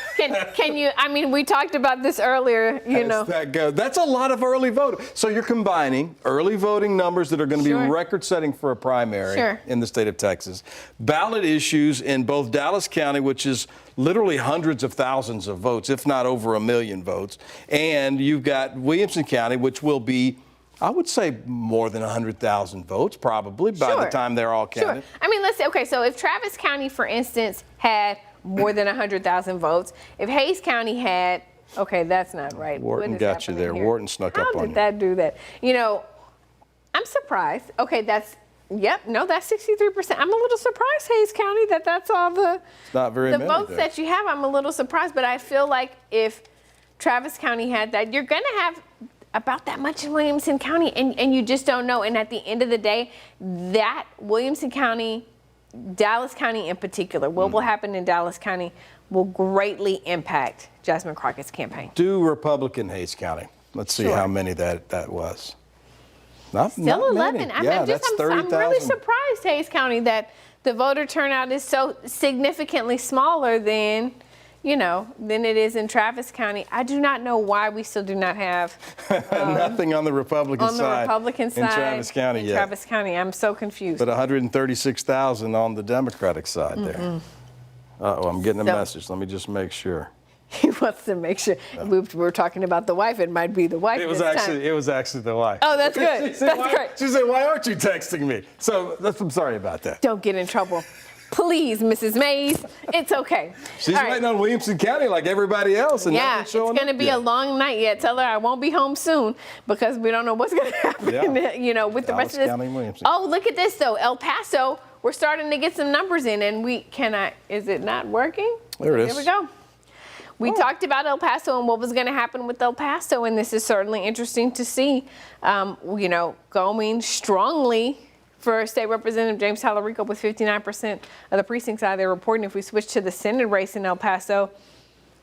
Can you? We talked about this earlier. That goes. That's a lot of early voting. So you're combining early voting numbers that are going to be record-setting for a primary in the state of Texas, ballot issues in both Dallas County, which is literally hundreds of thousands of votes, if not over 1 million votes, and you've got Williamson County, which will be, I would say, more than 100,000 votes probably by the time they're all counted. Let's say, okay, so if Travis County, for instance, had more than 100,000 votes, if Hayes County had, okay, that's not right. Wharton got you there. Wharton snuck up on you. How did that do that? I'm surprised. Okay, that's 63%. I'm a little surprised, Hayes County, that's all the votes that you have. I'm a little surprised, but I feel like if Travis County had that, you're going to have about that much in Williamson County, and you just don't know. And at the end of the day, that Williamson County, Dallas County in particular, what will happen in Dallas County will greatly impact Jasmine Crockett's campaign. Do Republican Hayes County. Let's see how many that was. Still 11. Many. That's 30,000. I'm really surprised, Hayes County, that the voter turnout is so significantly smaller than it is in Travis County. I do not know why we still do not have nothing on the Republican side. On the Republican side in Travis County yet. Travis County, I'm so confused. But 136,000 on the Democratic side there. Uh-oh, I'm getting a message. Let me just make sure. He wants to make sure. We're talking about the wife. It might be the wife. It was actually the wife. Oh, that's good. That's great. She said, "Why aren't you texting me?" So I'm sorry about that. Don't get in trouble. Please, Mrs. Mays, it's okay. She's waiting on Williamson County like everybody else, and it's going to be a long night yet. Tell her I won't be home soon because we don't know what's going to happen, with the rest of this. Williamson. Oh, look at this, though. El Paso, we're starting to get some numbers in, and is it not working? There it is. Here we go. We talked about El Paso and what was going to happen with El Paso, and this is certainly interesting to see, going strongly for State Representative James Talarico with 59% of the precincts out there reporting. If we switch to the Senate race in El Paso,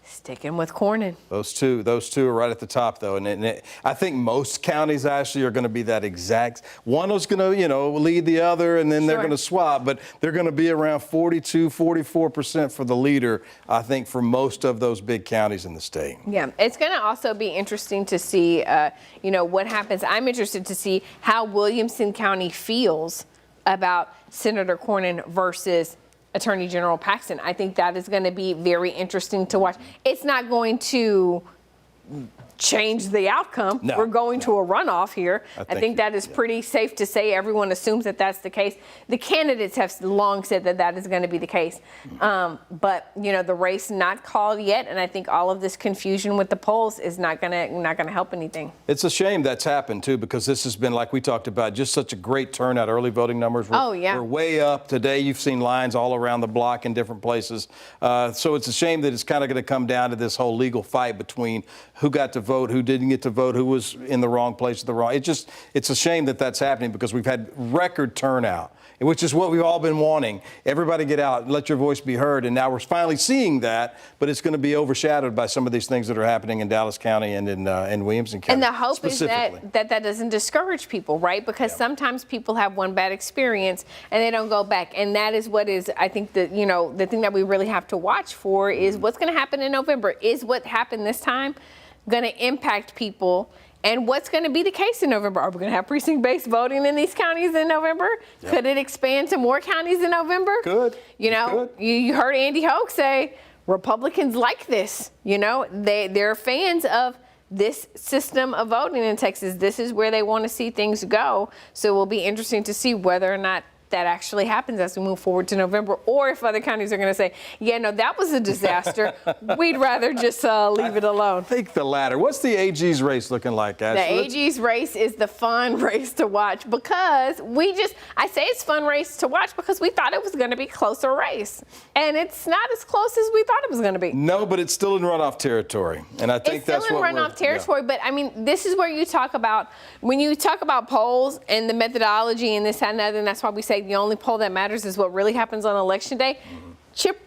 sticking with Cornyn. Those two are right at the top, though, and I think most counties actually are going to be that exact. One is going to, lead the other, and then they're going to swap, but they're going to be around 42, 44% for the leader, I think, for most of those big counties in the state. Yeah, it's going to also be interesting to see, what happens. I'm interested to see how Williamson County feels about Senator Cornyn versus Attorney General Paxton. I think that is going to be very interesting to watch. It's not going to change the outcome. No, we're going to a runoff here. I think that is pretty safe to say. Everyone assumes that that's the case. The candidates have long said that that is going to be the case. But the race not called yet, and I think all of this confusion with the polls is not going to help anything. It's a shame that's happened too, because this has been, like we talked about, just such a great turnout. Early voting numbers we're way up today. You've seen lines all around the block in different places. So it's a shame that it's kind of going to come down to this whole legal fight between who got to vote, who didn't get to vote, who was in the wrong place at the wrong. It's a shame that that's happening, because we've had record turnout, which is what we've all been wanting. Everybody get out and let your voice be heard. And now we're finally seeing that, but it's going to be overshadowed by some of these things that are happening in Dallas County and in Williamson County. And the hope is that doesn't discourage people, right? Because sometimes people have one bad experience and they don't go back. And that is what is, I think, the thing that we really have to watch for is what's going to happen in November. Is what happened this time going to impact people And what's going to be the case in November? Are we going to have precinct-based voting in these counties in November? Yep. Could it expand to more counties in November? Could. You know, you heard Andy Hoog say Republicans like this. You know, they're fans of this system of voting in Texas. This is where they want to see things go. So it will be interesting to see whether or not that actually happens as we move forward to November, or if other counties are going to say, yeah, no, that was a disaster. We'd rather just leave it alone. I think the latter. What's the AG's race looking like, Ashley? The AG's race is the fun race to watch because I say it's fun race to watch because we thought it was going to be a closer race. And it's not as close as we thought it was going to be. No, but it's still in runoff territory. And I think that's what it's still in runoff territory, but I mean, this is where you talk about, when you talk about polls and the methodology and this, that, and that, and that's why we say the only poll that matters is what really happens on election day.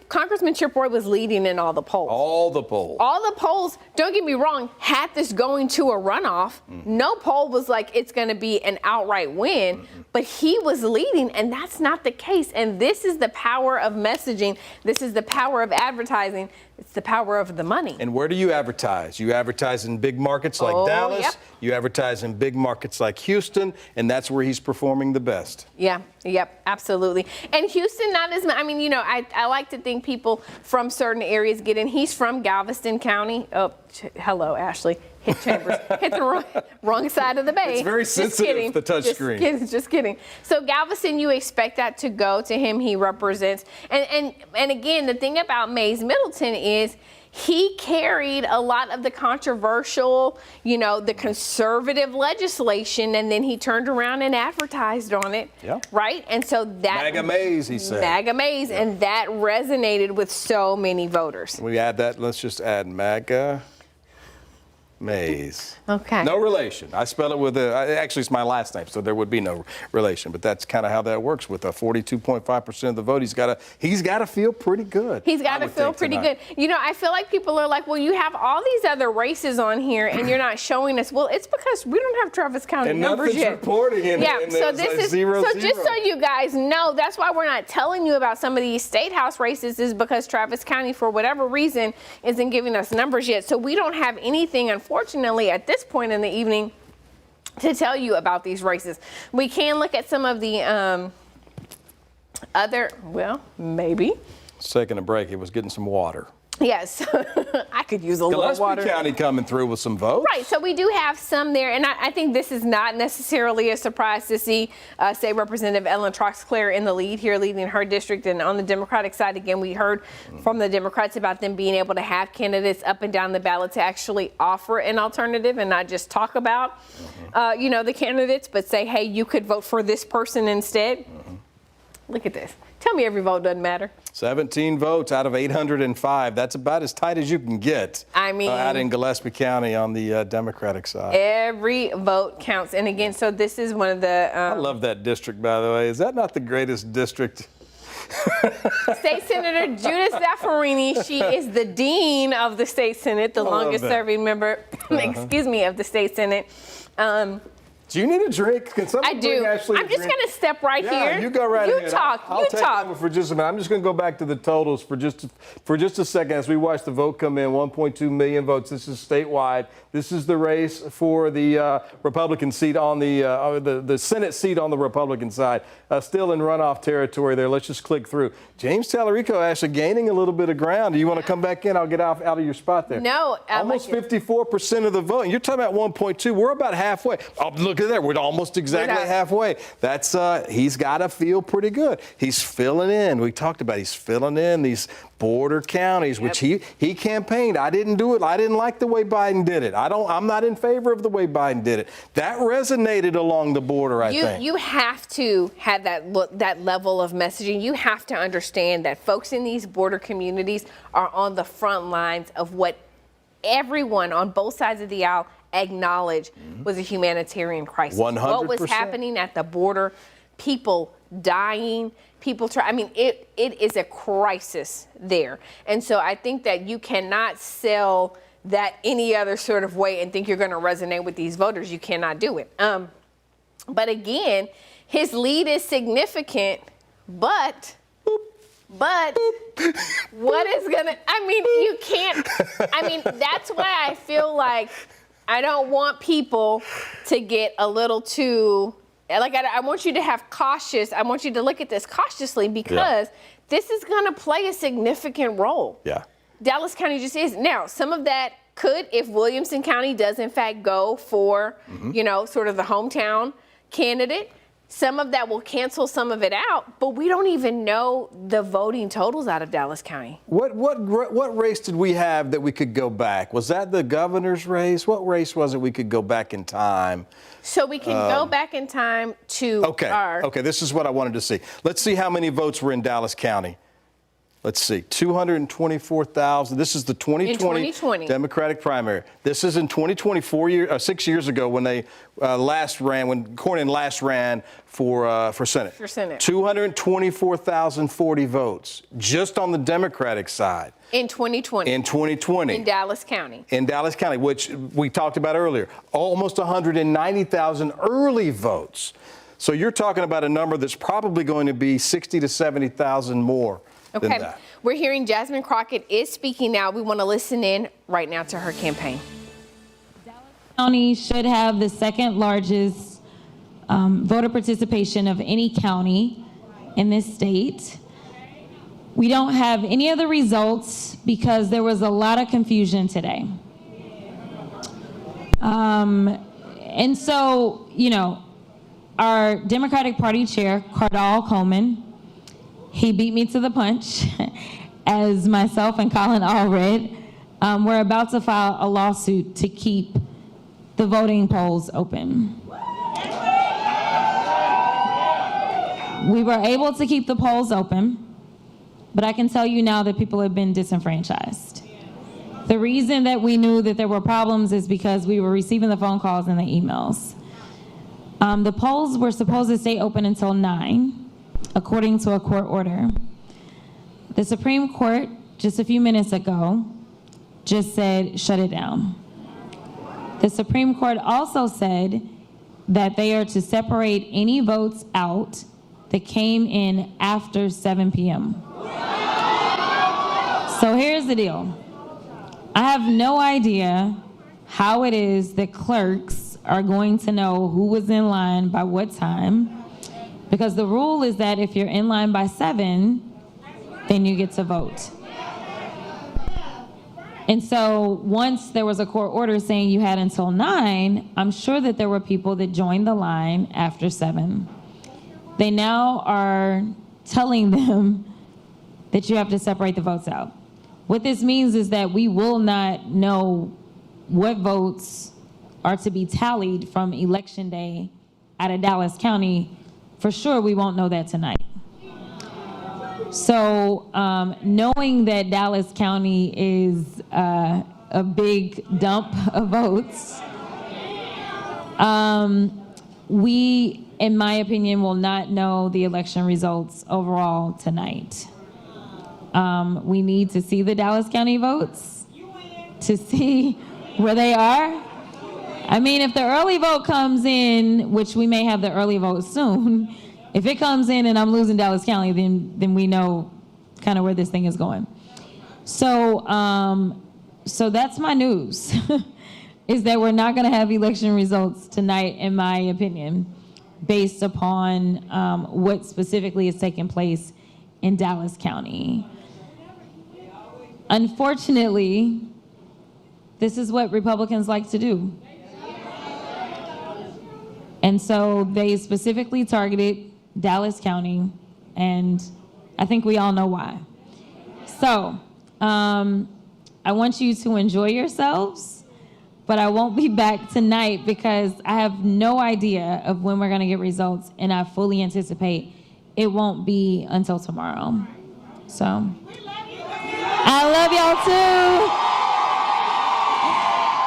Congressman Chip Roy was leading in all the polls. All the polls. All the polls, don't get me wrong, had this going to a runoff. No poll was like it's going to be an outright win, but he was leading, and that's not the case. And this is the power of messaging. This is the power of advertising. It's the power of the money. And where do you advertise? You advertise in big markets like Dallas. Yep. You advertise in big markets like Houston, and that's where he's performing the best. Yeah, yep, absolutely. And Houston, not as much. I mean, you know, I like to think people from certain areas get in. He's from Galveston County. Oh, hello, Ashley. Hit Chambers. Hit the wrong side of the bay. It's very sensitive, the touchscreen. Just kidding. So Galveston, you expect that to go to him. He represents. And again, the thing about Mays Middleton is he carried a lot of the controversial, you know, the conservative legislation, and then he turned around and advertised on it. Yeah. Right? And so that MAGA Mays, he said. MAGA Mays, yeah. And that resonated with so many voters. We add that. Let's just add MAGA Mays. Okay. No relation. I spell it with actually it's my last name, so there would be no relation. But that's kind of how that works. With a 42.5% of the vote, he's got to feel pretty good. He's got to feel pretty good. You know, I feel like people are like, well, you have all these other races on here, and you're not showing us. Well, it's because we don't have Travis County and numbers yet. Reporting in yeah. it, So this is zero, so just so you guys know, that's why we're not telling you about some of these state house races, is because Travis County, for whatever reason, isn't giving us numbers yet. So we don't have anything, unfortunately, at this point in the evening to tell you about these races. We can look at some of the other, well, maybe. Taking a break, he was getting some water. Yes, I could use a little water. Gillespie County coming through with some votes. Right, so we do have some there, and I think this is not necessarily a surprise to see State Representative Ellen Troxclair in the lead here, leading her district. And on the Democratic side, again, we heard from the Democrats about them being able to have candidates up and down the ballot to actually offer an alternative and not just talk about, you know, the candidates, but say, hey, you could vote for this person instead. Look at this. Tell me every vote doesn't matter. 17 votes out of 805. That's about as tight as you can get. I mean, out in Gillespie County on the Democratic side. Every vote counts. And again, so this is one of the... I love that district, by the way. Is that not the greatest district? State Senator Judith Zaffarini, she is the dean of the State Senate, the longest serving member, excuse me, of the State Senate. Do you need a drink? Can someone bring Ashley I'm just going to step right here. You go right ahead. You talk. I'll take over for just a minute. I'm just going to go back to the totals for just a second as we watch the vote come in. 1.2 million votes. This is statewide. This is the race for the Republican seat on the Senate seat on the Republican side. Still in runoff territory there. Let's just click through. James Talarico actually gaining a little bit of ground. Do you want to come back in? I'll get out of your spot there. No. Almost 54% of the vote. And you're talking about 1.2. We're about halfway. Oh, look at that. We're almost exactly halfway. That's he's got to feel pretty good. He's filling in. We talked about he's filling in these border counties, which he campaigned. I didn't do it. I didn't like the way Biden did it. I'm not in favor of the way Biden did it. That resonated along the border, I think. You have to have that level of messaging. You have to understand that folks in these border communities are on the front lines of what everyone on both sides of the aisle acknowledge was a humanitarian crisis. 100%. What was happening at the border, people dying, it is a crisis there. And so I think that you cannot sell that any other sort of way and think you're going to resonate with these voters. You cannot do it. But again, his lead is significant, but what is going to, you can't, that's why I feel like I don't want people to get a little too, like, I want you to have cautious, I want you to look at this cautiously because this is going to play a significant role. Yeah. Dallas County just is. Now, some of that could, if Williamson County does in fact go for, you know, sort of the hometown candidate, some of that will cancel some of it out, but we don't even know the voting totals out of Dallas County. What race did we have that we could go back? Was that the governor's race? What race was it we could go back in time? So we can go back in time to Okay, this is what I wanted to see. Let's see how many votes were in Dallas County. Let's see, 224,000. This is the 2020 Democratic primary. This is in 2020, 6 years ago when they last ran, when Cornyn last ran for Senate. 224,040 votes just on the Democratic side. In 2020. In 2020. In Dallas County. In Dallas County, which we talked about earlier. Almost 190,000 early votes. So you're talking about a number that's probably going to be 60 to 70,000 more. Okay, we're hearing Jasmine Crockett is speaking now. We want to listen in right now to her campaign. Dallas County should have the second largest voter participation of any county in this state. We don't have any of the results because there was a lot of confusion today. And so, you know, our Democratic Party chair, Cardall Coleman, he beat me to the punch, as myself and Colin all read. We're about to file a lawsuit to keep the voting polls open. We were able to keep the polls open, but I can tell you now that people have been disenfranchised. The reason that we knew that there were problems is because we were receiving the phone calls and the emails. The polls were supposed to stay open until 9. According to a court order. The Supreme Court, just a few minutes ago, just said, shut it down. The Supreme Court also said that they are to separate any votes out that came in after 7 p.m. So here's the deal. I have no idea how it is that clerks are going to know who was in line by what time. Because the rule is that if you're in line by 7, then you get to vote. And so once there was a court order saying you had until 9, I'm sure that there were people that joined the line after 7. They now are telling them that you have to separate the votes out. What this means is that we will not know what votes are to be tallied from Election Day out of Dallas County. For sure, we won't know that tonight. So knowing that Dallas County is a big dump of votes, we, in my opinion, will not know the election results overall tonight. We need to see the Dallas County votes to see where they are. I mean, if the early vote comes in, which we may have the early vote soon, if it comes in and I'm losing Dallas County, then we know kind of where this thing is going. So, so that's my news, is that we're not going to have election results tonight, in my opinion, based upon what specifically is taking place in Dallas County. Unfortunately, this is what Republicans like to do. And so they specifically targeted Dallas County, and I think we all know why. So I want you to enjoy yourselves, but I won't be back tonight because I have no idea of when we're gonna get results, and I fully anticipate it won't be until tomorrow. So I love y'all too.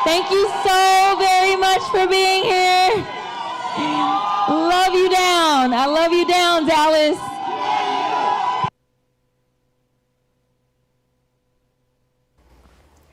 Thank you so very much for being here. Love you down. I love you down, Dallas.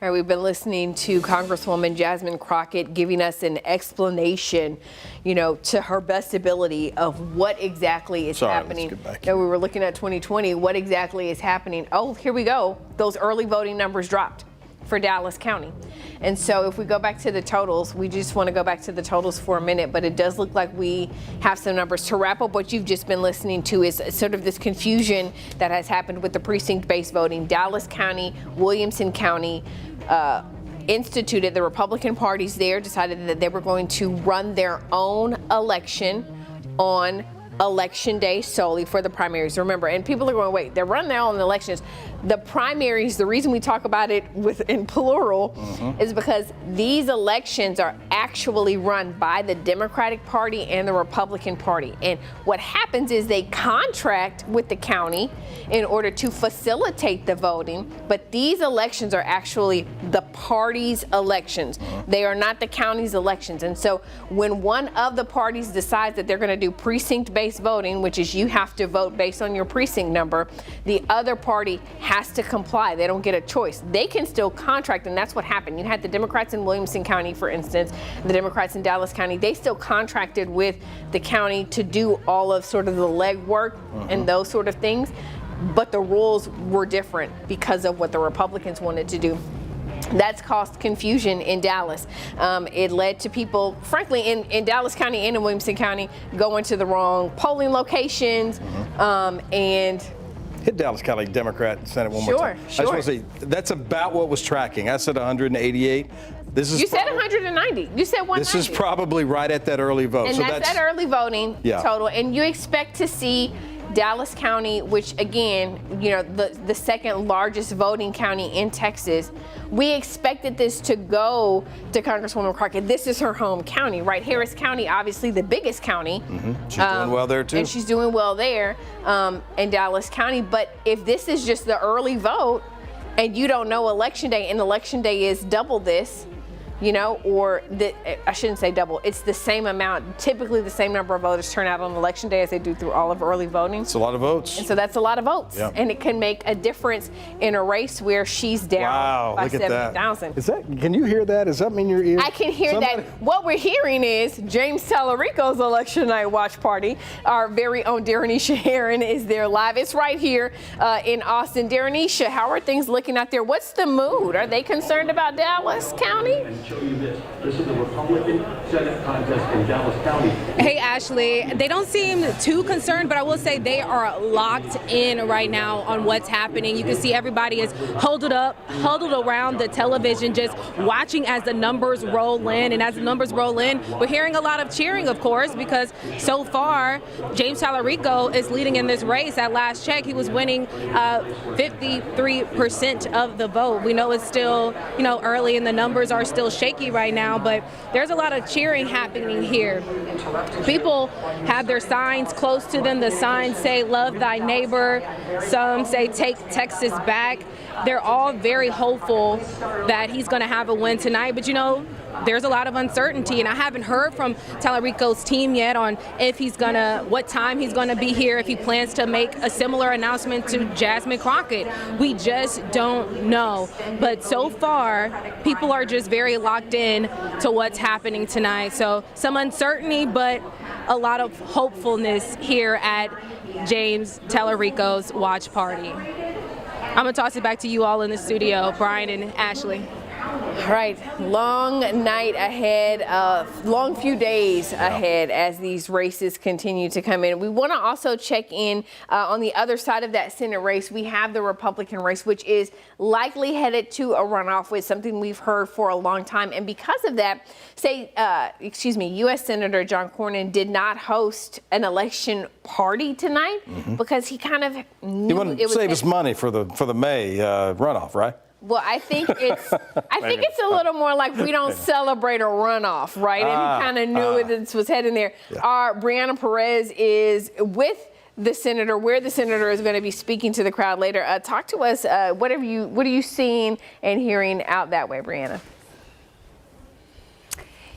All right, we've been listening to Congresswoman Jasmine Crockett giving us an explanation, you know, to her best ability of what exactly is happening. Let's get back. We were looking at 2020, what exactly is happening. Oh, here we go. Those early voting numbers dropped. for Dallas County. And so if we go back to the totals, we just want to go back to the totals for a minute, but it does look like we have some numbers. To wrap up what you've just been listening to is sort of this confusion that has happened with the precinct-based voting. Dallas County, Williamson County, instituted, the Republican parties there decided that they were going to run their own election on Election Day solely for the primaries. Remember, and people are going, wait, they're running their own elections. The primaries, the reason we talk about it in plural is because these elections are actually run by the Democratic Party and the Republican Party. And what happens is they contract with the county in order to facilitate the voting, but these elections are actually the party's elections. They are not the county's elections. And so when one of the parties decides that they're going to do precinct-based voting, which is you have to vote based on your precinct number, the other party has to comply. They don't get a choice. They can still contract, and that's what happened. You had the Democrats in Williamson County, for instance, the Democrats in Dallas County. They still contracted with the county to do all of sort of the legwork and those sort of things, but the rules were different because of what the Republicans wanted to do. That's caused confusion in Dallas. It led to people, frankly, in Dallas County and in Williamson County, going to the wrong polling locations and hit Dallas County Democrat Senate one more time. Sure. I just want to say, that's about what was tracking. I said 188. This is you said 190. You said 190. This is probably right at that early vote. And so that's that early voting total. And you expect to see Dallas County, which again, you know, the second largest voting county in Texas, we expected this to go to Congresswoman Crockett. This is her home county, right? Harris County, obviously the biggest county. She's doing well there too. And she's doing well there in Dallas County. But if this is just the early vote and you don't know Election Day, and Election Day is double this, you know, or I shouldn't say double. It's the same amount, typically the same number of voters turn out on Election Day as they do through all of early voting. It's a lot of votes. And so that's a lot of votes. Yeah. And it can make a difference in a race where she's down by 70,000. Is that, can you hear that? Does that mean your ears? I can hear that. What we're hearing is James Talarico's Election Night Watch Party. Our very own Darrenisha Heron is there live. It's right here in Austin. Darrenisha, how are things looking out there? What's the mood? Are they concerned about Dallas County? Show you this. This is the Republican Senate contest in Dallas County. Hey, Ashley, they don't seem too concerned, but I will say they are locked in right now on what's happening. You can see everybody is huddled around the television, just watching as the numbers roll in. And as the numbers roll in, we're hearing a lot of cheering, of course, because so far, James Talarico is leading in this race. At last check, he was winning 53% of the vote. We know it's still, early and the numbers are still shaky right now, but there's a lot of cheering happening here. People have their signs close to them. The signs say, "Love thy neighbor." Some say, "Take Texas back." They're all very hopeful that he's going to have a win tonight, but there's a lot of uncertainty, and I haven't heard from Talarico's team yet on what time he's gonna be here, if he plans to make a similar announcement to Jasmine Crockett. We just don't know. But so far, people are just very locked in to what's happening tonight. So some uncertainty, but a lot of hopefulness here at James Talarico's watch party. I'm gonna toss it back to you all in the studio, Brian and Ashley. All right, long night ahead, long few days ahead as these races continue to come in. We want to also check in on the other side of that Senate race. We have the Republican race, which is likely headed to a runoff, with something we've heard for a long time. And because of that, U.S. Senator John Cornyn did not host an election party tonight because he kind of knew he wanted to save his money for the May runoff, right? Well, I think it's a little more like we don't celebrate a runoff, right? And he kind of knew this was heading there. Yeah. Our Brianna Perez is with the senator, where the senator is going to be speaking to the crowd later. Talk to us. What are you seeing and hearing out that way, Brianna?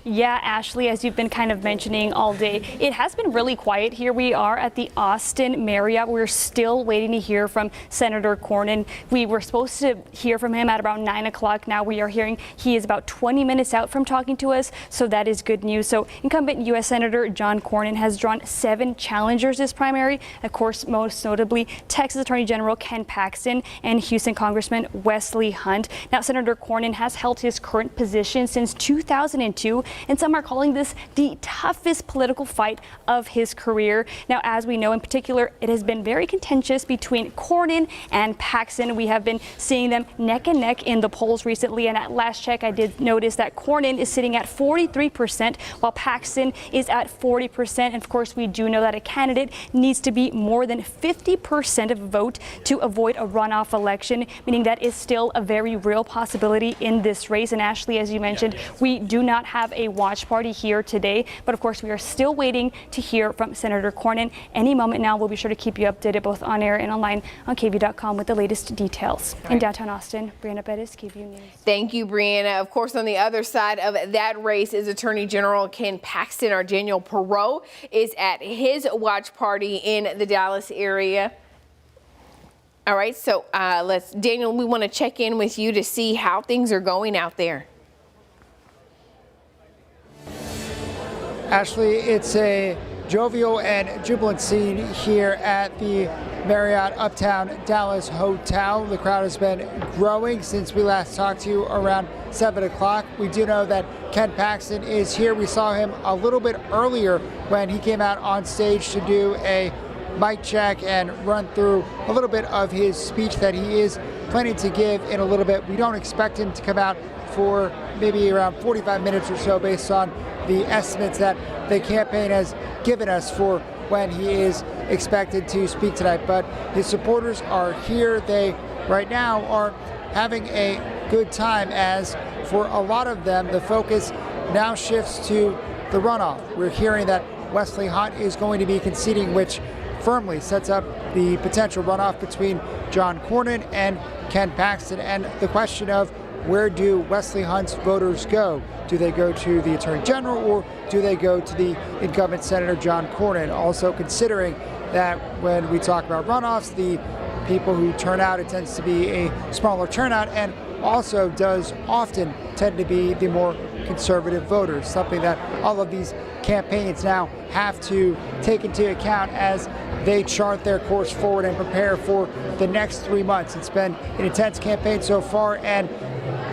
Yeah, Ashley, as you've been kind of mentioning all day, it has been really quiet. Here we are at the Austin Marriott. We're still waiting to hear from Senator Cornyn. We were supposed to hear from him at about 9 o'clock. Now we are hearing he is about 20 minutes out from talking to us, so that is good news. So incumbent U.S. Senator John Cornyn has drawn 7 challengers this primary. Of course, most notably Texas Attorney General Ken Paxton and Houston Congressman Wesley Hunt. Now, Senator Cornyn has held his current position since 2002. And some are calling this the toughest political fight of his career. Now, as we know, in particular, it has been very contentious between Cornyn and Paxton. We have been seeing them neck and neck in the polls recently. And at last check, I did notice that Cornyn is sitting at 43%, while Paxton is at 40%. And of course, we do know that a candidate needs to be more than 50% of a vote to avoid a runoff election, meaning that is still a very real possibility in this race. And Ashley, as you mentioned, we do not have a watch party here today, but of course we are still waiting to hear from Senator Cornyn. Any moment now, we'll be sure to keep you updated both on air and online on KVUE.com with the latest details. In downtown Austin, Brianna Bettis, KVUE News. Thank you, Brianna. Of course, on the other side of that race is Attorney General Ken Paxton. Our Daniel Perot is at his watch party in the Dallas area. All right, so Daniel, we want to check in with you to see how things are going out there. Ashley, it's a jovial and jubilant scene here at the Marriott Uptown Dallas Hotel. The crowd has been growing since we last talked to you around 7 o'clock. We do know that Ken Paxton is here. We saw him a little bit earlier when he came out on stage to do a mic check and run through a little bit of his speech that he is planning to give in a little bit. We don't expect him to come out for maybe around 45 minutes or so based on the estimates that the campaign has given us for when he is expected to speak tonight. But his supporters are here. They right now are having a good time, as for a lot of them the focus now shifts to the runoff. We're hearing that Wesley Hunt is going to be conceding, which firmly sets up the potential runoff between John Cornyn and Ken Paxton. And the question of where do Wesley Hunt's voters go? Do they go to the Attorney General, or do they go to the incumbent Senator John Cornyn? Also considering that when we talk about runoffs, the people who turn out, it tends to be a smaller turnout, and also does often tend to be the more conservative voters, something that all of these campaigns now have to take into account as they chart their course forward and prepare for the next 3 months. It's been an intense campaign so far, and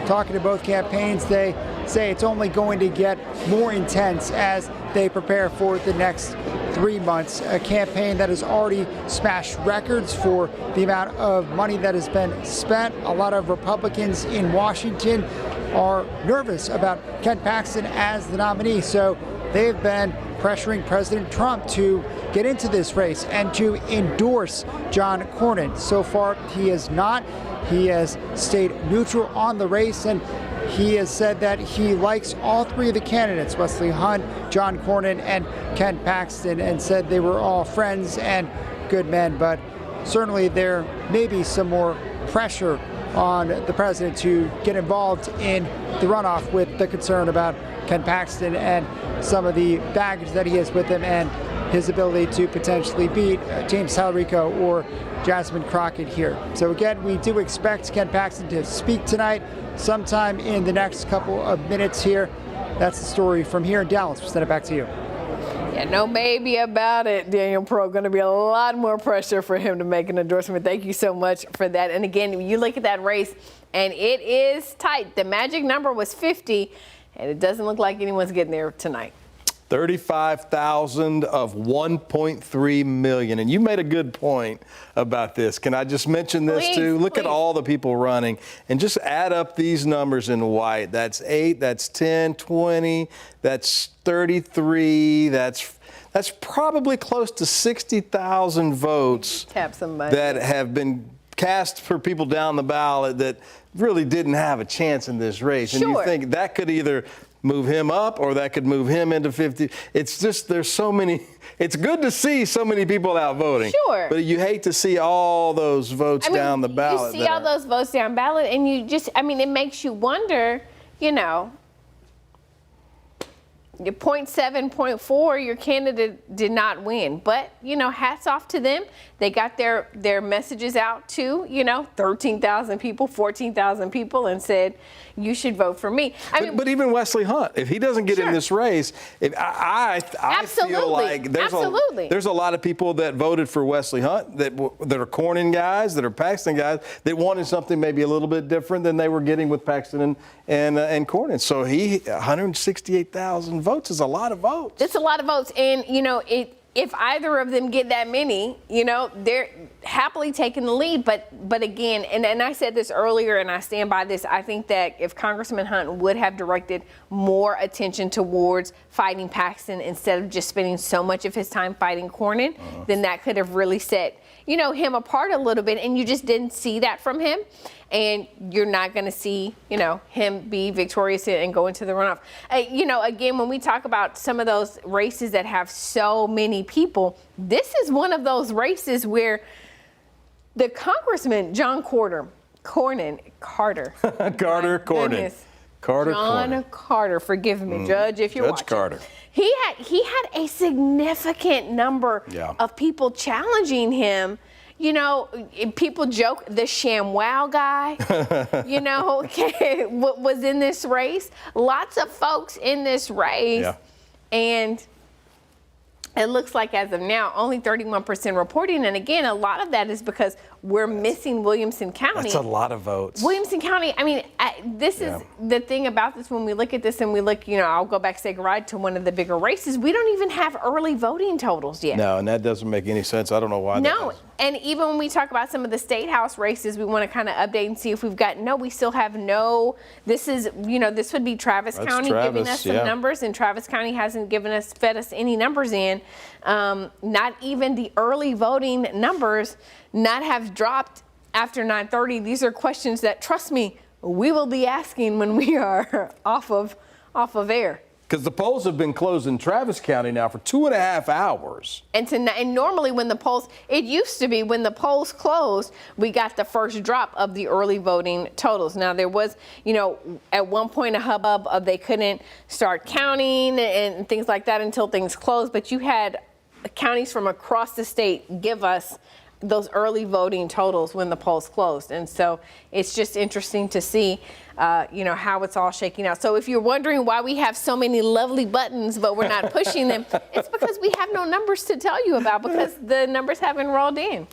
talking to both campaigns, they say it's only going to get more intense as they prepare for the next 3 months. A campaign that has already smashed records for the amount of money that has been spent. A lot of Republicans in Washington are nervous about Ken Paxton as the nominee, so they've been pressuring President Trump to get into this race and to endorse John Cornyn. So far, he has not. He has stayed neutral on the race, and he has said that he likes all 3 of the candidates, Wesley Hunt, John Cornyn, and Ken Paxton, and said they were all friends and good men. But certainly there may be some more pressure on the president to get involved in the runoff, with the concern about Ken Paxton and some of the baggage that he has with him and his ability to potentially beat James Talarico or Jasmine Crockett here. So again, we do expect Ken Paxton to speak tonight sometime in the next couple of minutes here. That's the story from here in Dallas. We'll send it back to you. Yeah, no maybe about it, Daniel Pro. Going to be a lot more pressure for him to make an endorsement. Thank you so much for that. And again, you look at that race, and it is tight. The magic number was 50, and it doesn't look like anyone's getting there tonight. 35,000 of 1.3 million. And you made a good point about this. Can I just mention this too? Look at all the people running and just add up these numbers in white. That's 8, that's 10, 20, that's 33, that's probably close to 60,000 votes that have been cast for people down the ballot that really didn't have a chance in this race. And you think that could either move him up or that could move him into 50. It's just, there's so many. It's good to see so many people out voting. Sure. But you hate to see all those votes down the ballot. You see all those votes down ballot, and you just, it makes you wonder, 0.7, 0.4, your candidate did not win. But, you know, hats off to them. They got their messages out to, you know, 13,000 people, 14,000 people and said, you should vote for me. But even Wesley Hunt, if he doesn't get in this race, I feel like there's a lot of people that voted for Wesley Hunt that are Cornyn guys, that are Paxton guys, that wanted something maybe a little bit different than they were getting with Paxton and Cornyn. So 168,000 votes is a lot of votes. It's a lot of votes. And, you know, if either of them get that many, you know, they're happily taking the lead. But again, and I said this earlier, and I stand by this, I think that if Congressman Hunt would have directed more attention towards fighting Paxton instead of just spending so much of his time fighting Cornyn, then that could have really set, you know, him apart a little bit. And you just didn't see that from him. And you're not going to see, you know, him be victorious and go into the runoff. You know, again, when we talk about some of those races that have so many people, this is one of those races where the Congressman John Carter, forgive me, Judge, if you're watching. Carter. He had a significant number of people challenging him. You know, people joke the ShamWow guy, you know, was in this race. Lots of folks in this race. And it looks like as of now, only 31% reporting. And again, a lot of that is because we're missing Williamson County. That's a lot of votes. Williamson County, I mean, this is the thing about this. When we look at this and we look, you know, I'll go back, say goodbye to one of the bigger races. We don't even have early voting totals yet. No, and that doesn't make any sense. I don't know why. No, and even when we talk about some of the state house races, we want to kind of update and see if we've got, we still have no, this is, you know, this would be Travis County giving us some numbers, and Travis County hasn't fed us any numbers in. Not even the early voting numbers not have dropped after 9:30. These are questions that, trust me, we will be asking when we are off of air. Because the polls have been closed in Travis County now for 2.5 hours. And normally when the polls, it used to be when the polls closed, we got the first drop of the early voting totals. Now there was, you know, at one point a hubbub of they couldn't start counting and things like that until things closed. But you had counties from across the state give us those early voting totals when the polls closed. And so it's just interesting to see, you know, how it's all shaking out. So if you're wondering why we have so many lovely buttons, but we're not pushing them, it's because we have no numbers to tell you about because the numbers haven't rolled in.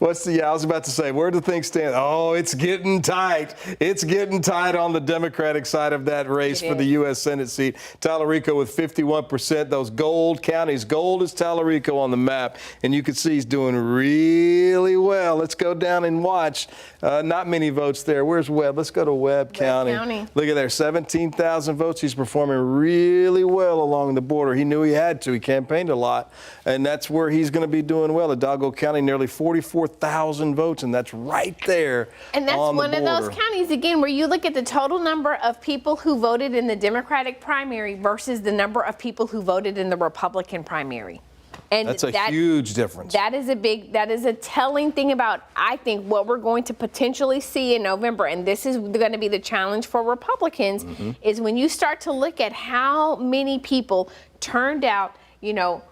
I was about to say, where do things stand? Oh, it's getting tight. It's getting tight on the Democratic side of that race for the U.S. Senate seat. Talarico with 51%. Those gold counties, gold is Talarico on the map. And you can see he's doing really well. Let's go down and watch. Not many votes there. Where's Webb? Let's go to Webb County. Look at there, 17,000 votes. He's performing really well along the border. He knew he had to. He campaigned a lot. And that's where he's going to be doing well. Hidalgo County, nearly 44,000 votes, and that's right there. And that's one of those counties, again, where you look at the total number of people who voted in the Democratic primary versus the number of people who voted in the Republican primary. And that's a huge difference. That is a telling thing about, I think, what we're going to potentially see in November. And this is going to be the challenge for Republicans, is when you start to look at how many people turned out, you know,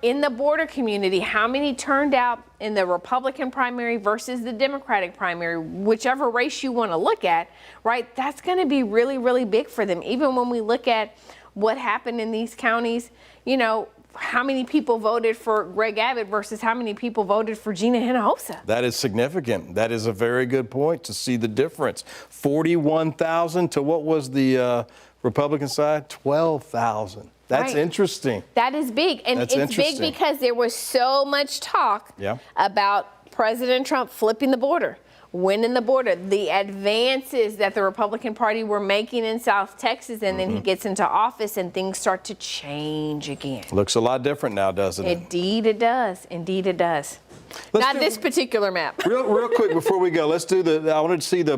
in the border community, how many turned out in the Republican primary versus the Democratic primary, whichever race you want to look at, right? That's going to be really, really big for them. Even when we look at what happened in these counties, you know, how many people voted for Greg Abbott versus how many people voted for Gina Hinojosa. That is significant. That is a very good point to see the difference. 41,000 to what was the Republican side? 12,000. That's interesting. That is big. And it's big because there was so much talk about President Trump flipping the border, winning the border, the advances that the Republican Party were making in South Texas, and then he gets into office and things start to change again. Looks a lot different now, doesn't it? Indeed it does. Indeed it does. Not this particular map. Real quick before we go, let's do I wanted to see the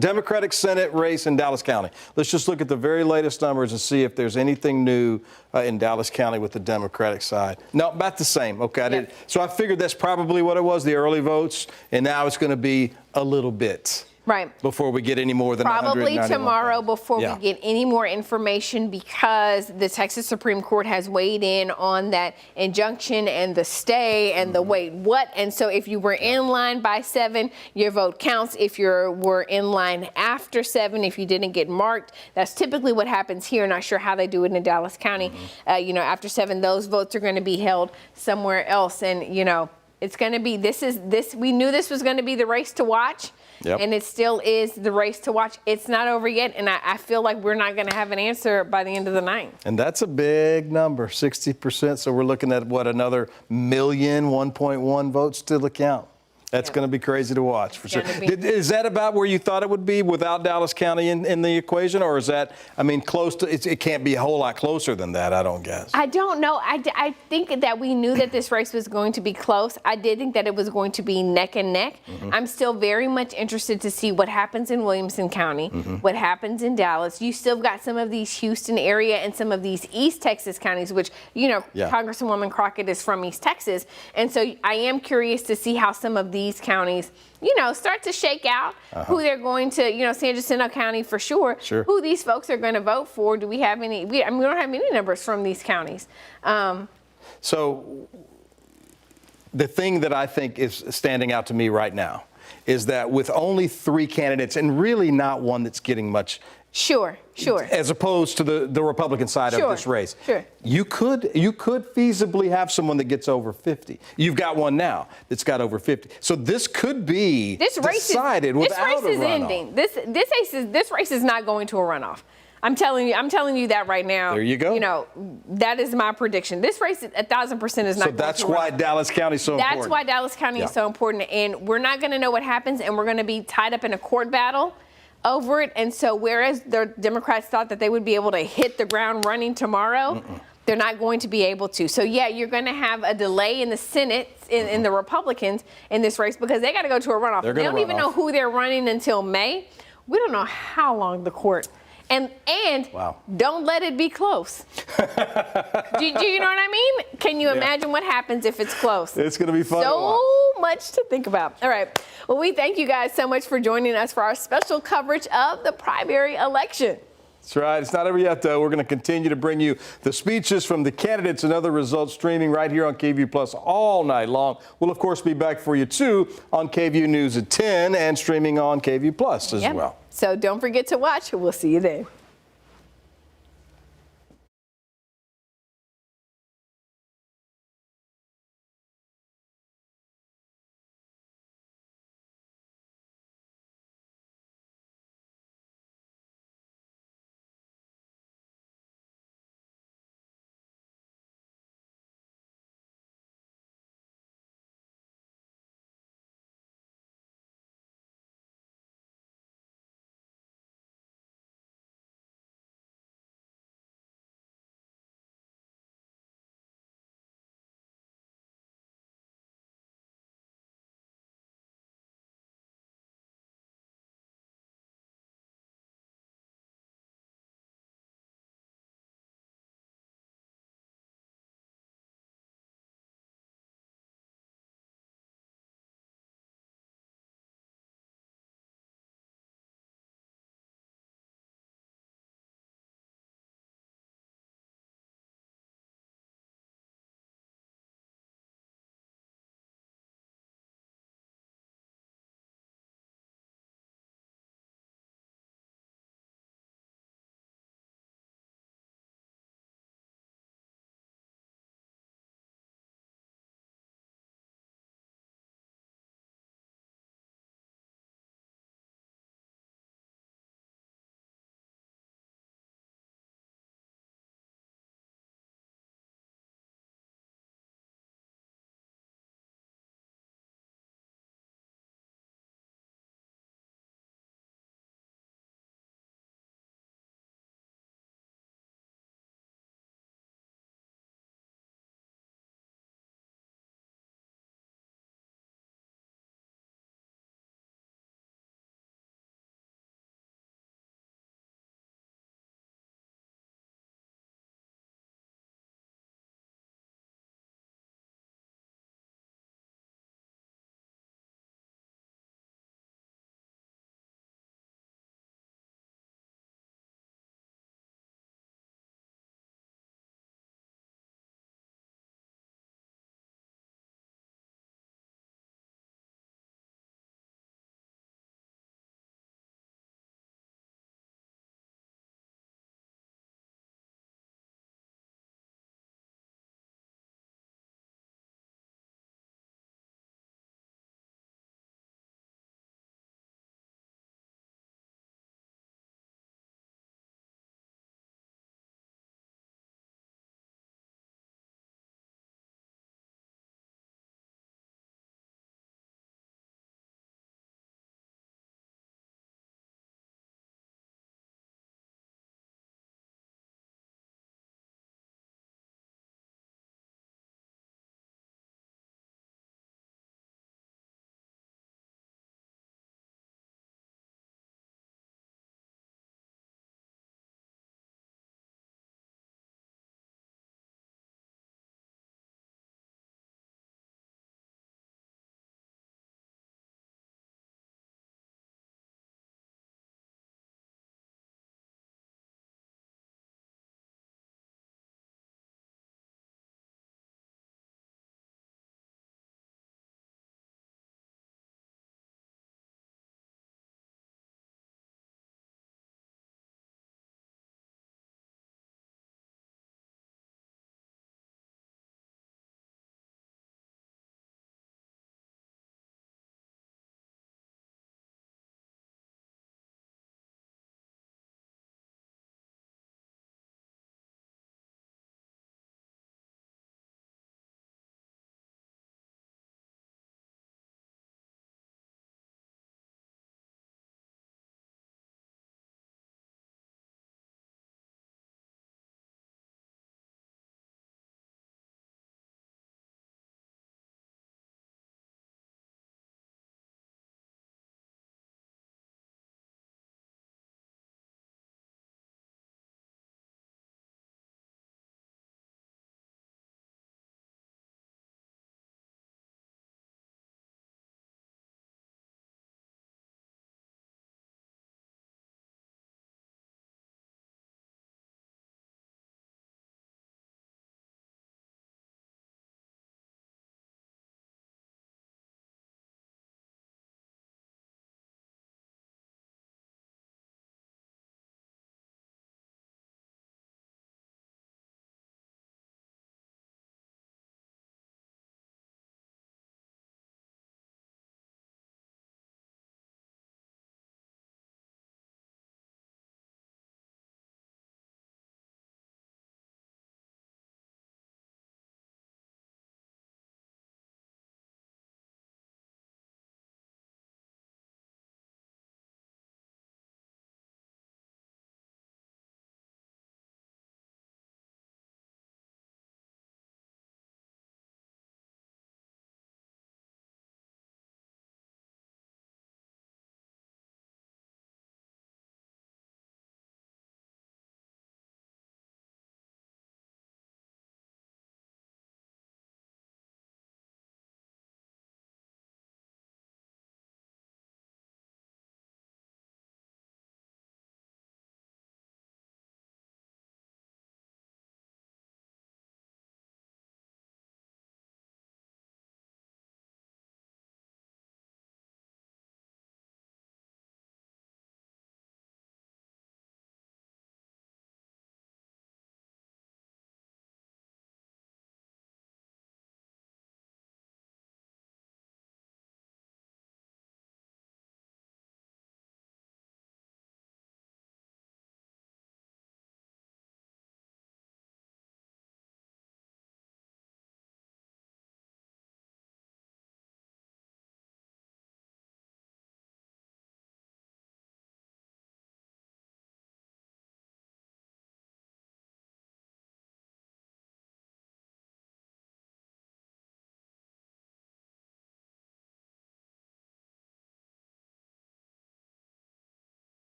Democratic Senate race in Dallas County. Let's just look at the very latest numbers and see if there's anything new in Dallas County with the Democratic side. No, about the same. Okay. So I figured that's probably what it was, the early votes, and now it's going to be a little bit. Right. Before we get any more than Probably 191,000. tomorrow before Yeah. we get any more information, because the Texas Supreme Court has weighed in on that injunction and the stay and the wait what. And so if you were in line by 7, your vote counts. If you were in line after 7, if you didn't get marked, that's typically what happens here. Not sure how they do it in Dallas County. After 7, those votes are going to be held somewhere else. And, it's going to be, we knew this was going to be the race to watch. Yep. And it still is the race to watch. It's not over yet, and I feel like we're not going to have an answer by the end of the night. And that's a big number, 60%. So we're looking at, another 1.1 votes still to count. That's going to be crazy to watch, for sure. Is that about where you thought it would be without Dallas County in the equation? Or is that, close to, it can't be a whole lot closer than that, I don't guess. I don't know. I think that we knew that this race was going to be close. I did think that it was going to be neck and neck. I'm still very much interested to see what happens in Williamson County, what happens in Dallas. You still got some of these Houston area and some of these East Texas counties, which, Congresswoman Crockett is from East Texas. And so I am curious to see how some of these counties, start to shake out who they're going to, San Jacinto County for sure, who these folks are going to vote for. Do we have any? We don't have any numbers from these counties. So the thing that I think is standing out to me right now is that with only 3 candidates and really not one that's getting much. Sure. As opposed to the Republican side of this race. You could feasibly have someone that gets over 50. You've got one now that's got over 50. So this could be decided without a runoff. This race is ending. This race is not going to a runoff. I'm telling you that right now. There you go. That is my prediction. This race, 1,000% is not. So that's why Dallas County is so important. That's why Dallas County is so important, and we're not going to know what happens, and we're going to be tied up in a court battle over it. And so whereas the Democrats thought that they would be able to hit the ground running tomorrow, they're not going to be able to. So you're going to have a delay in the Senate, in the Republicans in this race, because they got to go to a runoff. They don't even know who they're running until May. We don't know how long the court. And don't let it be close. do you know what I mean? Can you imagine what happens if it's close? It's going to be fun. So much to think about. All right. Well, we thank you guys so much for joining us for our special coverage of the primary election. That's right. It's not over yet, though. We're going to continue to bring you the speeches from the candidates and other results streaming right here on KVUE Plus all night long. We'll, of course, be back for you, too, on KVUE News at 10 and streaming on KVUE Plus as well. So don't forget to watch. We'll see you then.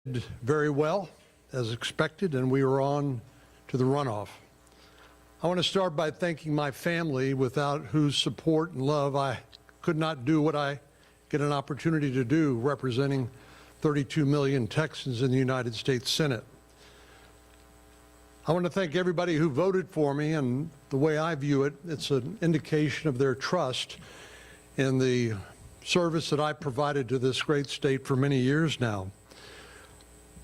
very well, as expected, and we are on to the runoff. I want to start by thanking my family, without whose support and love I could not do what I get an opportunity to do, representing 32 million Texans in the United States Senate. I want to thank everybody who voted for me, and the way I view it, it's an indication of their trust in the service that I provided to this great state for many years now.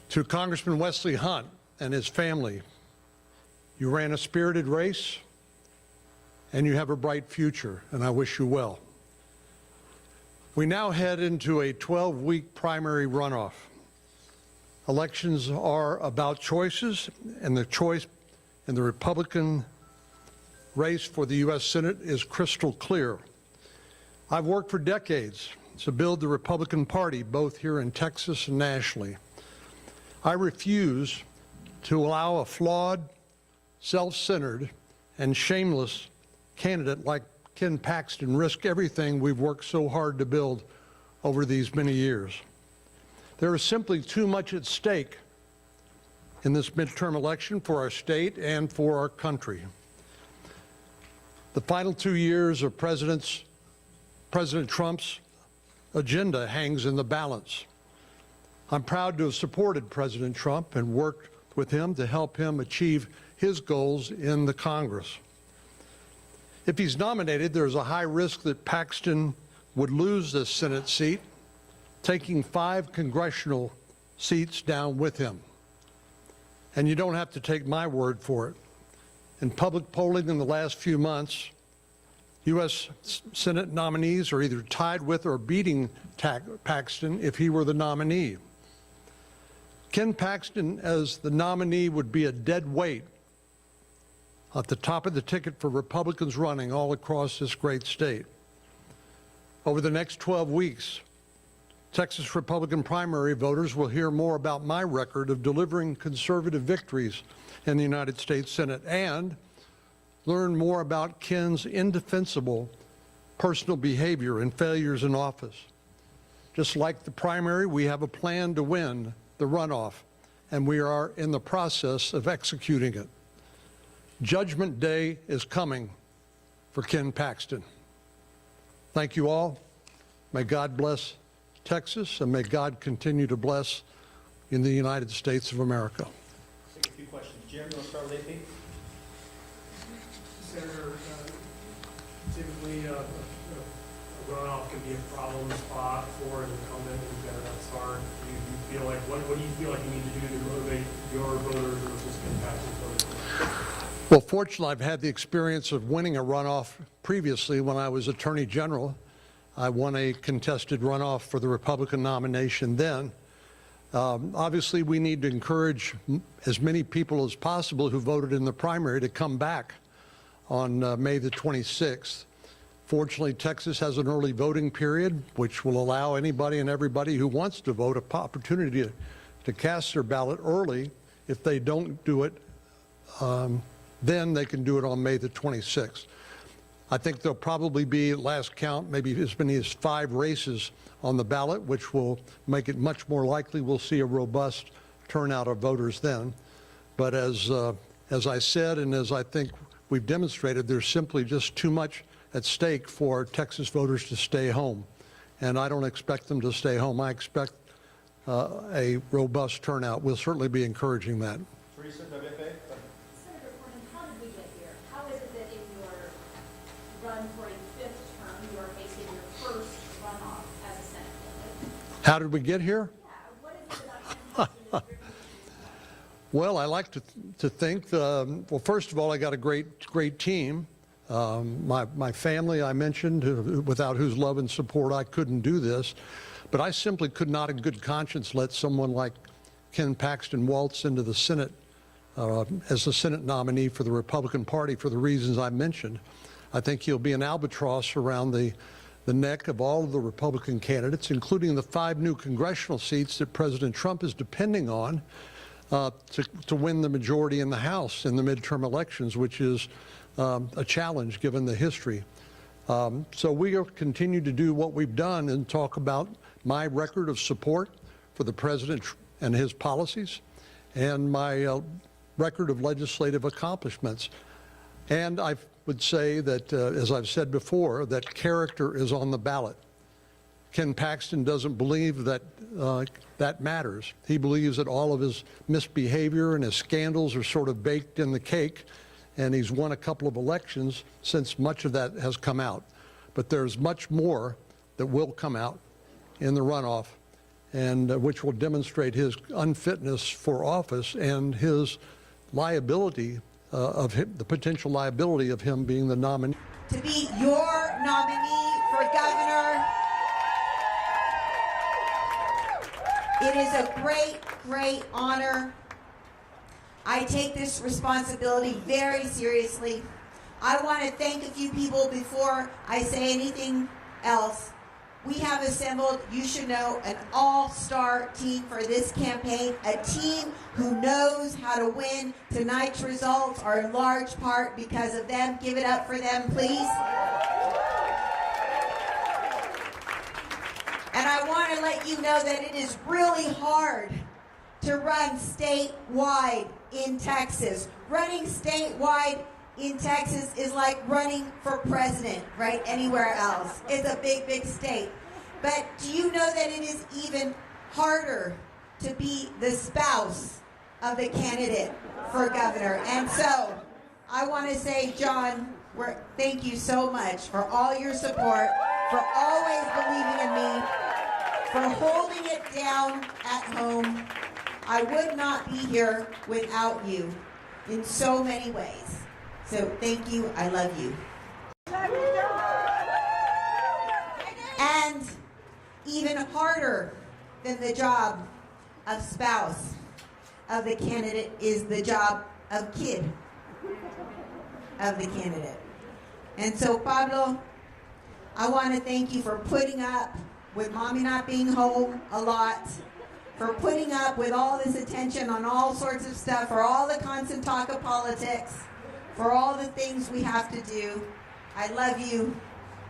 To Congressman Wesley Hunt and his family, you ran a spirited race and you have a bright future, and I wish you well. We now head into a 12-week primary runoff. Elections are about choices, and the choice in the Republican race for the U.S. Senate is crystal clear. I've worked for decades to build the Republican Party, both here in Texas and nationally. I refuse to allow a flawed, self-centered, and shameless candidate like Ken Paxton risk everything we've worked so hard to build over these many years. There is simply too much at stake in this midterm election for our state and for our country. The final 2 years of President Trump's agenda hangs in the balance. I'm proud to have supported President Trump and worked with him to help him achieve his goals in the Congress. If he's nominated, there's a high risk that Paxton would lose this Senate seat, taking 5 congressional seats down with him. And you don't have to take my word for it. In public polling in the last few months, U.S. Senate nominees are either tied with or beating Paxton if he were the nominee. Ken Paxton as the nominee would be a dead weight at the top of the ticket for Republicans running all across this great state. Over the next 12 weeks, Texas Republican primary voters will hear more about my record of delivering conservative victories in the United States Senate and learn more about Ken's indefensible personal behavior and failures in office. Just like the primary, we have a plan to win the runoff, and we are in the process of executing it. Judgment Day is coming for Ken Paxton. Thank you all. May God bless Texas, and may God continue to bless in the United States of America. Take a few questions. Jeremy, you want to start with AP? Senator, typically a runoff can be a problem spot for an incumbent who's got an upstart. Do you feel like, what do you feel like you need to do to motivate your voters versus Ken Paxton's voters? Well, fortunately, I've had the experience of winning a runoff previously when I was Attorney General. I won a contested runoff for the Republican nomination then. Obviously, we need to encourage as many people as possible who voted in the primary to come back on May the 26th. Fortunately, Texas has an early voting period, which will allow anybody and everybody who wants to vote an opportunity to cast their ballot early. If they don't do it, then they can do it on May the 26th. I think there'll probably be, at last count, maybe as many as 5 races on the ballot, which will make it much more likely we'll see a robust turnout of voters then. But as I said, and as I think we've demonstrated, there's simply just too much at stake for Texas voters to stay home. And I don't expect them to stay home. I expect a robust turnout. We'll certainly be encouraging that. Teresa, WFA? Senator Cornyn, how did we get here? How is it that in your run for a 5th term, you are facing your first runoff as a Senate candidate? How did we get here? Yeah, what is it about Ken Paxton that you're Well, I like to think, well, first of all, I got a great team. My family, I mentioned, without whose love and support I couldn't do this. But I simply could not in good conscience let someone like Ken Paxton waltz into the Senate as the Senate nominee for the Republican Party for the reasons I mentioned. I think he'll be an albatross around the neck of all of the Republican candidates, including the 5 new congressional seats that President Trump is depending on to win the majority in the House in the midterm elections, which is a challenge given the history. So we will continue to do what we've done and talk about my record of support for the president and his policies and my record of legislative accomplishments. And I would say that, as I've said before, that character is on the ballot. Ken Paxton doesn't believe that that matters. He believes that all of his misbehavior and his scandals are sort of baked in the cake, and he's won a couple of elections since much of that has come out. But there's much more that will come out in the runoff, and which will demonstrate his unfitness for office and his liability of him, the potential liability of him being the nominee. To be your nominee for governor, it is a great, great honor. I take this responsibility very seriously. I want to thank a few people before I say anything else. We have assembled, you should know, an all-star team for this campaign, a team who knows how to win. Tonight's results are in large part because of them. Give it up for them, please. And I want to let you know that it is really hard to run statewide in Texas. Running statewide in Texas is like running for president, right? Anywhere else. It's a big, big state. But do you know that it is even harder to be the spouse of the candidate for governor? And so I want to say, John, thank you so much for all your support, for always believing in me, for holding it down at home. I would not be here without you in so many ways. So thank you, I love you. And even harder than the job of spouse of the candidate is the job of kid of the candidate. And so Pablo, I want to thank you for putting up with mommy not being home a lot, for putting up with all this attention on all sorts of stuff, for all the constant talk of politics, for all the things we have to do. I love you.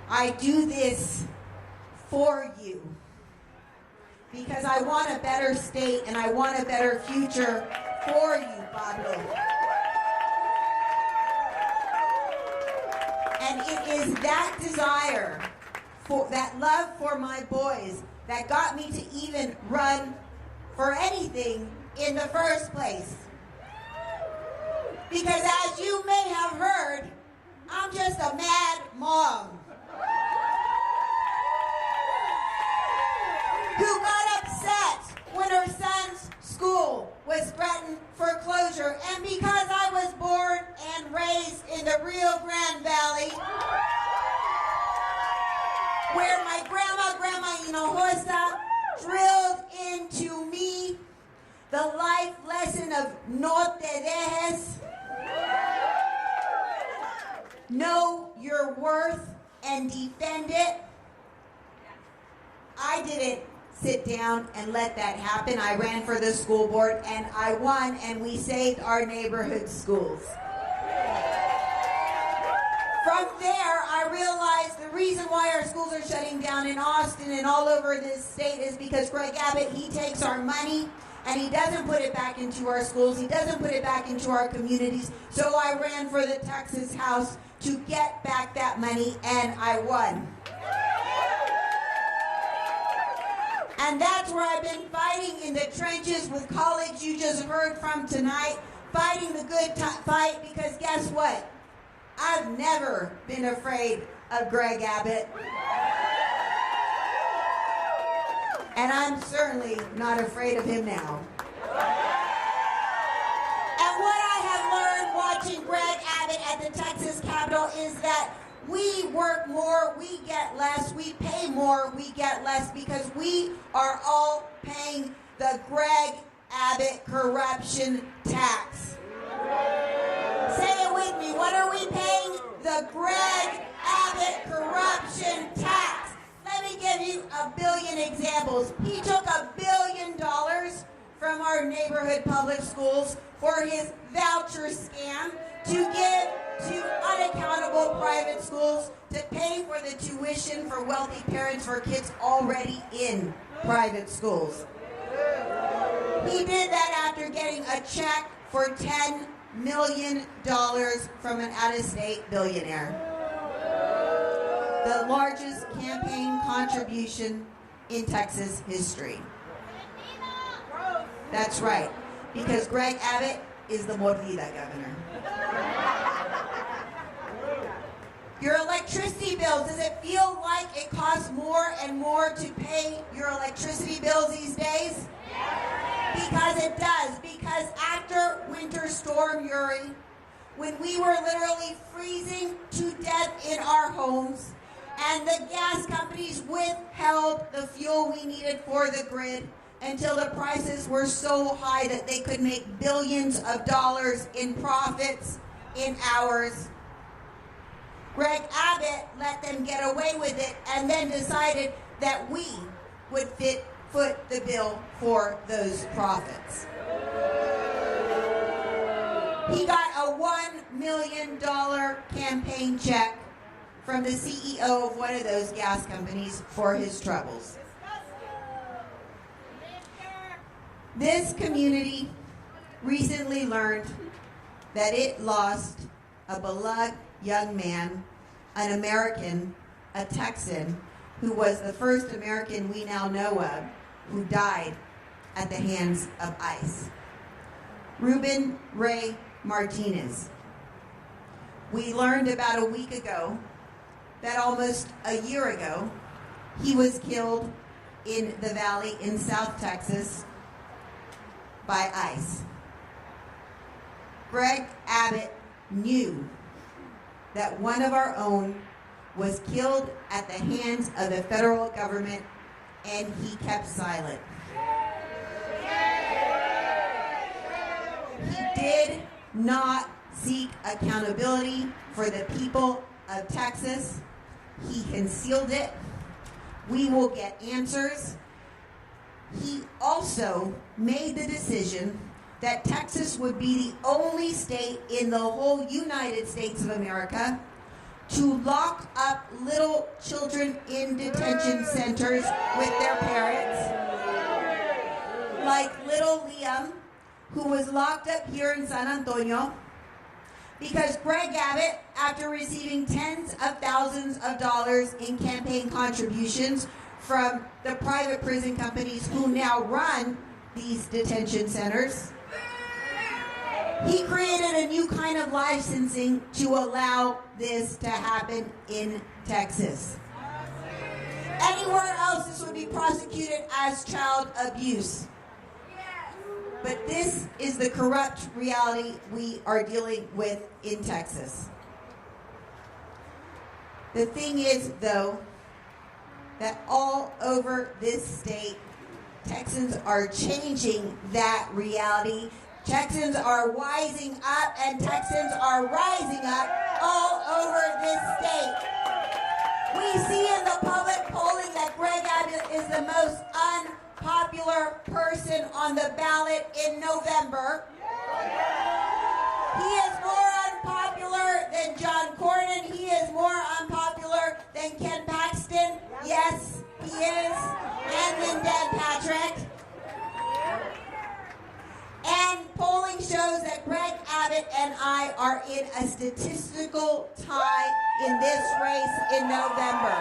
I do this for you because I want a better state and I want a better future for you, Pablo. And it is that desire, for that love for my boys, that got me to even run for anything in the first place. Because as you may have heard, I'm just a mad mom who got upset when her son's school was threatened for closure. And because I was born and raised in the Rio Grande Valley, where my Grandma Hinojosa drilled into me the life lesson of no te dejes, know your worth and defend it. I didn't sit down and let that happen. I ran for the school board and I won, and we saved our neighborhood schools. From there, I realized the reason why our schools are shutting down in Austin and all over this state is because Greg Abbott, he takes our money and he doesn't put it back into our schools. He doesn't put it back into our communities. So I ran for the Texas House to get back that money, and I won. And that's where I've been fighting in the trenches with colleagues you just heard from tonight, fighting the good fight, because guess what? I've never been afraid of Greg Abbott. And I'm certainly not afraid of him now. And what I have learned watching Greg Abbott at the Texas Capitol is that we work more, we get less. We pay more, we get less, because we are all paying the Greg Abbott corruption tax. Say it with me. What are we paying? The Greg Abbott corruption tax. Let me give you a billion examples. He took $1 billion from our neighborhood public schools for his voucher scam to give to unaccountable private schools to pay for the tuition for wealthy parents for kids already in private schools. He did that after getting a check for $10 million from an out-of-state billionaire. The largest campaign contribution in Texas history. That's right, because Greg Abbott is the Mordida governor. Your electricity bills, does it feel like it costs more and more to pay your electricity bills these days? Because it does. Because after Winter Storm Uri, when we were literally freezing to death in our homes, and the gas companies withheld the fuel we needed for the grid until the prices were so high that they could make billions of dollars in profits in hours, Greg Abbott let them get away with it and then decided that we would foot the bill for those profits. He got a $1 million campaign check from the CEO of one of those gas companies for his troubles. This community recently learned that it lost a beloved young man, an American, a Texan, who was the first American we now know of who died at the hands of ICE. Ruben Ray Martinez. We learned about a week ago that almost a year ago, he was killed in the valley in South Texas by ICE. Greg Abbott knew that one of our own was killed at the hands of the federal government, and he kept silent. He did not seek accountability for the people of Texas. He concealed it. We will get answers. He also made the decision that Texas would be the only state in the whole United States of America to lock up little children in detention centers with their parents, like little Liam, who was locked up here in San Antonio, because Greg Abbott, after receiving tens of thousands of dollars in campaign contributions from the private prison companies who now run these detention centers, he created a new kind of licensing to allow this to happen in Texas. Anywhere else, this would be prosecuted as child abuse. But this is the corrupt reality we are dealing with in Texas. The thing is, though, that all over this state, Texans are changing that reality. Texans are wising up, and Texans are rising up all over this state. We see in the public polling that Greg Abbott is the most unpopular person on the ballot in November. He is more unpopular than John Cornyn. He is more unpopular than Ken Paxton. Yes, he is. And then Dan Patrick. And polling shows that Greg Abbott and I are in a statistical tie in this race in November.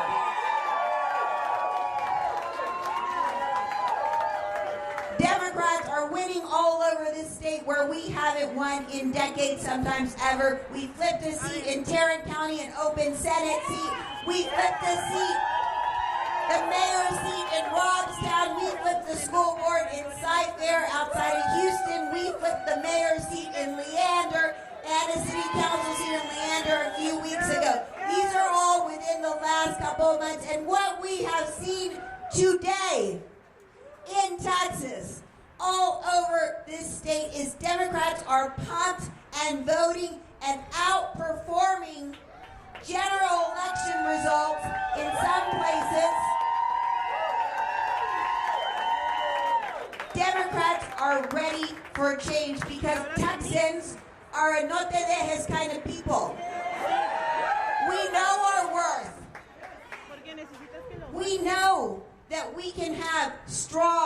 Democrats are winning all over this state where we haven't won in decades, sometimes ever. We flipped a seat in Tarrant County, an open Senate seat. We flipped a seat, the mayor's seat in Robstown. We flipped the school board in Cy-Fair outside of Houston. We flipped the mayor's seat in Leander and a city council seat in Leander a few weeks ago. These are all within the last couple of months. And what we have seen today in Texas, all over this state, is Democrats are pumped and voting and outperforming general election results in some places. Democrats are ready for change because Texans are a no te dejes kind of people. We know our worth. We know that we can have strong